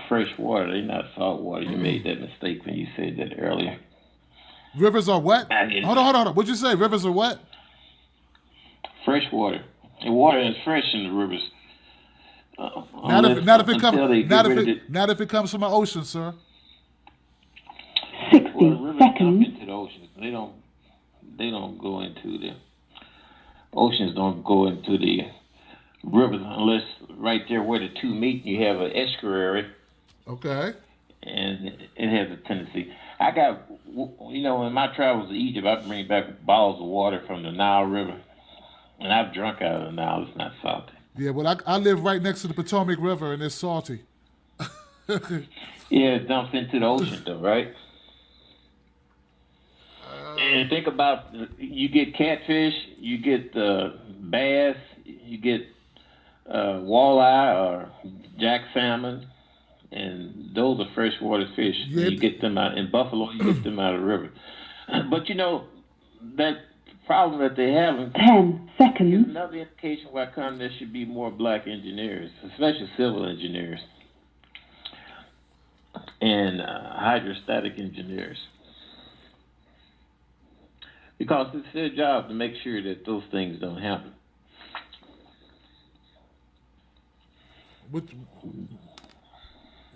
K: fresh water. They're not salt water. You made that mistake when you said that earlier.
A: Rivers are what? Hold on. What'd you say? Rivers are what?
K: Fresh water. The water is fresh in the rivers.
A: Not if it comes from an ocean, sir.
L: 60
K: rivers
L: seconds.
K: Into the oceans. They don't go into the oceans. Don't go into the rivers unless right there where the two meet, you have an estuary.
A: Okay.
K: And it has a tendency. I got, in my travels to Egypt, I bring back bottles of water from the Nile River. And I've drunk out of the Nile. It's not salty.
A: Yeah, well, I live right next to the Potomac River, and it's salty.
K: Yeah, it dumps into the ocean, though, right? And think about, you get catfish, you get bass, you get walleye or jack salmon, and those are freshwater fish.
A: Yep.
K: You get them out in Buffalo. You get them out of the river. But that problem that they have.
L: 10 seconds.
K: Is another indication why there should be more black engineers, especially civil engineers and hydrostatic engineers, because it's their job to make sure that those things don't happen.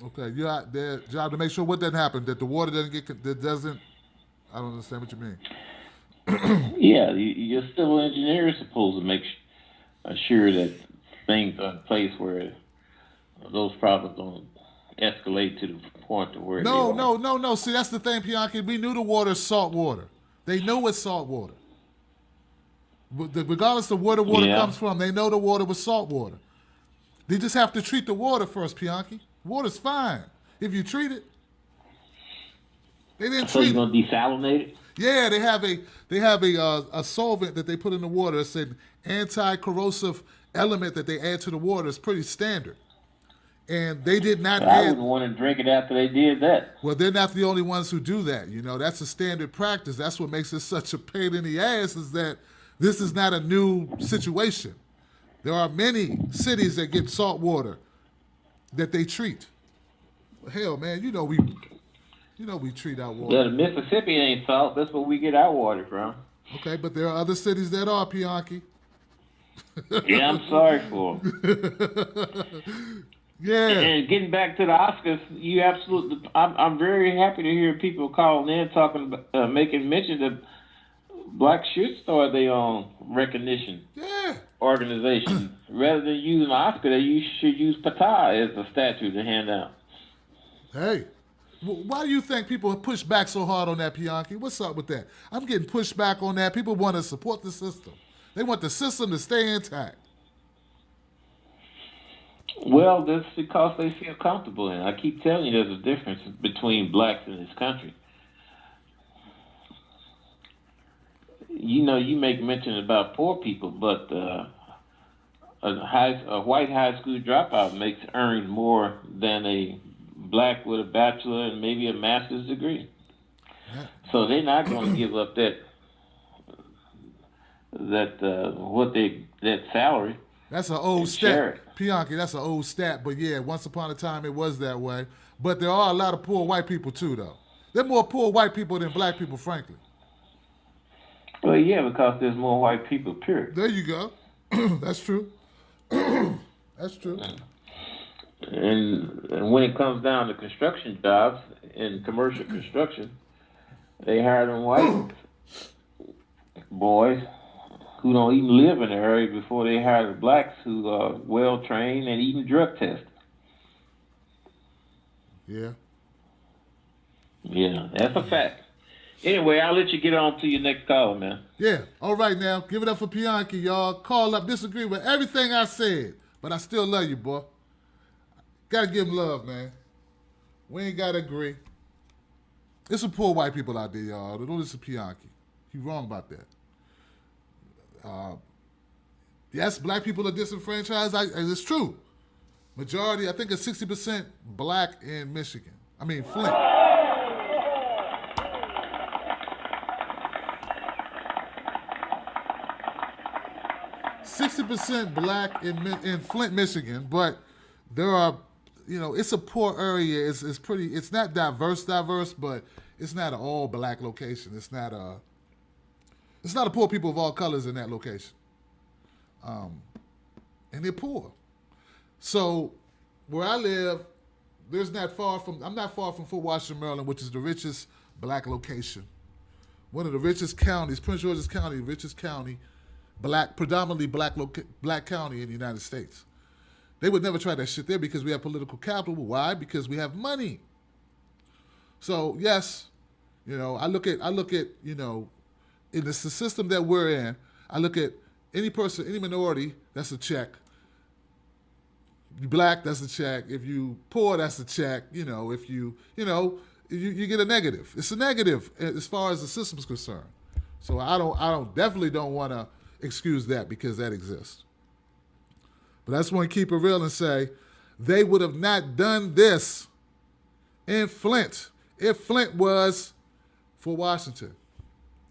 A: Okay, you're their job to make sure what doesn't happen, that the water doesn't. I don't understand what you mean.
K: Yeah, your civil engineer is supposed to make sure that things are in place where those problems don't escalate to the point to where
A: No. See, that's the thing, Pianki. We knew the water is salt water. They know it's salt water. Regardless of where the water
K: Yeah.
A: comes from, they know the water was salt water. They just have to treat the water first, Pianki. Water's fine if you treat it. They didn't
K: So
A: treat
K: you're
A: it.
K: gonna desalinate it?
A: Yeah, they have a solvent that they put in the water. It's an anti-corrosive element that they add to the water. It's pretty standard. And they did not
K: But I
A: add.
K: wouldn't want to drink it after they did that.
A: Well, they're not the only ones who do that. You know, that's a standard practice. That's what makes it such a pain in the ass, is that this is not a new situation. There are many cities that get salt water that they treat. Hell, man, you know we treat our water.
K: Yeah, the Mississippi ain't salt. That's where we get our water from.
A: Okay, but there are other cities that are, Pianki.
K: Yeah, I'm sorry for 'em.
A: Yeah.
K: And getting back to the Oscars, you absolutely. I'm very happy to hear people calling in talking about making mention that blacks should start their own recognition organization rather than using an Oscar. They should use PATA as a statue to hand out.
A: Hey, why do you think people push back so hard on that, Pianki? What's up with that? I'm getting pushed back on that. People want to support the system. They want the system to stay intact.
K: Well, that's because they feel comfortable in it. I keep telling you there's a difference between blacks in this country. You know, you make mention about poor people, but a white high school dropout earns more than a black with a bachelor and maybe a master's degree. So they're not going to give up that salary.
A: That's an old stat, Pianki. That's an old stat, but yeah, once upon a time it was that way. But there are a lot of poor white people too, though. There are more poor white people than black people, frankly.
K: Well, yeah, because there's more white people, period.
A: There you go. That's true. That's true.
K: And when it comes down to construction jobs in commercial construction, they hire them white boys who don't even live in the area before they hire the blacks who are well trained and even drug tested.
A: Yeah.
K: Yeah, that's a fact. Anyway, I'll let you get on to your next call, man.
A: Yeah. All right now. Give it up for Pianki, y'all. Call up, disagree with everything I said, but I still love you, boy. Gotta give him love, man. We ain't gotta agree. There's some poor white people out there, y'all. Don't listen to Pianki. He's wrong about that. Yes, black people are disenfranchised. It's true. Majority, I think it's 60% black in Michigan. I mean, Flint. %60 black in Flint, Michigan, but there are, it's a poor area. It's pretty. It's not diverse, but it's not an all black location. It's not a poor people of all colors in that location. And they're poor. So where I live, I'm not far from Fort Washington, Maryland, which is the richest black location. One of the richest counties, Prince George's County, richest county, predominantly black county in the United States. They would never try that shit there because we have political capital. Why? Because we have money. So yes, I look at in the system that we're in, I look at any person, any minority, that's a check. You black, that's a check. If you poor, that's a check. If you get a negative. It's a negative as far as the system is concerned. So I definitely don't want to excuse that because that exists. But I just want to keep it real and say they would have not done this in Flint if Flint was for Washington.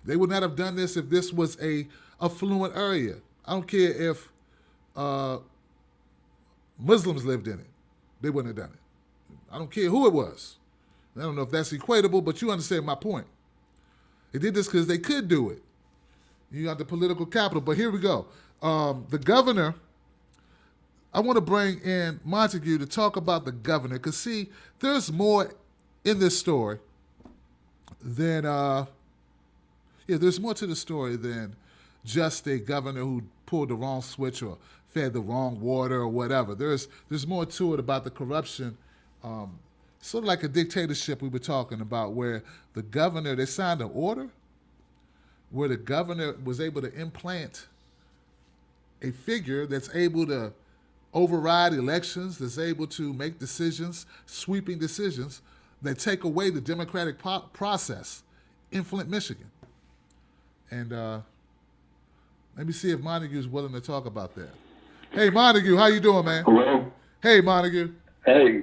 A: They would not have done this if this was a affluent area. I don't care if Muslims lived in it. They wouldn't have done it. I don't care who it was. I don't know if that's equatable, but you understand my point. They did this because they could do it. You got the political capital. But here we go. The governor, I want to bring in Montague to talk about the governor. Because, see, there's more in this story than, there's more to the story than just a governor who pulled the wrong switch or fed the wrong water or whatever. There's more to it about the corruption, sort of like a dictatorship we were talking about, where the governor, they signed an order where the governor was able to implant a figure that's able to override elections, that's able to make decisions, sweeping decisions that take away the democratic process in Flint, Michigan. And let me see if Montague's willing to talk about that. Hey, Montague, how you doing, man?
E: Hello.
A: Hey, Montague.
E: Hey.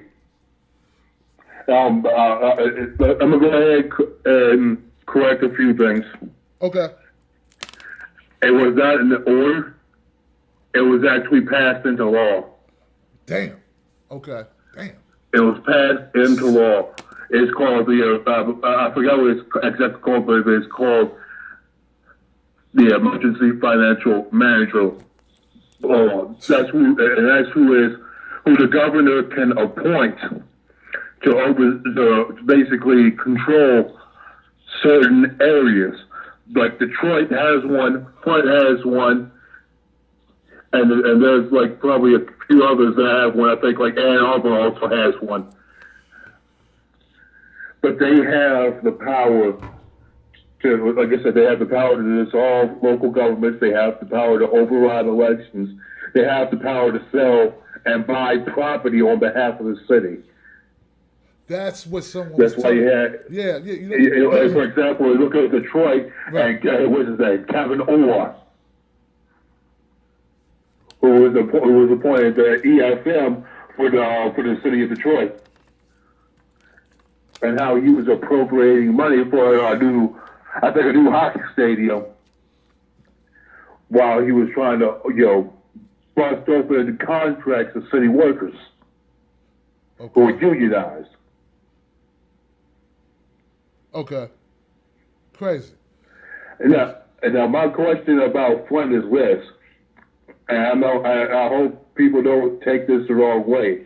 E: I'm gonna go ahead and correct a few things.
A: Okay.
E: It was not in the order. It was actually passed into law.
A: Damn. Okay. Damn.
E: It was passed into law. It's called the I forgot what it's exactly called, but it's called the Emergency Financial Manager Law. That's who the governor can appoint to basically control certain areas. Like Detroit has one, Flint has one, and there's like probably a few others that have one. I think like Ann Arbor also has one. But they have the power to, like I said, they have the power to dissolve local governments. They have the power to override elections. They have the power to sell and buy property on behalf of the city.
A: That's what someone.
E: That's why you had.
A: Yeah. You know,
E: for example, look at Detroit, right. And what's his name? Kevin Orr, who was appointed the EFM for the city of Detroit, and how he was appropriating money for a new hockey stadium, while he was trying to bust open contracts of city workers who were unionized.
A: Okay. Crazy.
E: And now my question about Flint is this, and I hope people don't take this the wrong way,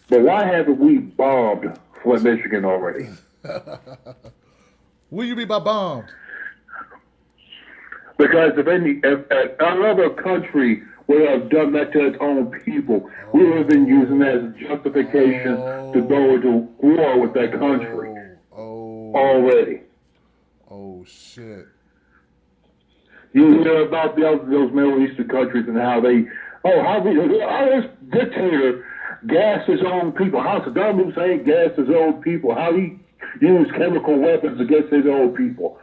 E: but why haven't we bombed Flint, Michigan already?
A: What do you mean by bombed?
E: Because if another country would have done that to its own people, we would have been using that as a justification to go into war with that country. Already.
A: Oh, shit.
E: You hear about those Middle Eastern countries and how this dictator gassed his own people. How Saddam Hussein gassed his own people. How he used chemical weapons against his own people.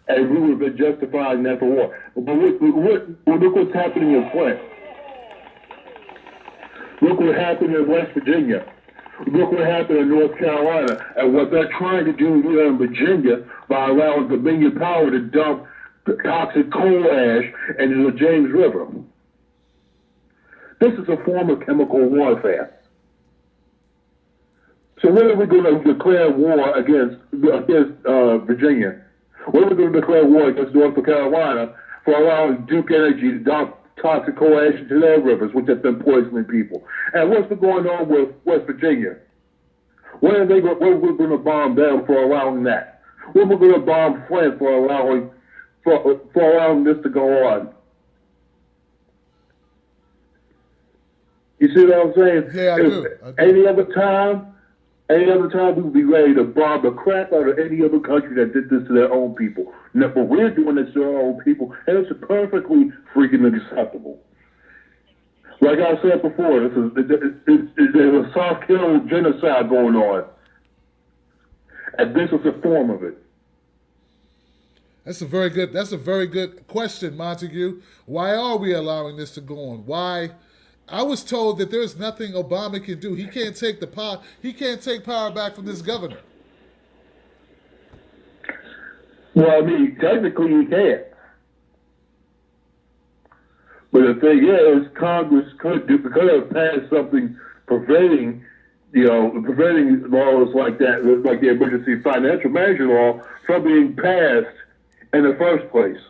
E: And we would have been justifying that for war. But look what's happening in Flint. Look what happened in West Virginia. Look what happened in North Carolina, and what they're trying to do here in Virginia by allowing Dominion Power to dump toxic coal ash into the James River. This is a form of chemical warfare. So when are we going to declare war against Virginia? When are we going to declare war against North Carolina for allowing Duke Energy to dump toxic coal ash into their rivers, which have been poisoning people? And what's been going on with West Virginia? When are we going to bomb them for allowing that? When are we going to bomb Flint for allowing this to go on? You see what I'm saying?
A: Yeah, I do.
E: Any other time we would be ready to bomb the crap out of any other country that did this to their own people. No, but we're doing this to our own people, and it's perfectly freaking acceptable. Like I said before, there's a soft kill genocide going on, and this is a form of it.
A: That's a very good question, Montague. Why are we allowing this to go on? Why? I was told that there's nothing Obama can do. He can't take the power. He can't take power back from this governor.
E: Well, I mean, technically he can't. But the thing is, Congress could have passed something preventing laws like that, like the Emergency Financial Manager Law, from being passed in the first place.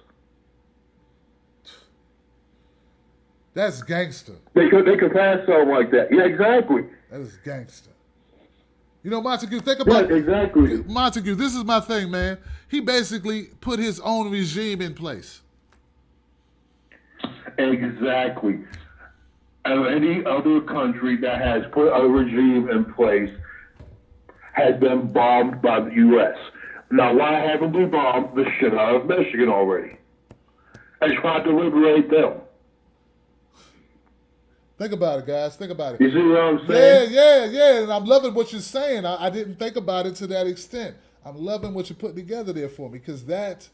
A: That's gangster.
E: They could pass something like that. Yeah, exactly.
A: That is gangster. You know, Montague, think about
E: it. Exactly.
A: Montague, this is my thing, man. He basically put his own regime in place.
E: Exactly. And any other country that has put a regime in place has been bombed by the U.S. Now, why haven't we bombed the shit out of Michigan already? And tried to liberate them?
A: Think about it, guys. Think about it.
E: You see what I'm saying?
A: Yeah. And I'm loving what you're saying. I didn't think about it to that extent. I'm loving what you're putting together there for me because that's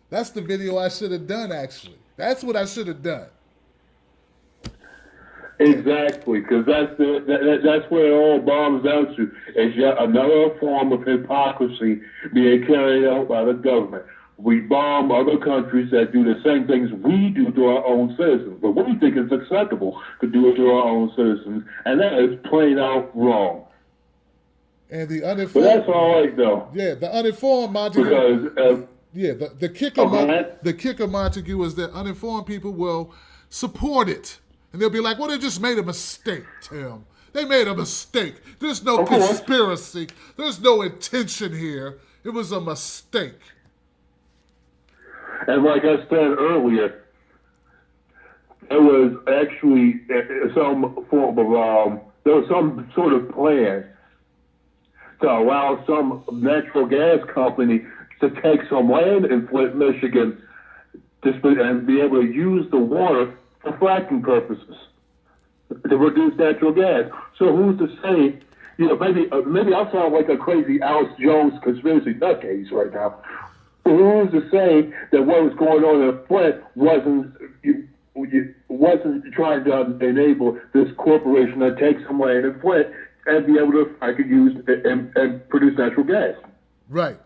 A: the video I should have done, actually. That's what I should have done.
E: Exactly, because that's where it all boils down to. It's yet another form of hypocrisy being carried out by the government. We bomb other countries that do the same things we do to our own citizens, but we think it's acceptable to do it to our own citizens, and that is plain out wrong.
A: And the uninformed.
E: But that's all right, though.
A: Yeah, the uninformed, Montague.
E: Because
A: the kicker, Montague, is that uninformed people will support it. And they'll be like, well, they just made a mistake, Tim. They made a mistake. There's no conspiracy. There's no intention here. It was a mistake.
E: And like I said earlier, there was actually some form of, there was some sort of plan to allow some natural gas company to take some land in Flint, Michigan, and be able to use the water for fracking purposes to produce natural gas. So who's to say, maybe I sound like a crazy Alex Jones conspiracy nutcase right now. But who's to say that what was going on in Flint wasn't trying to enable this corporation to take some land in Flint and be able to use and produce natural gas?
A: Right.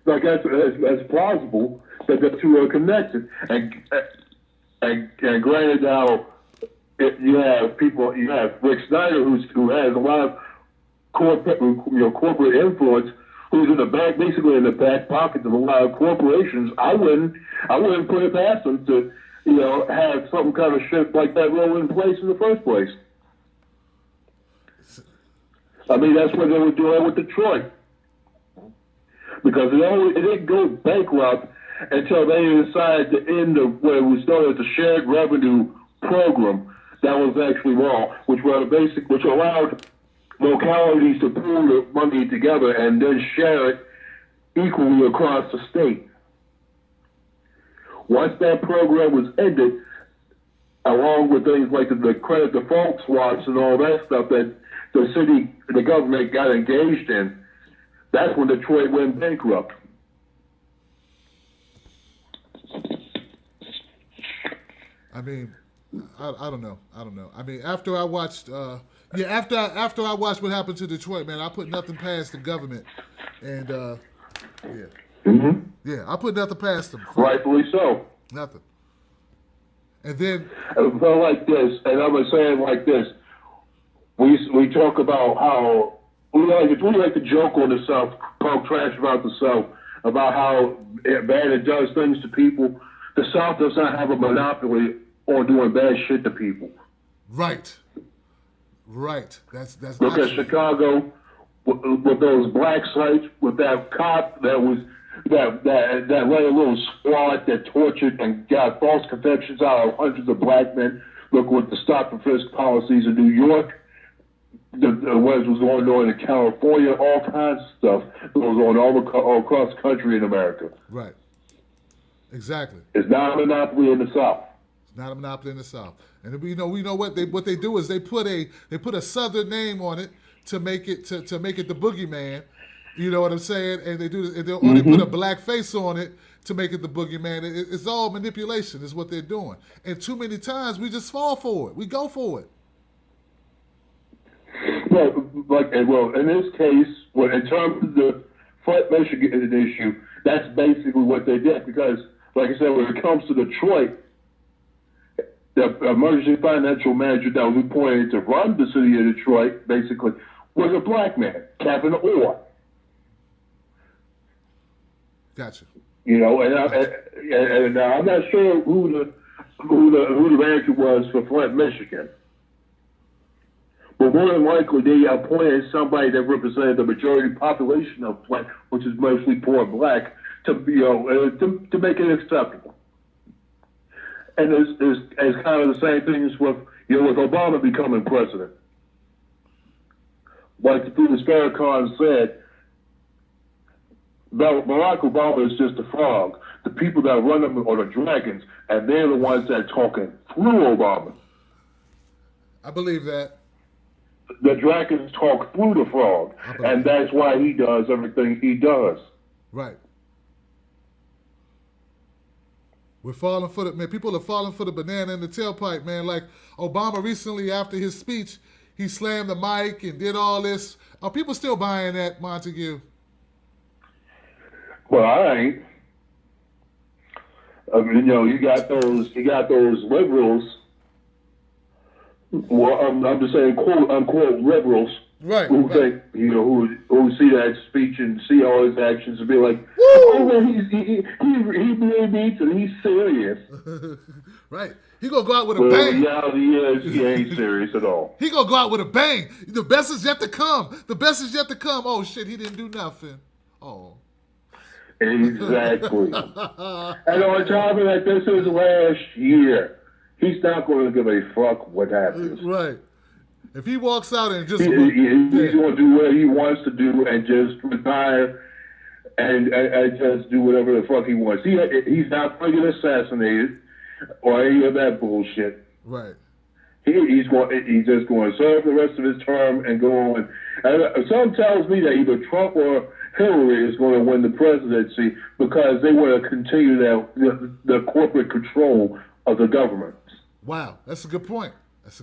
E: Like that's plausible that the two are connected. And granted, now you have Rick Snyder who has a lot of corporate influence, who's in the back, basically in the back pockets of a lot of corporations. I wouldn't put it past them to have some kind of shit like that roll in place in the first place. I mean, that's what they were doing with Detroit. Because it didn't go bankrupt until they decided to end what was known as the shared revenue program. That was actually wrong, which allowed localities to pool the money together and then share it equally across the state. Once that program was ended, along with things like the credit default swaps and all that stuff that the government got engaged in, that's when Detroit went bankrupt.
A: I mean, I don't know. I mean, after I watched, after I watched what happened to Detroit, man, I put nothing past the government, and I put nothing past them.
E: Rightfully so.
A: Nothing. And then,
E: well, like this, and I'm saying like this, we talk about how we like to joke on the South, talk trash about the South, about how bad it does things to people. The South does not have a monopoly on doing bad shit to people.
A: Right. That's
E: look at Chicago with those black sites, with that cop that led a little squad that tortured and got false convictions out of hundreds of black men. Look what the stop and frisk policies in New York. What was going on in California, all kinds of stuff goes on all across the country in America.
A: Right. Exactly.
E: It's not a monopoly in the South.
A: It's not a monopoly in the South. And we know what they do is they put a Southern name on it to make it the boogeyman. You know what I'm saying? And they put a black face on it to make it the boogeyman. It's all manipulation is what they're doing. And too many times we just fall for it. We go for it.
E: Well, in this case, in terms of the Flint, Michigan issue, that's basically what they did. Because, like I said, when it comes to Detroit, the emergency financial manager that was appointed to run the city of Detroit, basically, was a black man, Kevin Orr.
A: Gotcha.
E: And I'm not sure who the manager was for Flint, Michigan. But more than likely, they appointed somebody that represented the majority population of Flint, which is mostly poor black, to make it acceptable. And it's kind of the same things with Obama becoming president. Like Louis Farrakhan said, Barack Obama is just a frog. The people that run them are the dragons, and they're the ones that are talking through Obama.
A: I believe that.
E: The dragons talk through the frog, and that's why he does everything he does.
A: Right. We're falling for the, man, people are falling for the banana in the tailpipe, man. Like Obama recently, after his speech, he slammed the mic and did all this. Are people still buying that, Montague?
E: Well, I ain't. I mean, you got those liberals. Well, I'm just saying, quote unquote liberals,
A: right?
E: Who think, who see that speech and see all his actions and be like, oh, well, he really means it. He's serious.
A: Right. He gonna go out with a bang.
E: The reality is he ain't serious at all.
A: He gonna go out with a bang. The best is yet to come. The best is yet to come. Oh shit, he didn't do nothing. Oh.
E: Exactly. And on top of that, this is last year. He's not going to give a fuck what happens.
A: Right. If he walks out and just...
E: He's going to do what he wants to do and just retire and just do whatever the fuck he wants. He's not going to get assassinated or any of that bullshit.
A: Right.
E: He's just going to serve the rest of his term and go on. And some tells me that either Trump or Hillary is going to win the presidency because they want to continue the corporate control of the government.
A: Wow, that's a good point.
E: Like,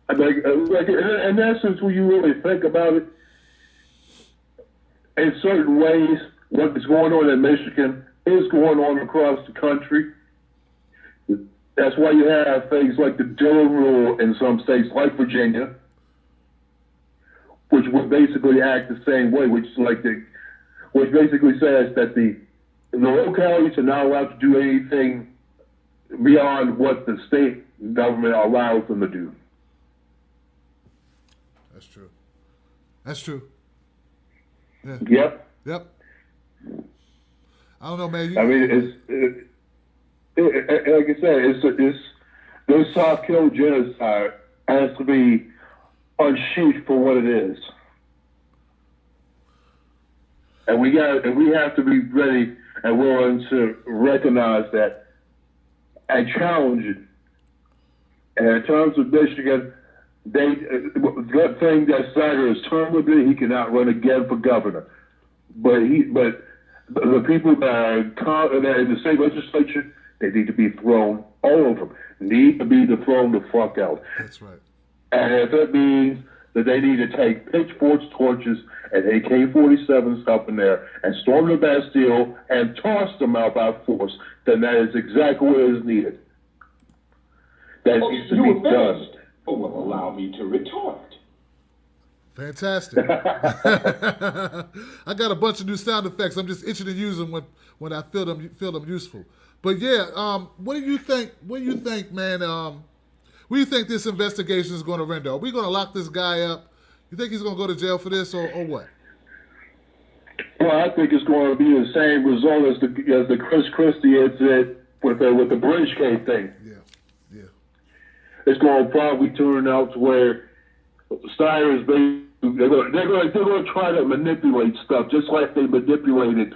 E: in essence, when you really think about it, in certain ways, what is going on in Michigan is going on across the country. That's why you have things like the Dillon Rule in some states, like Virginia, which would basically act the same way, which basically says that the localities are not allowed to do anything beyond what the state government allows them to do.
A: That's true. Yeah.
E: Yep.
A: I don't know, man.
E: I mean, like I said, this soft kill genocide has to be unsheathed for what it is, and we have to be ready and willing to recognize that and challenge it. And in terms of Michigan, the thing that Snyder is term would be, he cannot run again for governor. But the people that are in the state legislature, they need to be thrown, all of them, need to be thrown the fuck out.
A: That's right.
E: And if it means that they need to take pitchforks, torches, and AK-47s up in there and storm the Bastille and toss them out by force, then that is exactly what is needed. That needs to be done.
M: Oh, well, allow me to retort.
A: Fantastic. I got a bunch of new sound effects. I'm just itching to use them when I feel them useful. But yeah, what do you think? What do you think, man? What do you think this investigation is going to render? Are we going to lock this guy up? You think he's going to go to jail for this, or what?
E: Well, I think it's going to be the same result as the Chris Christie incident with the Bridgegate thing.
A: Yeah.
E: It's going to probably turn out to where Snyder is basically they're going to try to manipulate stuff just like they manipulated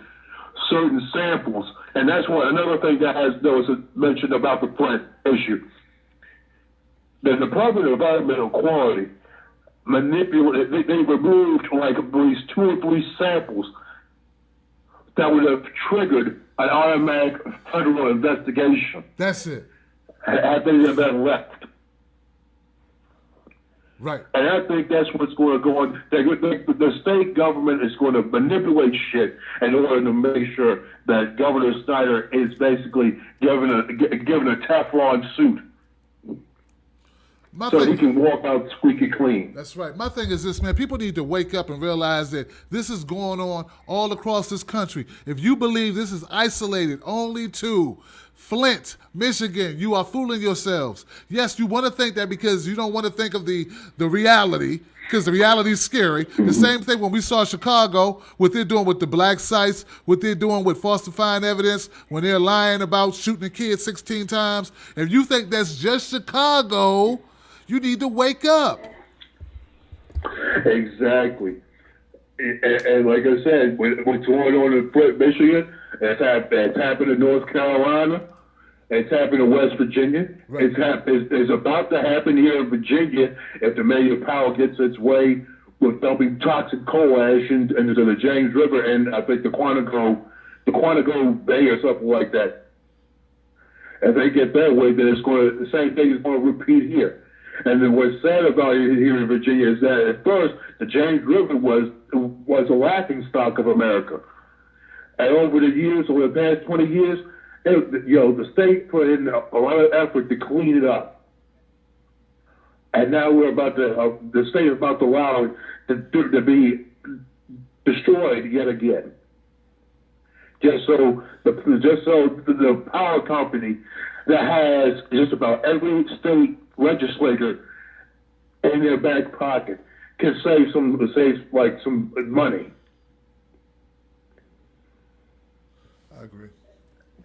E: certain samples, and that's another thing that was mentioned about the Flint issue. The Department of Environmental Quality manipulated. They removed like at least 2 or 3 samples that would have triggered an automatic federal investigation.
A: That's it.
E: Had they been left.
A: Right.
E: And I think that's what's going to go on. The state government is going to manipulate shit in order to make sure that Governor Snyder is basically given a Teflon suit. He can walk out squeaky clean.
A: That's right. My thing is this, man. People need to wake up and realize that this is going on all across this country. If you believe this is isolated only to Flint, Michigan, you are fooling yourselves. Yes, you want to think that because you don't want to think of the reality, because the reality is scary. The same thing when we saw Chicago, what they're doing with the black sites, what they're doing with falsifying evidence, when they're lying about shooting a kid 16 times. If you think that's just Chicago, you need to wake up.
E: Exactly. and like I said, what's going on in Flint, Michigan, it's happened in North Carolina, it's happened in West Virginia,
A: Right.
E: It's about to happen here in Virginia if the mayor power gets its way with dumping toxic coal ash into the James River and I think the Quantico Bay or something like that. If they get that way, then the same thing is going to repeat here. And then what's sad about it here in Virginia is that at first the James River was a laughing stock of America, and over the past 20 years, the state put in a lot of effort to clean it up, and now the state is about to allow it to be destroyed yet again. Just so the power company that has just about every state legislator in their back pocket can save some money.
A: I agree.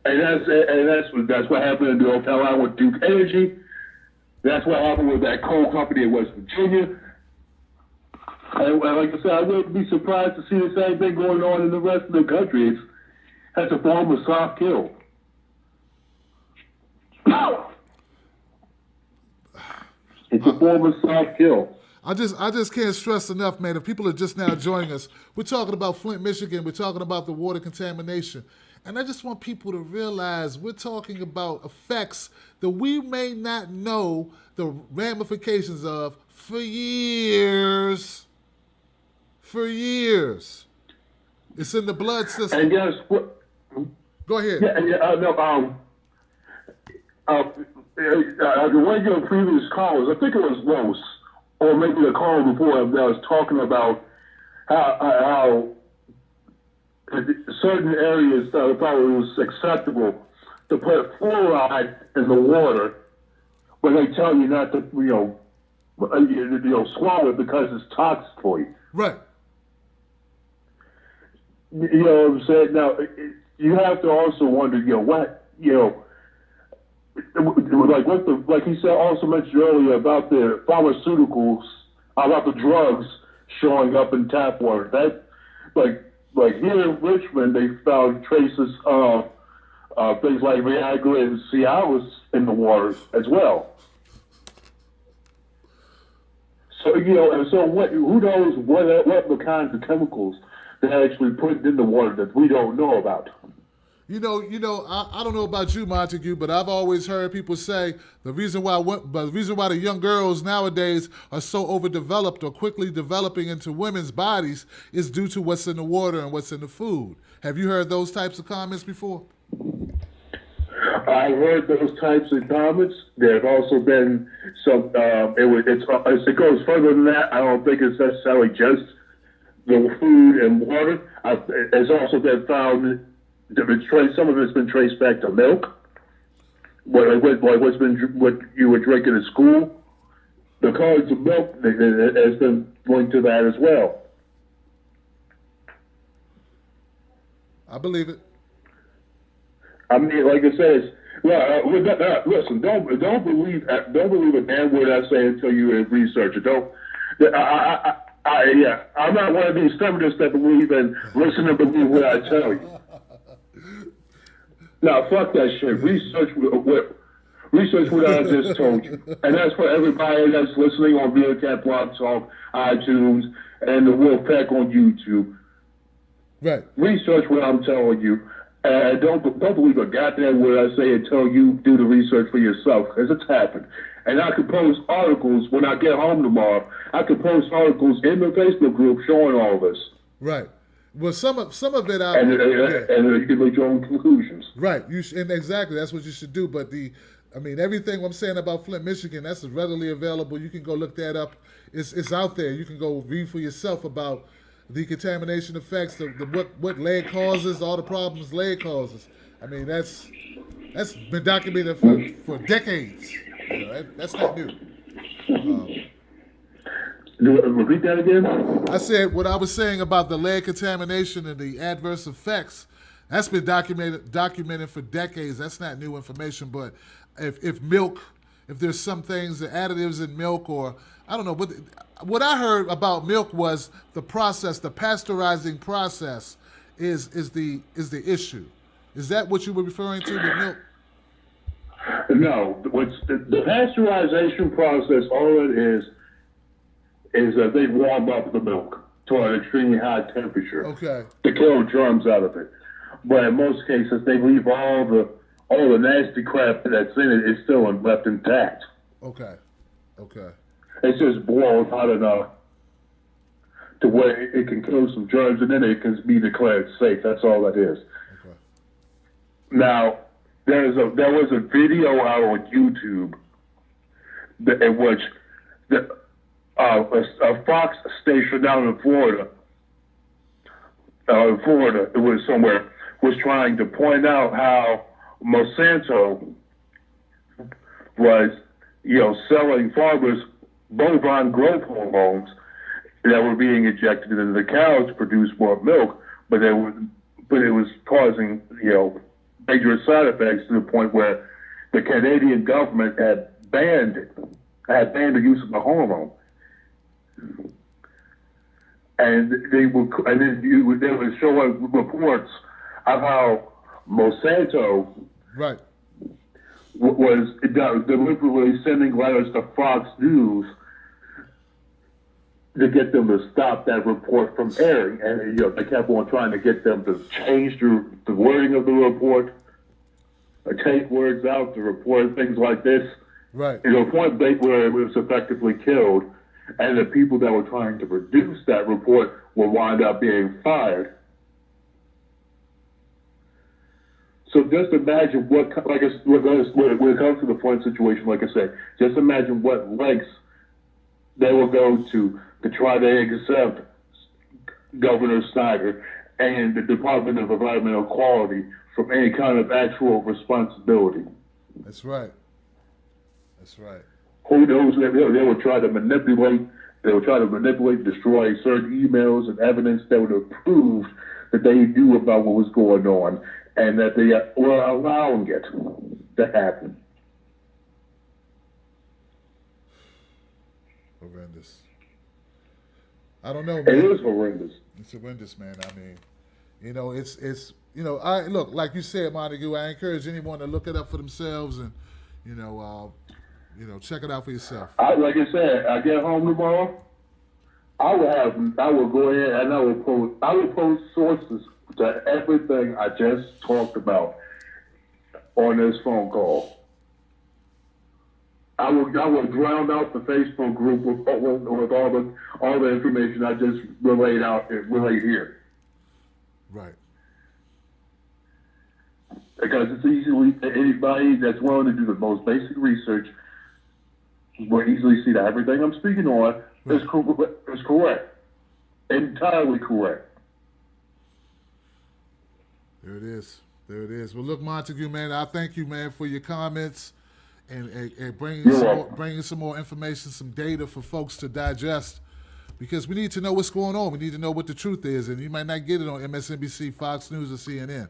E: And that's what happened in North Carolina with Duke Energy. That's what happened with that coal company in West Virginia. And like I said, I wouldn't be surprised to see the same thing going on in the rest of the country. That's a form of soft kill. It's a form of soft kill.
A: I just can't stress enough, man. If people are just now joining us, we're talking about Flint, Michigan. We're talking about the water contamination. And I just want people to realize we're talking about effects that we may not know the ramifications of for years. For years. It's in the blood system.
E: And guess what?
A: Go ahead.
E: One of your previous callers, I think it was Rose, or maybe the caller before, that was talking about how certain areas thought it was acceptable to put fluoride in the water when they tell you not to, swallow it because it's toxic for you.
A: Right.
E: You know what I'm saying? Now, you have to also wonder, like he said, also mentioned earlier about the pharmaceuticals, about the drugs showing up in tap water. That, like here in Richmond, they found traces of things like Viagra and Cialis in the water as well. So who knows what kinds of chemicals they're actually putting in the water that we don't know about.
A: I don't know about you, Montague, but I've always heard people say the reason why the young girls nowadays are so overdeveloped or quickly developing into women's bodies is due to what's in the water and what's in the food. Have you heard those types of comments before?
E: I've heard those types of comments. There have also been some. It goes further than that. I don't think it's necessarily just the food and water. It's also been found. Some of it's been traced back to milk. What you were drinking at school, the colors of milk has been linked to that as well.
A: I believe it.
E: I mean, like I said, listen. Don't believe a damn word I say until you research it. I'm not one of these feminists that believe in listen and believe what I tell you. Now, fuck that shit. Research what I just told you. And that's for everybody that's listening on Meerkat Blog Talk, iTunes, and the Wolfpack on YouTube.
A: Right.
E: Research what I'm telling you. And don't believe a goddamn word I say until you do the research for yourself, because it's happened. And I could post articles when I get home tomorrow. I could post articles in the Facebook group showing all this.
A: Right. Well, some of it,
E: and you can make your own conclusions.
A: Right. And exactly, that's what you should do. But everything I'm saying about Flint, Michigan, that's readily available. You can go look that up. It's out there. You can go read for yourself about the contamination effects, what lead causes, all the problems lead causes. I mean, that's been documented for decades. That's not new.
E: Repeat that again?
A: I said what I was saying about the lead contamination and the adverse effects. That's been documented for decades. That's not new information. But if if there's some things, the additives in milk, or I don't know. But what I heard about milk was the process, the pasteurizing process, is the issue. Is that what you were referring to with milk?
E: No, what's the pasteurization process? All it is that they warm up the milk to an extremely high temperature to kill germs out of it. But in most cases, they leave all the nasty crap that's in it is still left intact.
A: Okay.
E: It's just boiled hot enough to where it can kill some germs, and then it can be declared safe. That's all that is.
A: Okay.
E: Now, there was a video out on YouTube in which a Fox station down in Florida, it was somewhere, was trying to point out how Monsanto was, selling farmers bovine growth hormones that were being injected into the cows to produce more milk, but it was causing, dangerous side effects to the point where the Canadian government had banned the use of the hormone. And they would show reports of how Monsanto was deliberately sending letters to Fox News to get them to stop that report from airing. And they kept on trying to get them to change the wording of the report, or take words out to report things like this.
A: Right.
E: To a point where it was effectively killed, and the people that were trying to produce that report will wind up being fired. So just imagine when it comes to the Flint situation, like I said, just imagine what lengths they will go to try to accept Governor Snyder and the Department of Environmental Quality from any kind of actual responsibility.
A: That's right.
E: Who knows? They will try to manipulate. They will try to manipulate, destroy certain emails and evidence that would have proved that they knew about what was going on and that they were allowing it to happen.
A: Horrendous. I don't know, man.
E: It is horrendous.
A: It's horrendous, man. I mean, it's I look, like you said, Montague, I encourage anyone to look it up for themselves and, check it out for yourself.
E: Like I said, I get home tomorrow, I will go ahead and I will post sources to everything I just talked about on this phone call. I will drown out the Facebook group with all the information I just relayed here.
A: Right.
E: Because it's easily, anybody that's willing to do the most basic research will easily see that everything I'm speaking on is correct. Entirely correct.
A: There it is. Well, look, Montague, man, I thank you, man, for your comments and bringing some more information, some data for folks to digest, because we need to know what's going on. We need to know what the truth is, and you might not get it on MSNBC, Fox News, or CNN.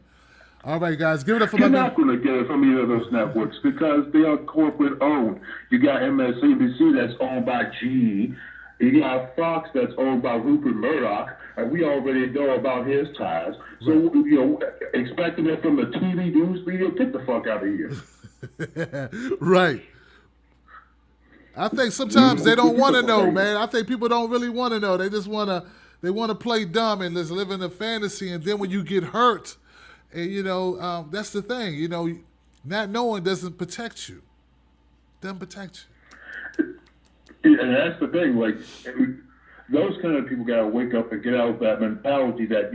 A: All right, guys, give it up for
E: You're not going to get it from either of those networks because they are corporate owned. You got MSNBC that's owned by GE. You got Fox that's owned by Rupert Murdoch, and we already know about his ties. So, expecting it from the TV news media, get the fuck out of here.
A: Right. I think sometimes they don't want to know, man. I think people don't really want to know. They just want to play dumb and just live in a fantasy. And then when you get hurt, and that's the thing. Not knowing doesn't protect you. Doesn't protect you.
E: And that's the thing. Like, those kind of people got to wake up and get out of that mentality that,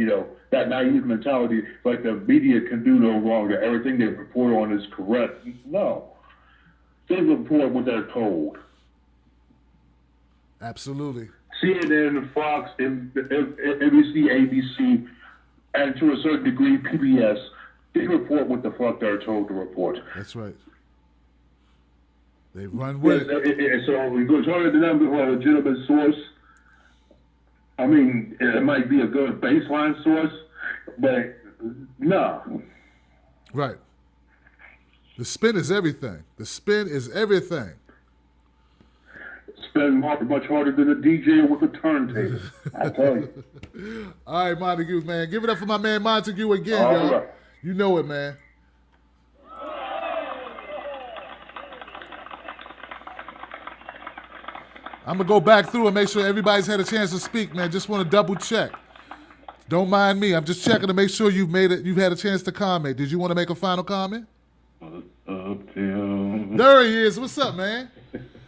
E: that naive mentality, like the media can do no longer. Everything they report on is correct. No. They report what they're told.
A: Absolutely.
E: CNN, Fox, NBC, ABC, and to a certain degree, PBS, they report what the fuck they're told to report.
A: That's right. They run with it.
E: So we go talking to them with a legitimate source. I mean, it might be a good baseline source, but no.
A: Right. The spin is everything. The spin is everything.
E: spin much harder than a DJ with a turntable. I tell you.
A: All right, Montague, man. Give it up for my man Montague again,
E: All
A: y'all.
E: right.
A: You know it, man. I'm going to go back through and make sure everybody's had a chance to speak, man. Just want to double check. Don't mind me. I'm just checking to make sure you've had a chance to comment. Did you want to make a final comment? There he is. What's up, man?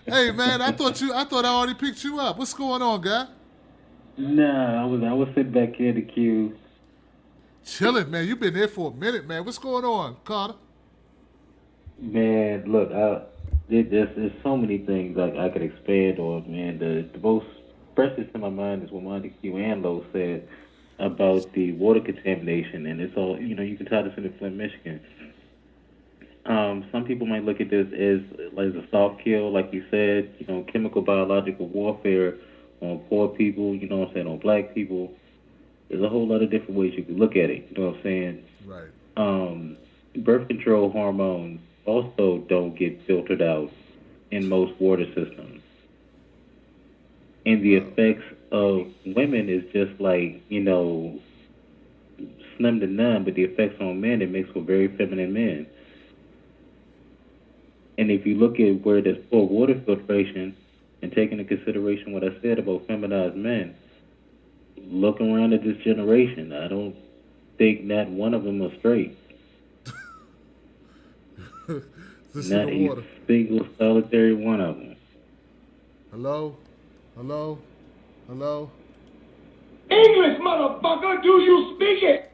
A: Hey, man, I thought I already picked you up. What's going on, guy?
N: Nah, I was sitting back here in the queue.
A: Chilling, man. You've been there for a minute, man. What's going on, Carter?
N: Man, look, there's so many things I could expand on, man. The most precious in my mind is what Montague and Lowe said about the water contamination, and it's all, you can tie this into Flint, Michigan. Some people might look at this as a soft kill, like you said, chemical, biological warfare on poor people, on black people. There's a whole lot of different ways you can look at it, you know what I'm saying?
A: Right.
N: Birth control hormones also don't get filtered out in most water systems. And the effects of women is just like, slim to none, but the effects on men, it makes for very feminine men. And if you look at where there's poor water filtration and take into consideration what I said about feminized men, look around at this generation. I don't think not one of them are straight. Not a single solitary one of them.
A: Hello? Hello? Hello?
M: English, motherfucker, do you speak it?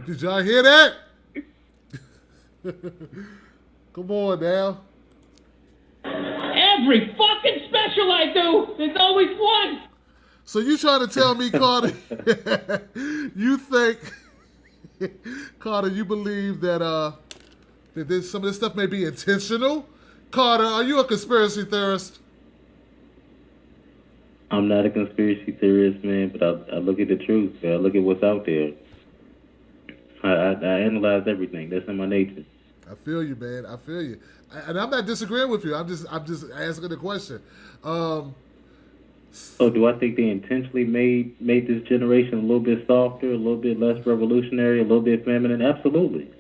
A: Did y'all hear that? Come on now.
O: Every fucking special I do, there's always one.
A: So you trying to tell me, Carter, you think, Carter, you believe that some of this stuff may be intentional? Carter, are you a conspiracy theorist?
N: I'm not a conspiracy theorist, man, but I look at the truth, man. I look at what's out there. I analyze everything. That's in my nature.
A: I feel you, man. I feel you. And I'm not disagreeing with you. I'm just asking the question.
N: So do I think they intentionally made this generation a little bit softer, a little bit less revolutionary, a little bit feminine? Absolutely.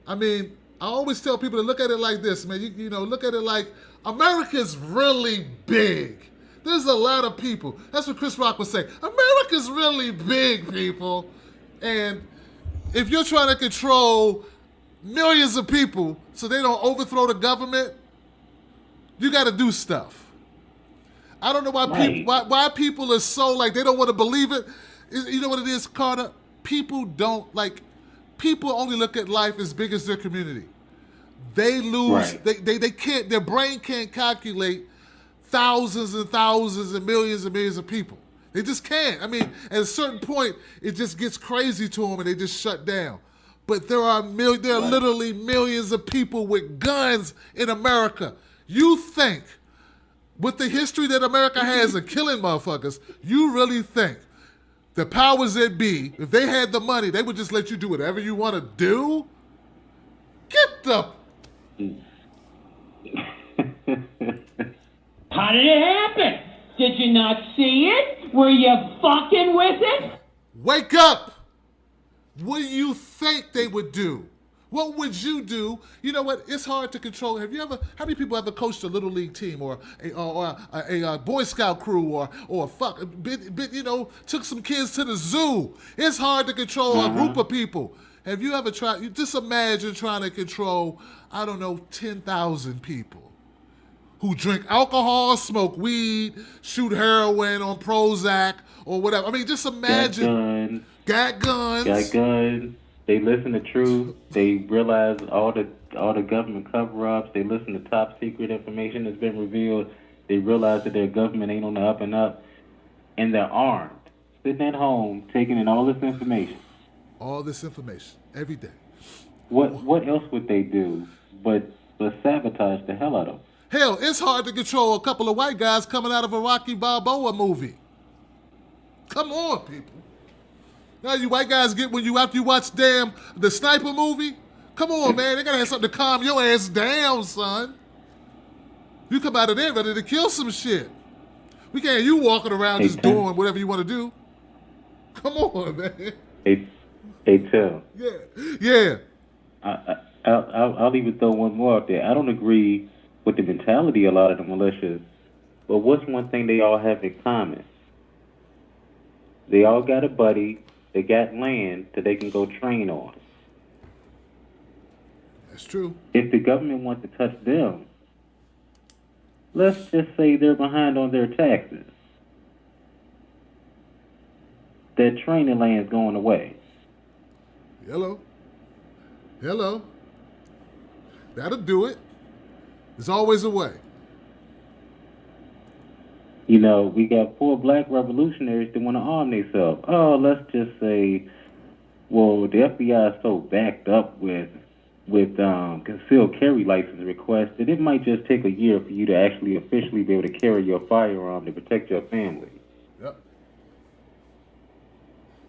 A: I mean, I always tell people to look at it like this, man. You look at it like America's really big. There's a lot of people. That's what Chris Rock was saying. America's really big, people. And if you're trying to control millions of people so they don't overthrow the government, you got to do stuff. I don't know why people are so like they don't want to believe it. You know what it is, Carter? People only look at life as big as their community. They lose. Right. They can't. Their brain can't calculate thousands and thousands and millions of people. They just can't. I mean, at a certain point, it just gets crazy to them and they just shut down. But there are literally millions of people with guns in America. You think, with the history that America has of killing motherfuckers, you really think the powers that be, if they had the money, they would just let you do whatever you want to do? Get the...
O: How did it happen? Did you not see it? Were you fucking with it?
A: Wake up! What do you think they would do? What would you do? You know what? It's hard to control. How many people ever coached a little league team or a Boy Scout crew took some kids to the zoo? It's hard to control a group of people. Have you ever tried? You just imagine trying to control, 10,000 people who drink alcohol, smoke weed, shoot heroin on Prozac or whatever. I mean, just imagine. Got guns.
N: They listen to truth. They realize all the government cover-ups. They listen to top secret information that's been revealed. They realize that their government ain't on the up and up, and they're armed, sitting at home, taking in all this information.
A: All this information every day.
N: What else would they do but sabotage the hell out of them?
A: Hell, it's hard to control a couple of white guys coming out of a Rocky Balboa movie. Come on, people. Now you white guys get after you watch the Sniper movie? Come on, man. They gotta have something to calm your ass down, son. You come out of there ready to kill some shit. We can't you walking around just doing whatever you want to do. Come on, man.
N: Hey, Tim.
A: Yeah.
N: I'll even throw one more out there. I don't agree with the mentality of a lot of the militias, but what's one thing they all have in common? They all got a buddy. They got land that they can go train on.
A: That's true.
N: If the government wants to touch them, let's just say they're behind on their taxes. That training land's going away.
A: Hello. That'll do it. There's always a way.
N: You know, we got 4 black revolutionaries that want to arm themselves. Oh, let's just say, well, the FBI is so backed up with concealed carry license requests that it might just take a year for you to actually officially be able to carry your firearm to protect your family.
A: Yep.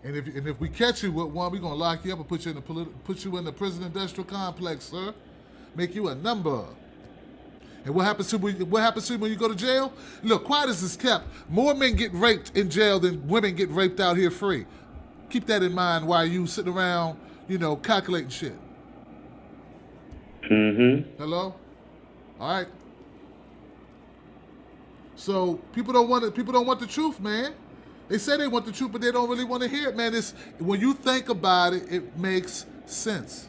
A: And if we catch you with one, we're gonna lock you up and put you in the prison industrial complex, sir. Make you a number. And what happens to you when you go to jail? Look, quiet as it's kept, more men get raped in jail than women get raped out here free. Keep that in mind while you sitting around, calculating shit.
N: Mm-hmm.
A: Hello? All right. So people don't want the truth, man. They say they want the truth, but they don't really want to hear it, man. It's when you think about it, it makes sense.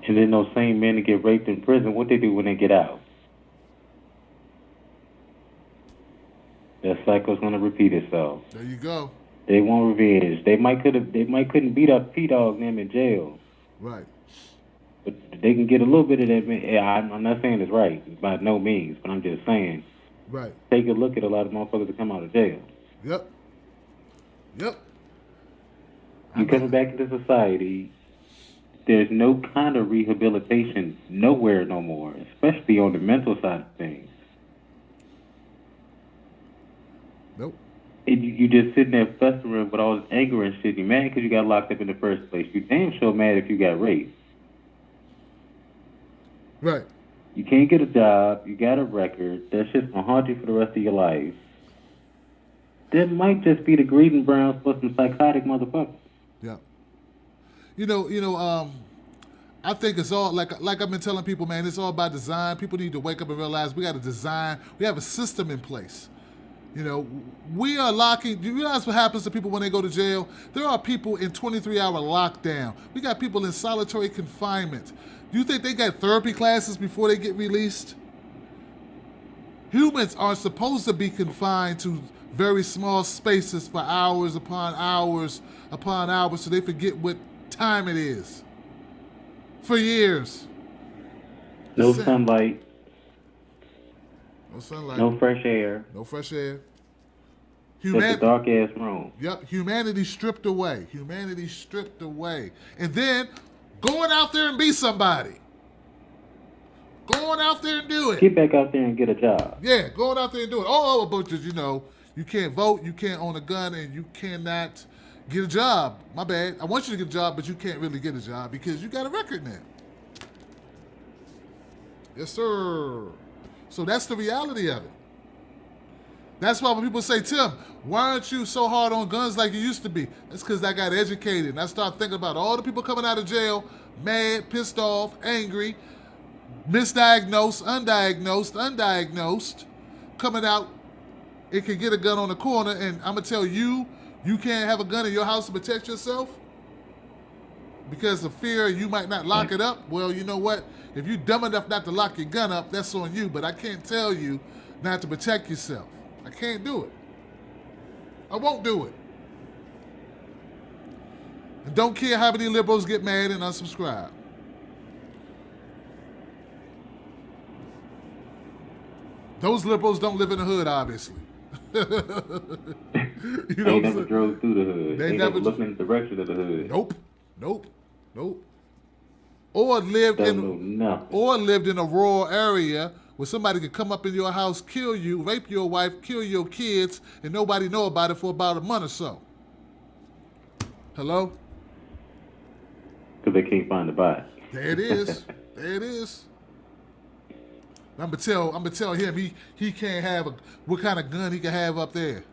N: And then those same men that get raped in prison, what they do when they get out? That cycle's gonna repeat itself.
A: There you go.
N: They want revenge. They might couldn't beat up P-Dog them in jail.
A: Right.
N: But they can get a little bit of that. I'm not saying it's right by no means, but I'm just saying.
A: Right.
N: Take a look at a lot of motherfuckers that come out of jail.
A: Yep.
N: You coming back into society. There's no kind of rehabilitation nowhere no more, especially on the mental side of things.
A: Nope.
N: And you just sitting there festering with all this anger and shit. You mad because you got locked up in the first place. You damn sure mad if you got raped.
A: Right.
N: You can't get a job. You got a record. That shit's gonna haunt you for the rest of your life. That might just be the greeting grounds for some psychotic motherfuckers.
A: Yeah. I think it's all like I've been telling people, man, it's all by design. People need to wake up and realize we got a design. We have a system in place. We are locking. Do you realize what happens to people when they go to jail? There are people in 23-hour lockdown. We got people in solitary confinement. Do you think they got therapy classes before they get released? Humans are supposed to be confined to very small spaces for hours upon hours upon hours so they forget what time it is. For years.
N: No sunlight.
A: No sunlight.
N: No fresh air.
A: No fresh air.
N: Just a dark ass room.
A: Yep. Humanity stripped away. And then going out there and be somebody. Going out there and do it.
N: Get back out there and get a job.
A: Yeah, going out there and do it. All other butchers, you can't vote, you can't own a gun, and you cannot get a job. My bad. I want you to get a job, but you can't really get a job because you got a record now. Yes, sir. So that's the reality of it. That's why when people say, Tim, why aren't you so hard on guns like you used to be? That's because I got educated and I started thinking about all the people coming out of jail, mad, pissed off, angry, misdiagnosed, undiagnosed, coming out. It can get a gun on the corner, and I'm going to tell you, you can't have a gun in your house to protect yourself because of fear you might not lock it up. Well, you know what? If you're dumb enough not to lock your gun up, that's on you, but I can't tell you not to protect yourself. I can't do it. I won't do it. And don't care how many liberals get mad and unsubscribe. Those liberals don't live in the hood, obviously.
N: They never drove through the hood. They never looked in the direction of the hood.
A: Nope. Or lived in a rural area where somebody could come up in your house, kill you, rape your wife, kill your kids, and nobody know about it for about a month or so. Hello?
N: Because they can't find the body.
A: There it is. I'm gonna tell him he can't have what kind of gun he can have up there.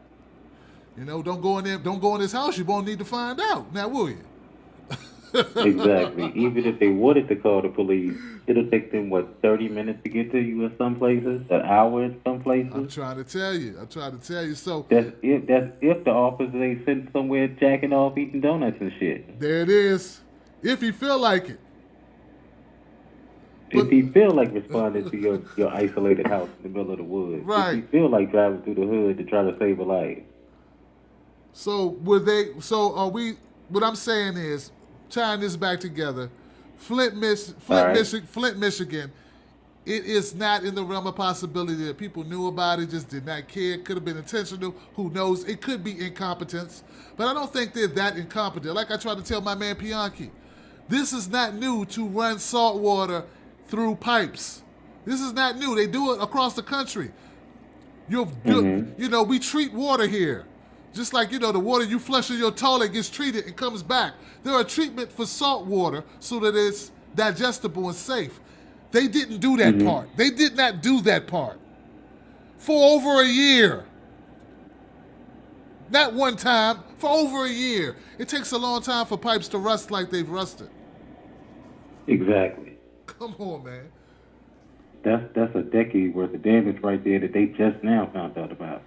A: You know, don't go in there, don't go in his house. You won't need to find out. Now, will you?
N: Exactly. Even if they wanted to call the police, it'll take them 30 minutes to get to you in some places, an hour in some places.
A: I'm trying to tell you. So
N: that's if the officers ain't sitting somewhere jacking off, eating donuts and shit.
A: There it is. If he feel like it.
N: If he feel like responding to your isolated house in the middle of the woods.
A: Right.
N: If he feel like driving through the hood to try to save a life.
A: So are we? What I'm saying is, tying this back together, Flint, Michigan. It is not in the realm of possibility that people knew about it, just did not care. Could have been intentional. Who knows? It could be incompetence, but I don't think they're that incompetent. Like I tried to tell my man Pianki, this is not new to run salt water through pipes. This is not new. They do it across the country. You know, we treat water here. Just like, you know, the water you flush in your toilet gets treated and comes back. There are treatment for salt water so that it's digestible and safe. They didn't do that part. They did not do that part for over a year. Not one time, for over a year. It takes a long time for pipes to rust like they've rusted.
N: Exactly.
A: Come on, man.
N: That's a decade worth of damage right there that they just now found out about.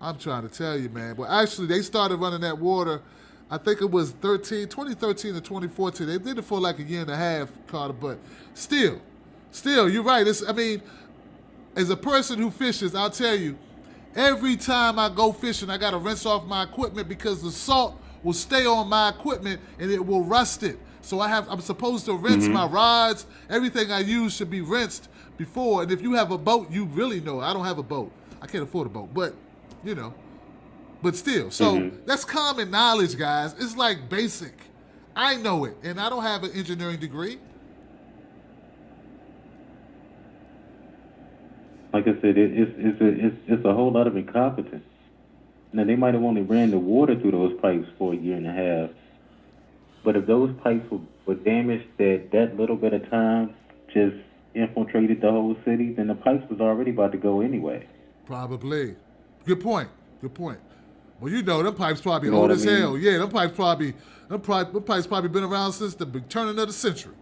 A: I'm trying to tell you, man. Well, actually, they started running that water, I think it was 2013 or 2014. They did it for like a year and a half, Carter, but still, you're right. As a person who fishes, I'll tell you, every time I go fishing, I got to rinse off my equipment because the salt will stay on my equipment and it will rust it. So I'm supposed to rinse my rods. Everything I use should be rinsed before. And if you have a boat, you really know. I don't have a boat. I can't afford a boat, but you know, but still. So that's common knowledge, guys. It's like basic. I know it, and I don't have an engineering degree.
N: Like I said, it's a whole lot of incompetence. Now, they might have only ran the water through those pipes for a year and a half, but if those pipes were damaged that little bit of time just infiltrated the whole city, then the pipes was already about to go anyway.
A: Probably. Good point. Well, you know, them pipes probably old as hell. Yeah, them pipes probably been around since the turning of the century.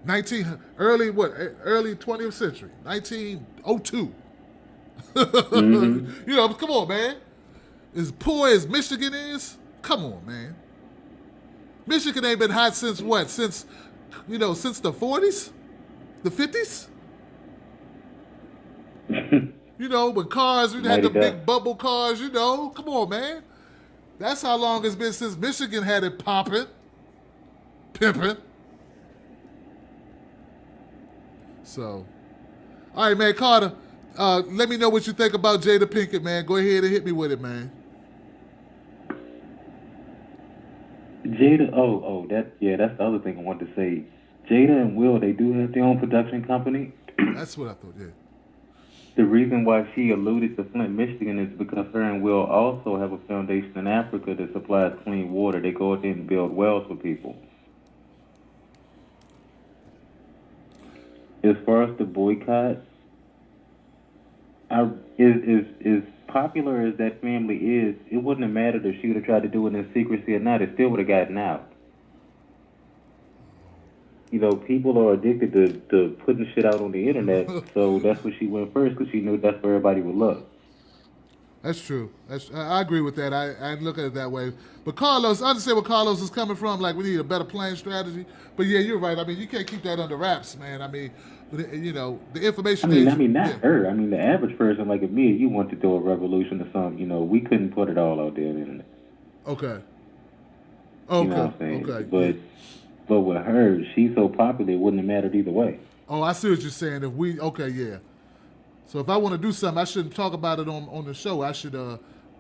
A: Early 20th century, 1902. You know, come on, man. As poor as Michigan is, come on, man. Michigan ain't been hot since what? Since the 40s? The 50s? You know, when cars, we had the big bubble cars, you know. Come on, man. That's how long it's been since Michigan had it popping, pimping. So, all right, man, Carter, let me know what you think about Jada Pinkett, man. Go ahead and hit me with it, man.
N: Jada, that's the other thing I wanted to say. Jada and Will, they do have their own production company.
A: That's what I thought, yeah.
N: The reason why she alluded to Flint, Michigan is because her and Will also have a foundation in Africa that supplies clean water. They go out there and build wells for people. As far as the boycott, as popular as that family is, it wouldn't have mattered if she would have tried to do it in secrecy or not. It still would have gotten out. You know, people are addicted to putting shit out on the internet, so that's where she went first because she knew that's where everybody would look.
A: That's true. I agree with that. I look at it that way. But Carlos, I understand where Carlos is coming from. Like, we need a better playing strategy. But yeah, you're right. I mean, you can't keep that under wraps, man. I mean, you know, the information.
N: Not her. I mean, the average person like me, you want to do a revolution or something. You know, we couldn't put it all out there on the internet.
A: Okay.
N: You know what I'm saying? Okay. But with her, she's so popular, it wouldn't have mattered either way.
A: Oh, I see what you're saying. Yeah. So if I want to do something, I shouldn't talk about it on the show. I should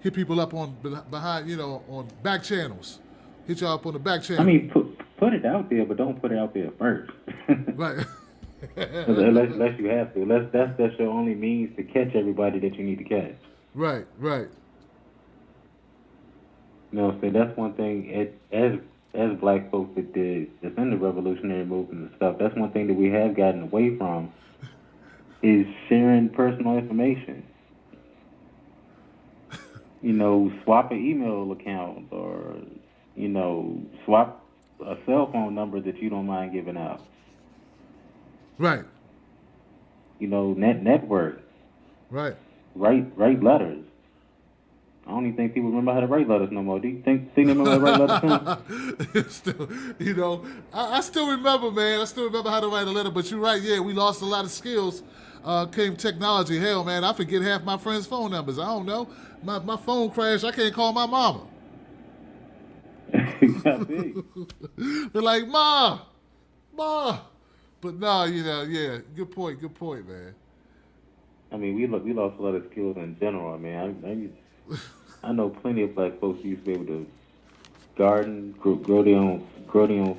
A: hit people up on behind, you know, on back channels. Hit y'all up on the back channel.
N: I mean, put it out there, but don't put it out there first.
A: Right.
N: Unless you have to. That's your only means to catch everybody that you need to catch.
A: Right.
N: You know what I'm saying? That's one thing, as black folks that's in the revolutionary movement and stuff, that's one thing that we have gotten away from is sharing personal information. Swap an email account or, swap a cell phone number that you don't mind giving out.
A: Right.
N: Network.
A: Right.
N: Write letters. I don't even think people remember how to write letters no more. Do you think they remember how to write letters?
A: Still, I still remember, man. I still remember how to write a letter. But you're right. Yeah, we lost a lot of skills. Came technology. Hell, man, I forget half my friends' phone numbers. I don't know. My phone crashed. I can't call my mama. They're like, Ma. But no, yeah. Good point, man.
N: I mean, we lost a lot of skills in general. I mean, I know plenty of black folks who used to be able to garden, grow their own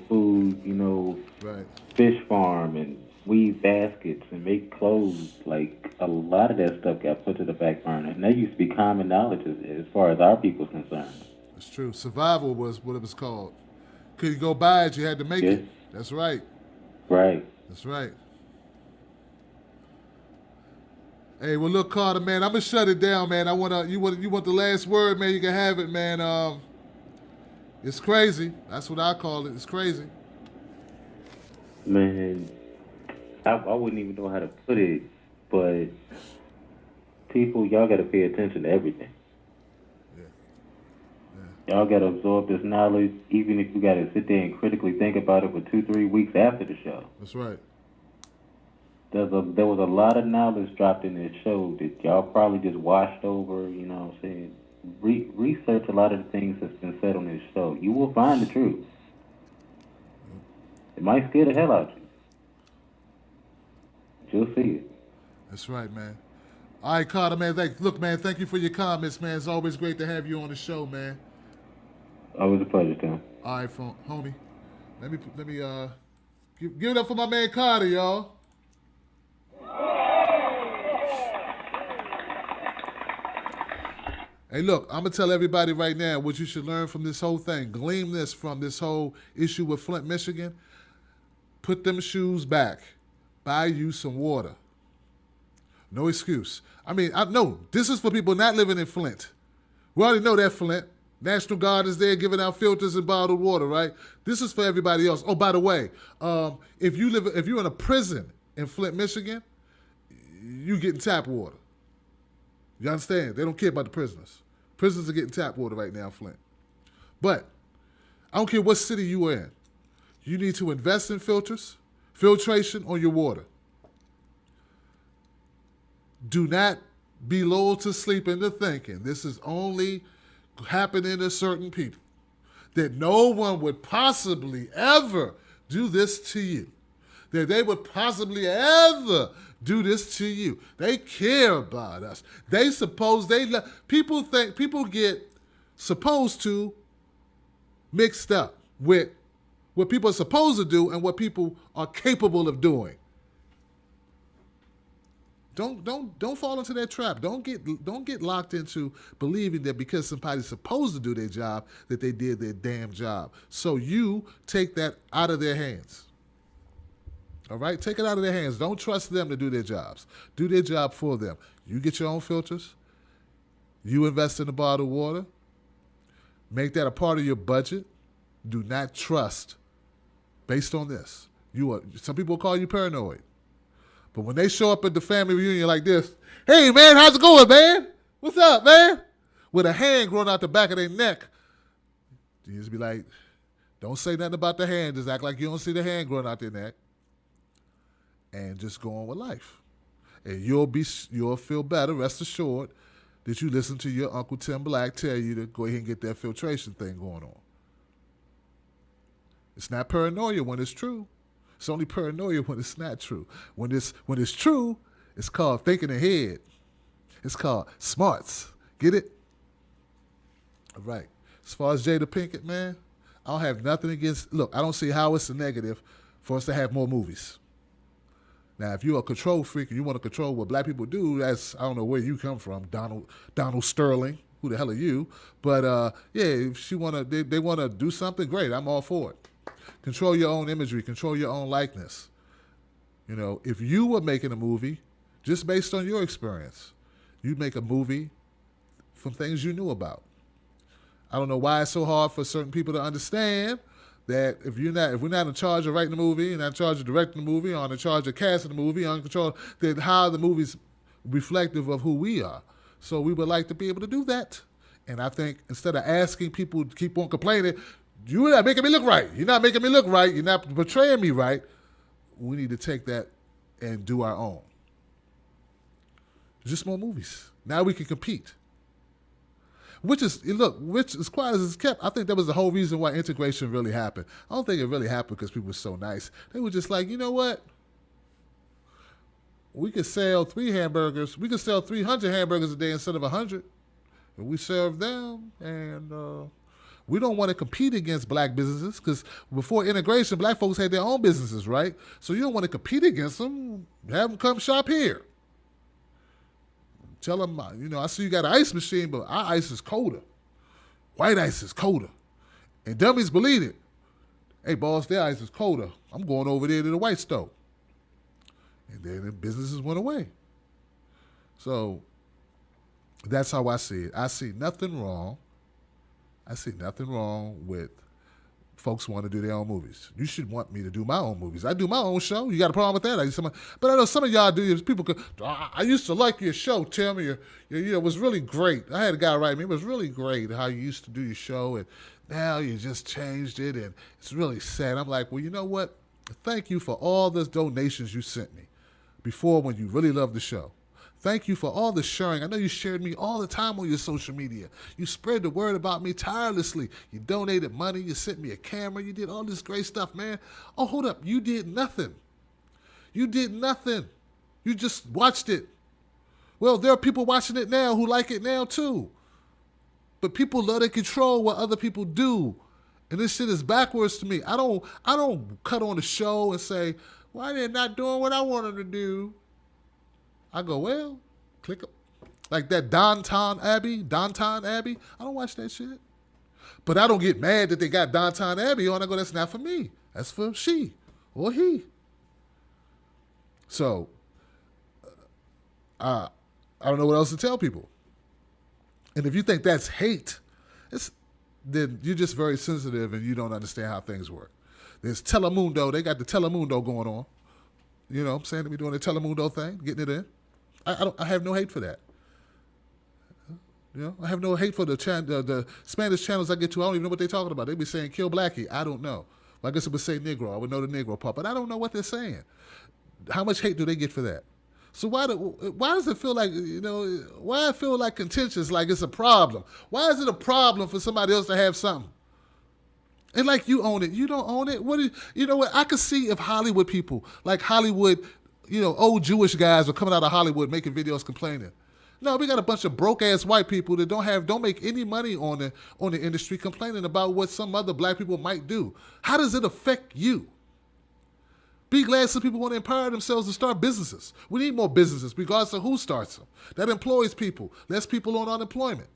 N: food,
A: right.
N: Fish farm and weave baskets and make clothes. Like, a lot of that stuff got put to the back burner. And that used to be common knowledge as far as our people's concerned.
A: That's true. Survival was what it was called. Couldn't go buy it, you had to make it. That's right.
N: Right.
A: That's right. Hey, well, look, Carter, man, I'm gonna shut it down, man. You want the last word, man? You can have it, man. It's crazy. That's what I call it. It's crazy.
N: Man, I wouldn't even know how to put it, but people, y'all got to pay attention to everything. Yeah. Y'all got to absorb this knowledge, even if you got to sit there and critically think about it for 2-3 weeks after the show.
A: That's right.
N: There was a lot of knowledge dropped in this show that y'all probably just washed over, you know what I'm saying? Research a lot of the things that's been said on this show. You will find the truth. It might scare the hell out you. You'll see it.
A: That's right, man. All right, Carter, man. Look, man, thank you for your comments, man. It's always great to have you on the show, man.
N: Always a pleasure, Tim.
A: All right, homie. Let me give it up for my man Carter, y'all. Hey, look, I'm going to tell everybody right now what you should learn from this whole thing. Glean this from this whole issue with Flint, Michigan. Put them shoes back. Buy you some water. No excuse. I mean, I know this is for people not living in Flint. We already know that Flint. National Guard is there giving out filters and bottled water, right? This is for everybody else. Oh, by the way, if you're in a prison in Flint, Michigan, you getting tap water. You understand? They don't care about the prisoners. Prisoners are getting tap water right now in Flint. But I don't care what city you are in. You need to invest in filtration on your water. Do not be lulled to sleep into thinking this is only happening to certain people. That no one would possibly ever do this to you. That they would possibly ever do this to you. They care about us. People get supposed to mixed up with what people are supposed to do and what people are capable of doing. Don't fall into that trap. Don't get locked into believing that because somebody's supposed to do their job that they did their damn job. So you take that out of their hands. All right? Take it out of their hands. Don't trust them to do their jobs. Do their job for them. You get your own filters. You invest in the bottled water. Make that a part of your budget. Do not trust based on this. Some people will call you paranoid. But when they show up at the family reunion like this, hey, man, how's it going, man? What's up, man? With a hand growing out the back of their neck. You just be like, don't say nothing about the hand. Just act like you don't see the hand growing out their neck. And just go on with life. And you'll feel better, rest assured, that you listen to your Uncle Tim Black tell you to go ahead and get that filtration thing going on. It's not paranoia when it's true. It's only paranoia when it's not true. When it's true, it's called thinking ahead. It's called smarts. Get it? All right. As far as Jada Pinkett, man, I don't have nothing against. Look, I don't see how it's a negative for us to have more movies. Now, if you're a control freak and you want to control what black people do, I don't know where you come from, Donald Sterling. Who the hell are you? But yeah, if they want to do something, great. I'm all for it. Control your own imagery. Control your own likeness. You know, if you were making a movie, just based on your experience. You make a movie from things you knew about. I don't know why it's so hard for certain people to understand that if we're not in charge of writing the movie, and not in charge of directing the movie, or in charge of casting the movie, on control, then how the movie's reflective of who we are. So we would like to be able to do that. And I think instead of asking people to keep on complaining, you're not making me look right. You're not making me look right. You're not portraying me right. We need to take that and do our own. Just more movies. Now we can compete. Which as quiet as it's kept, I think that was the whole reason why integration really happened. I don't think it really happened because people were so nice. They were just like, you know what? We could sell 3 hamburgers. We could sell 300 hamburgers a day instead of 100. And we serve them, and we don't want to compete against black businesses because before integration, black folks had their own businesses, right? So you don't want to compete against them. Have them come shop here. Tell them, I see you got an ice machine, but our ice is colder. White ice is colder. And dummies believe it. Hey, boss, their ice is colder. I'm going over there to the white stove. And then the businesses went away. So that's how I see it. I see nothing wrong. With folks want to do their own movies. You should want me to do my own movies. I do my own show. You got a problem with that? But I know some of y'all do. People could. I used to like your show, Tim. It was really great. I had a guy write me. It was really great how you used to do your show, and now you just changed it, and it's really sad. I'm like, well, you know what? Thank you for all the donations you sent me before when you really loved the show. Thank you for all the sharing. I know you shared me all the time on your social media. You spread the word about me tirelessly. You donated money. You sent me a camera. You did all this great stuff, man. Oh, hold up. You did nothing. You just watched it. Well, there are people watching it now who like it now too. But people love to control what other people do. And this shit is backwards to me. I don't cut on the show and say, why they're not doing what I want them to do. I go, well, click up. Like that Downton Abbey. I don't watch that shit. But I don't get mad that they got Downton Abbey on. I go, that's not for me. That's for she or he. So, I don't know what else to tell people. And if you think that's hate, then you're just very sensitive and you don't understand how things work. There's Telemundo. They got the Telemundo going on. You know what I'm saying? They be doing the Telemundo thing, getting it in. I have no hate for that. I have no hate for the Spanish channels I get to. I don't even know what they're talking about. They be saying kill Blackie. I don't know. Well, I guess it would say Negro. I would know the Negro part, but I don't know what they're saying. How much hate do they get for that? So why does it feel like, why I feel like contentious, like it's a problem? Why is it a problem for somebody else to have something? And like you own it. You don't own it. You know what? I could see if Hollywood people, like Hollywood, old Jewish guys are coming out of Hollywood making videos complaining. No, we got a bunch of broke-ass white people that don't make any money on the industry complaining about what some other black people might do. How does it affect you? Be glad some people want to empower themselves to start businesses. We need more businesses, regardless of who starts them. That employs people. Less people on unemployment.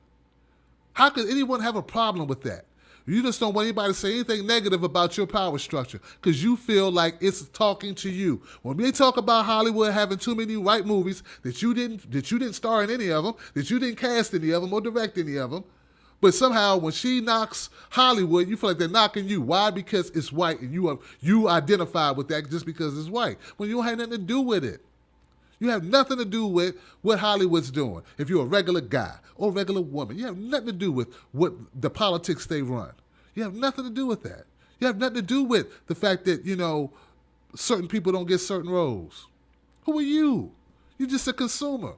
A: How could anyone have a problem with that? You just don't want anybody to say anything negative about your power structure because you feel like it's talking to you. When we talk about Hollywood having too many white movies that you didn't star in any of them, that you didn't cast any of them or direct any of them, but somehow when she knocks Hollywood, you feel like they're knocking you. Why? Because it's white and you identify with that just because it's white. When you don't have nothing to do with it. You have nothing to do with what Hollywood's doing. If you're a regular guy or a regular woman, you have nothing to do with what the politics they run. You have nothing to do with that. You have nothing to do with the fact that, certain people don't get certain roles. Who are you? You're just a consumer.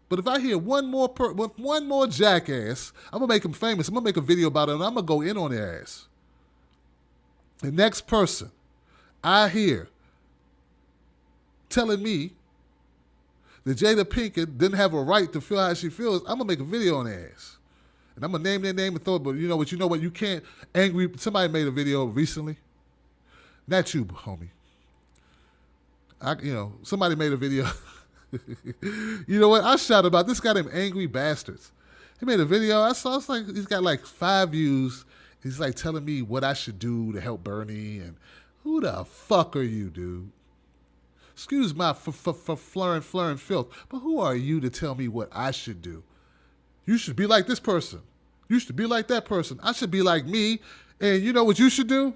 A: But if I hear one more jackass, I'm going to make him famous. I'm going to make a video about it, and I'm going to go in on their ass. The next person I hear telling me that Jada Pinkett didn't have a right to feel how she feels, I'm going to make a video on their ass. And I'm going to name their name and throw it, but you know what, you can't, somebody made a video recently. Not you, homie. Somebody made a video. You know what, I shot about this guy named Angry Bastards. He made a video, I saw, it's like, he's got like 5 views. He's like telling me what I should do to help Bernie, and who the fuck are you, dude? Excuse my flurrin' filth, but who are you to tell me what I should do? You should be like this person. You should be like that person. I should be like me. And you know what you should do?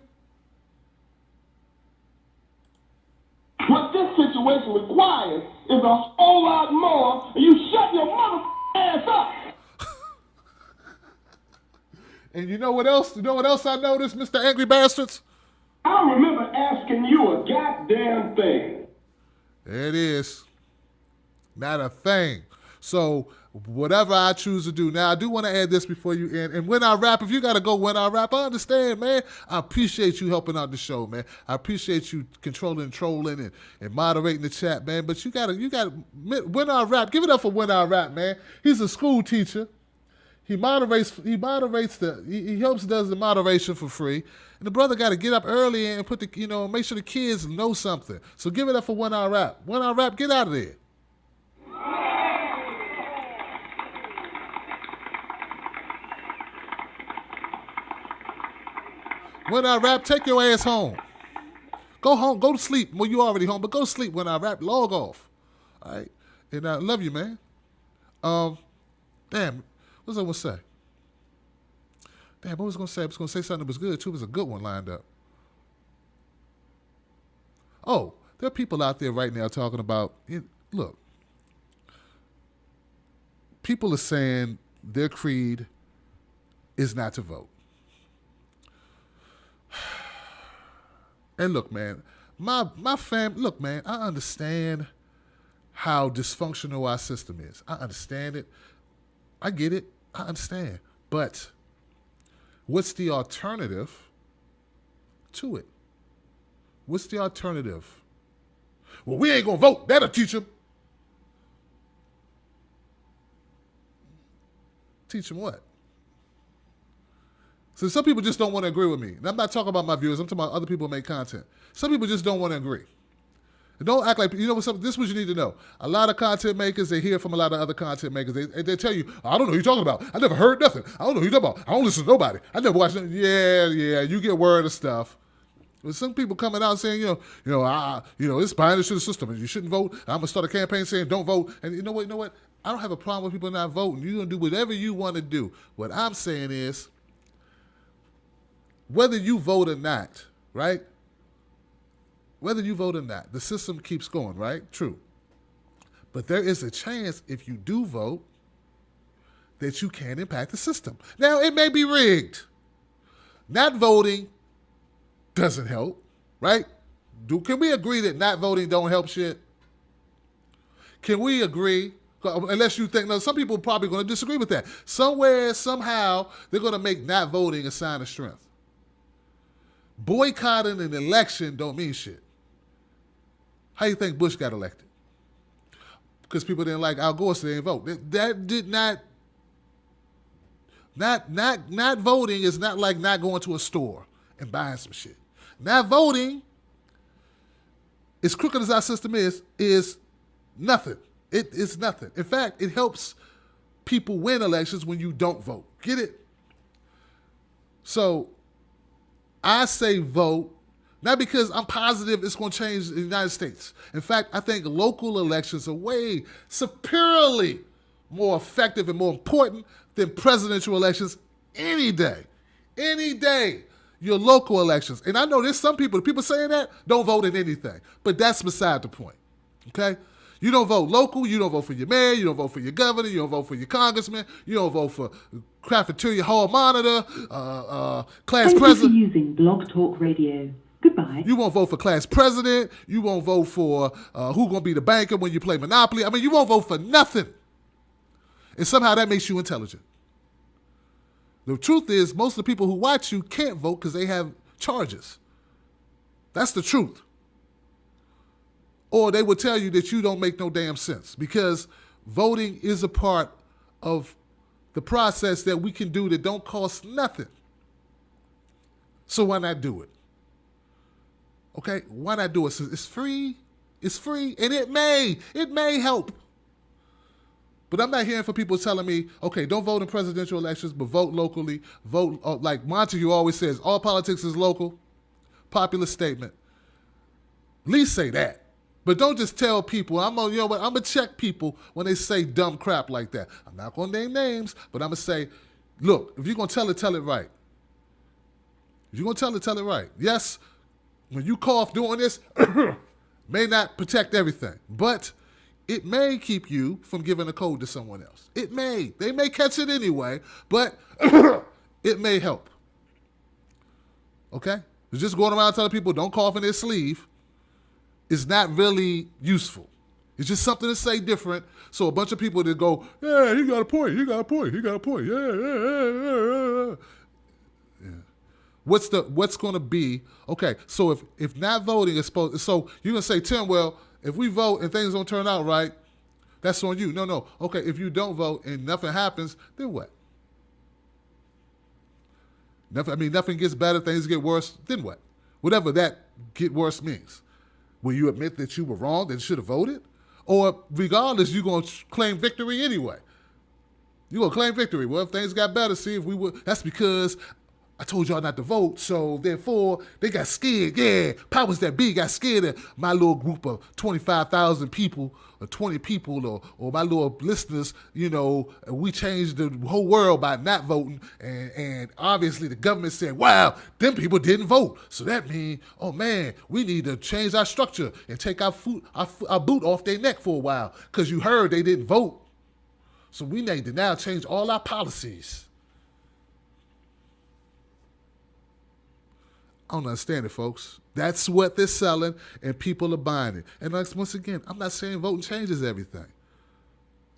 M: What this situation requires is a whole lot more, and you shut your mother ass up.
A: And you know what else? You know what else I noticed, Mr. Angry Bastards?
M: I remember asking you a goddamn thing.
A: There it is. Not a thing. So whatever I choose to do. Now, I do want to add this before you end. And when I rap, if you got to go when I rap, I understand, man. I appreciate you helping out the show, man. I appreciate you controlling and trolling and moderating the chat, man. But you got to, when I rap, give it up for when I rap, man. He's a school teacher. He helps does the moderation for free. And the brother got to get up early and put make sure the kids know something. So give it up for when I rap. When I rap, get out of there. When I rap, take your ass home. Go home, go to sleep. Well, you already home, but go to sleep when I rap. Log off. All right? And I love you, man. Damn. What was I going to say? Damn, what was I going to say? I was going to say something that was good, too. It was a good one lined up. Oh, there are people out there right now talking about, look, people are saying their creed is not to vote. And look, man, my fam, look, man, I understand how dysfunctional our system is. I understand it. I get it. I understand. But what's the alternative to it? What's the alternative? Well, we ain't going to vote. That'll teach them. Teach them what? So some people just don't want to agree with me. And I'm not talking about my viewers. I'm talking about other people who make content. Some people just don't want to agree. And don't act like, this is what you need to know. A lot of content makers, they hear from a lot of other content makers. They tell you, I don't know who you're talking about. I never heard nothing. I don't know who you're talking about. I don't listen to nobody. I never watched nothing. Yeah, you get word of stuff. But some people coming out saying, it's behind the system and you shouldn't vote. I'm going to start a campaign saying don't vote. And you know what? I don't have a problem with people not voting. You're going to do whatever you want to do. What I'm saying is, whether you vote or not, right? Whether you vote or not, the system keeps going, right? True. But there is a chance if you do vote that you can impact the system. Now, it may be rigged. Not voting doesn't help, right? Can we agree that not voting don't help shit? Can we agree? Unless you think, some people are probably going to disagree with that. Somewhere, somehow, they're going to make not voting a sign of strength. Boycotting an election don't mean shit. How do you think Bush got elected? Because people didn't like Al Gore, so they didn't vote. That did not voting is not like not going to a store and buying some shit. Not voting, as crooked as our system is nothing. It is nothing. In fact, it helps people win elections when you don't vote. Get it? So I say vote, not because I'm positive it's going to change the United States. In fact, I think local elections are way superiorly more effective and more important than presidential elections any day. Any day, your local elections. And I know there's some people saying that don't vote in anything. But that's beside the point, okay? You don't vote local, you don't vote for your mayor, you don't vote for your governor, you don't vote for your congressman, you don't vote for cafeteria hall monitor, class president.
L: Thank you for using Blog Talk Radio. Goodbye.
A: You won't vote for class president. You won't vote for who's going to be the banker when you play Monopoly. I mean, you won't vote for nothing. And somehow that makes you intelligent. The truth is, most of the people who watch you can't vote because they have charges. That's the truth. Or they will tell you that you don't make no damn sense because voting is a part of the process that we can do that don't cost nothing. So why not do it? Okay, why not do it? It's free. It's free, and it may help. But I'm not hearing from people telling me, okay, don't vote in presidential elections, but vote locally. Vote, like Montague always says, all politics is local. Popular statement. At least say that. But don't just tell people. I'm gonna check people when they say dumb crap like that. I'm not gonna name names, but I'm gonna say, look, if you're gonna tell it right. If you're gonna tell it right. Yes, when you cough doing this, may not protect everything, but it may keep you from giving a code to someone else. It may. They may catch it anyway, but it may help. Okay? Just going around telling people don't cough in their sleeve is not really useful. It's just something to say different. So a bunch of people that go, yeah, he got a point, he got a point, he got a point, yeah. What's going to be, okay, so if not voting is supposed, so you're going to say, Tim, well, if we vote and things don't turn out right, that's on you. No. Okay, if you don't vote and nothing happens, then what? Nothing gets better, things get worse, then what? Whatever that get worse means. Will you admit that you were wrong, that you should have voted? Or regardless, you're going to claim victory anyway. You're going to claim victory. Well, if things got better, see if we would. That's because I told y'all not to vote, so therefore they got scared. Yeah, powers that be got scared of my little group of 25,000 people or 20 people or my little listeners, we changed the whole world by not voting. And obviously the government said, wow, them people didn't vote. So that means, oh man, we need to change our structure and take our boot off their neck for a while because you heard they didn't vote. So we need to now change all our policies. I don't understand it, folks. That's what they're selling, and people are buying it. And once again, I'm not saying voting changes everything.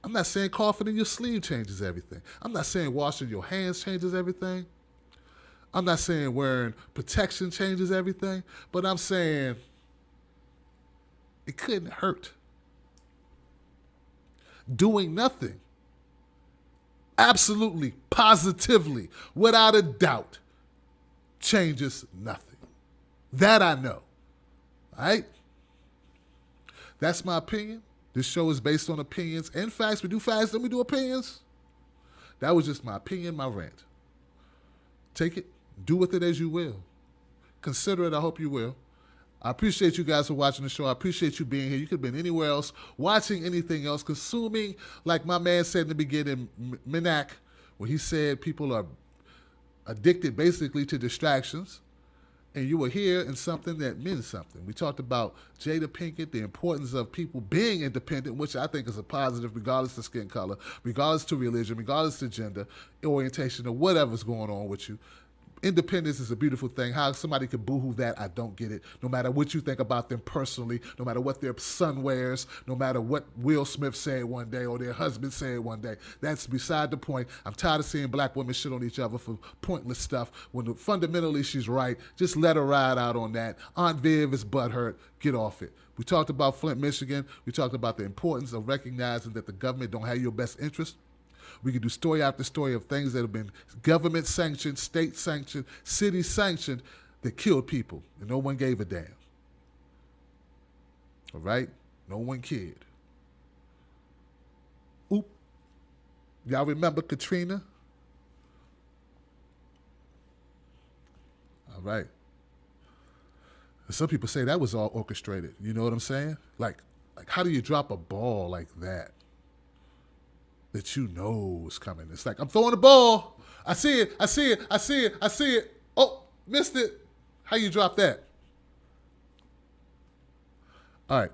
A: I'm not saying coughing in your sleeve changes everything. I'm not saying washing your hands changes everything. I'm not saying wearing protection changes everything. But I'm saying it couldn't hurt. Doing nothing, absolutely, positively, without a doubt, changes nothing. That I know. All right? That's my opinion. This show is based on opinions and facts. We do facts, then we do opinions. That was just my opinion, my rant. Take it, do with it as you will. Consider it, I hope you will. I appreciate you guys for watching the show. I appreciate you being here. You could have been anywhere else, watching anything else, consuming, like my man said in the beginning, Minak, where he said people are addicted basically to distractions, and you were here in something that means something. We talked about Jada Pinkett, the importance of people being independent, which I think is a positive regardless of skin color, regardless to religion, regardless to gender, orientation, or whatever's going on with you. Independence is a beautiful thing. How somebody could boohoo that, I don't get it. No matter what you think about them personally, no matter what their son wears, no matter what Will Smith said one day or their husband said one day, that's beside the point. I'm tired of seeing black women shit on each other for pointless stuff. When fundamentally she's right, just let her ride out on that. Aunt Viv is butthurt. Get off it. We talked about Flint, Michigan. We talked about the importance of recognizing that the government don't have your best interest. We can do story after story of things that have been government sanctioned, state sanctioned, city sanctioned that killed people, and no one gave a damn. All right? No one cared. Oop. Y'all remember Katrina? All right. Some people say that was all orchestrated. You know what I'm saying? Like how do you drop a ball like that you know is coming? It's like, I'm throwing the ball. I see it. Oh, missed it. How you drop that? All right.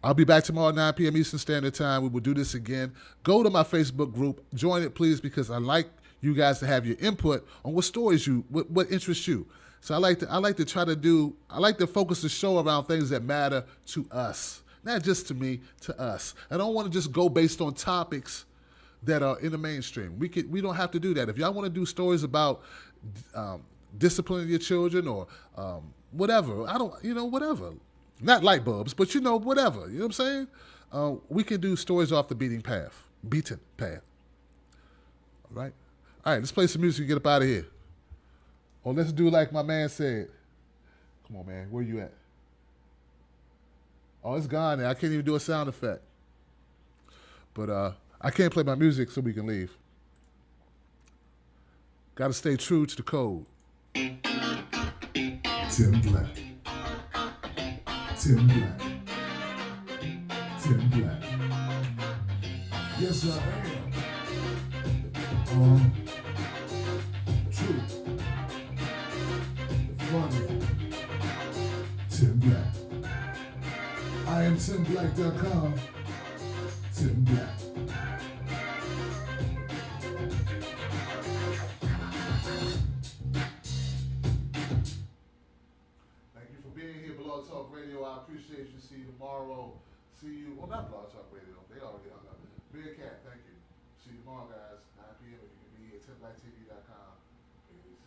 A: I'll be back tomorrow at 9 p.m. Eastern Standard Time. We will do this again. Go to my Facebook group. Join it, please, because I like you guys to have your input on what stories what interests you. So I like to focus the show around things that matter to us. Not just to me, to us. I don't want to just go based on topics that are in the mainstream. We don't have to do that. If y'all want to do stories about disciplining your children or whatever, whatever. Not light bulbs, but whatever. You know what I'm saying? We can do stories off the beaten path. All right? All right, let's play some music and get up out of here. Or let's do like my man said. Come on, man. Where you at? Oh, it's gone now. I can't even do a sound effect. But I can't play my music so we can leave. Got to stay true to the code.
C: Tim Black. Tim Black. Yes, I am. True. Funny. Tim Black. I am TimBlack.com. Tim Black.
A: Thank you for being here, Blog Talk Radio. I appreciate you. See you tomorrow. See you. Well, not Blog Talk Radio. They already hung up. Big Cat, thank you. See you tomorrow, guys. 9 p.m. if you can be here. TimBlackTV.com. Peace.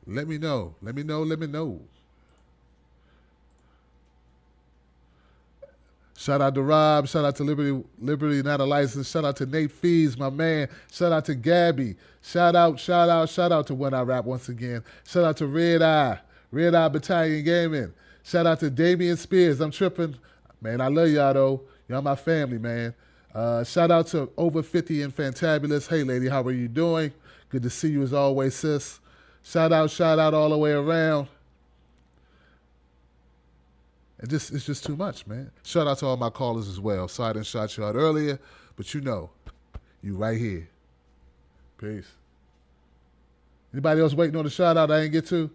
A: Let me know. Let me know. Let me know. Shout out to Rob. Shout out to Liberty Not a License. Shout out to Nate Fees, my man. Shout out to Gabby. Shout out to When I Rap once again. Shout out to Red Eye Battalion Gaming. Shout out to Damian Spears. I'm tripping. Man, I love y'all though. Y'all my family, man. Shout out to Over 50 and Fantabulous. Hey lady, how are you doing? Good to see you as always, sis. Shout out all the way around. It's just too much, man. Shout out to all my callers as well. Sorry I didn't shout you out earlier, but you know, you right here. Peace. Anybody else waiting on the shout out I ain't get to?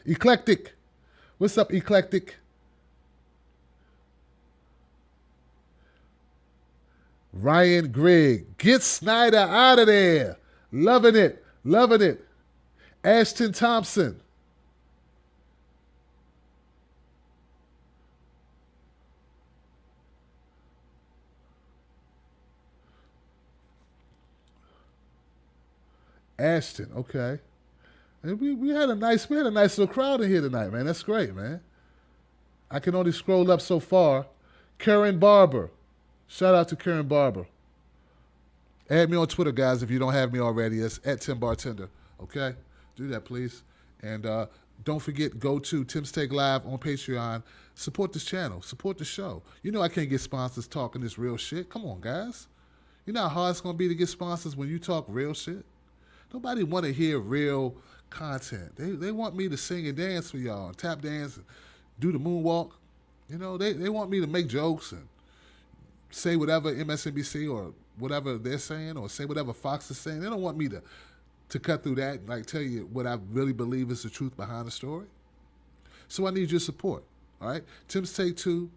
A: Eclectic. What's up, Eclectic? Ryan Grigg. Get Snyder out of there. Loving it. Loving it. Ashton Thompson. Ashton, okay. And we had a nice little crowd in here tonight, man. That's great, man. I can only scroll up so far. Karen Barber. Shout out to Karen Barber. Add me on Twitter, guys, if you don't have me already. It's at Tim Bartender. Okay? Do that, please. And don't forget, go to Tim's Take Live on Patreon. Support this channel. Support the show. You know I can't get sponsors talking this real shit. Come on, guys. You know how hard it's going to be to get sponsors when you talk real shit? Nobody want to hear real content. They want me to sing and dance for y'all, tap dance, and do the moonwalk. You know, they want me to make jokes and say whatever MSNBC or whatever they're saying, or say whatever Fox is saying. They don't want me to cut through that and like tell you what I really believe is the truth behind the story. So I need your support. All right, Tim's Take 2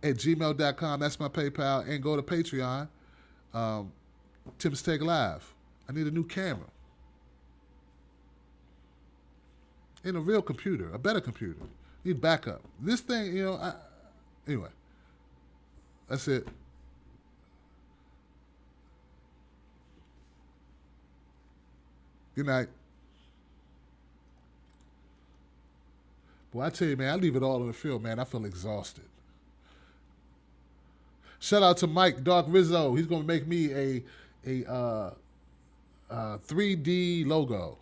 A: at gmail.com. That's my PayPal, and go to Patreon. Tim's Take Live. I need a new camera. And a real computer, a better computer. Need backup. This thing, you know, anyway. That's it. Good night. Boy, I tell you, man, I leave it all in the field, man. I feel exhausted. Shout out to Mike Dark Rizzo. He's going to make me a 3D logo.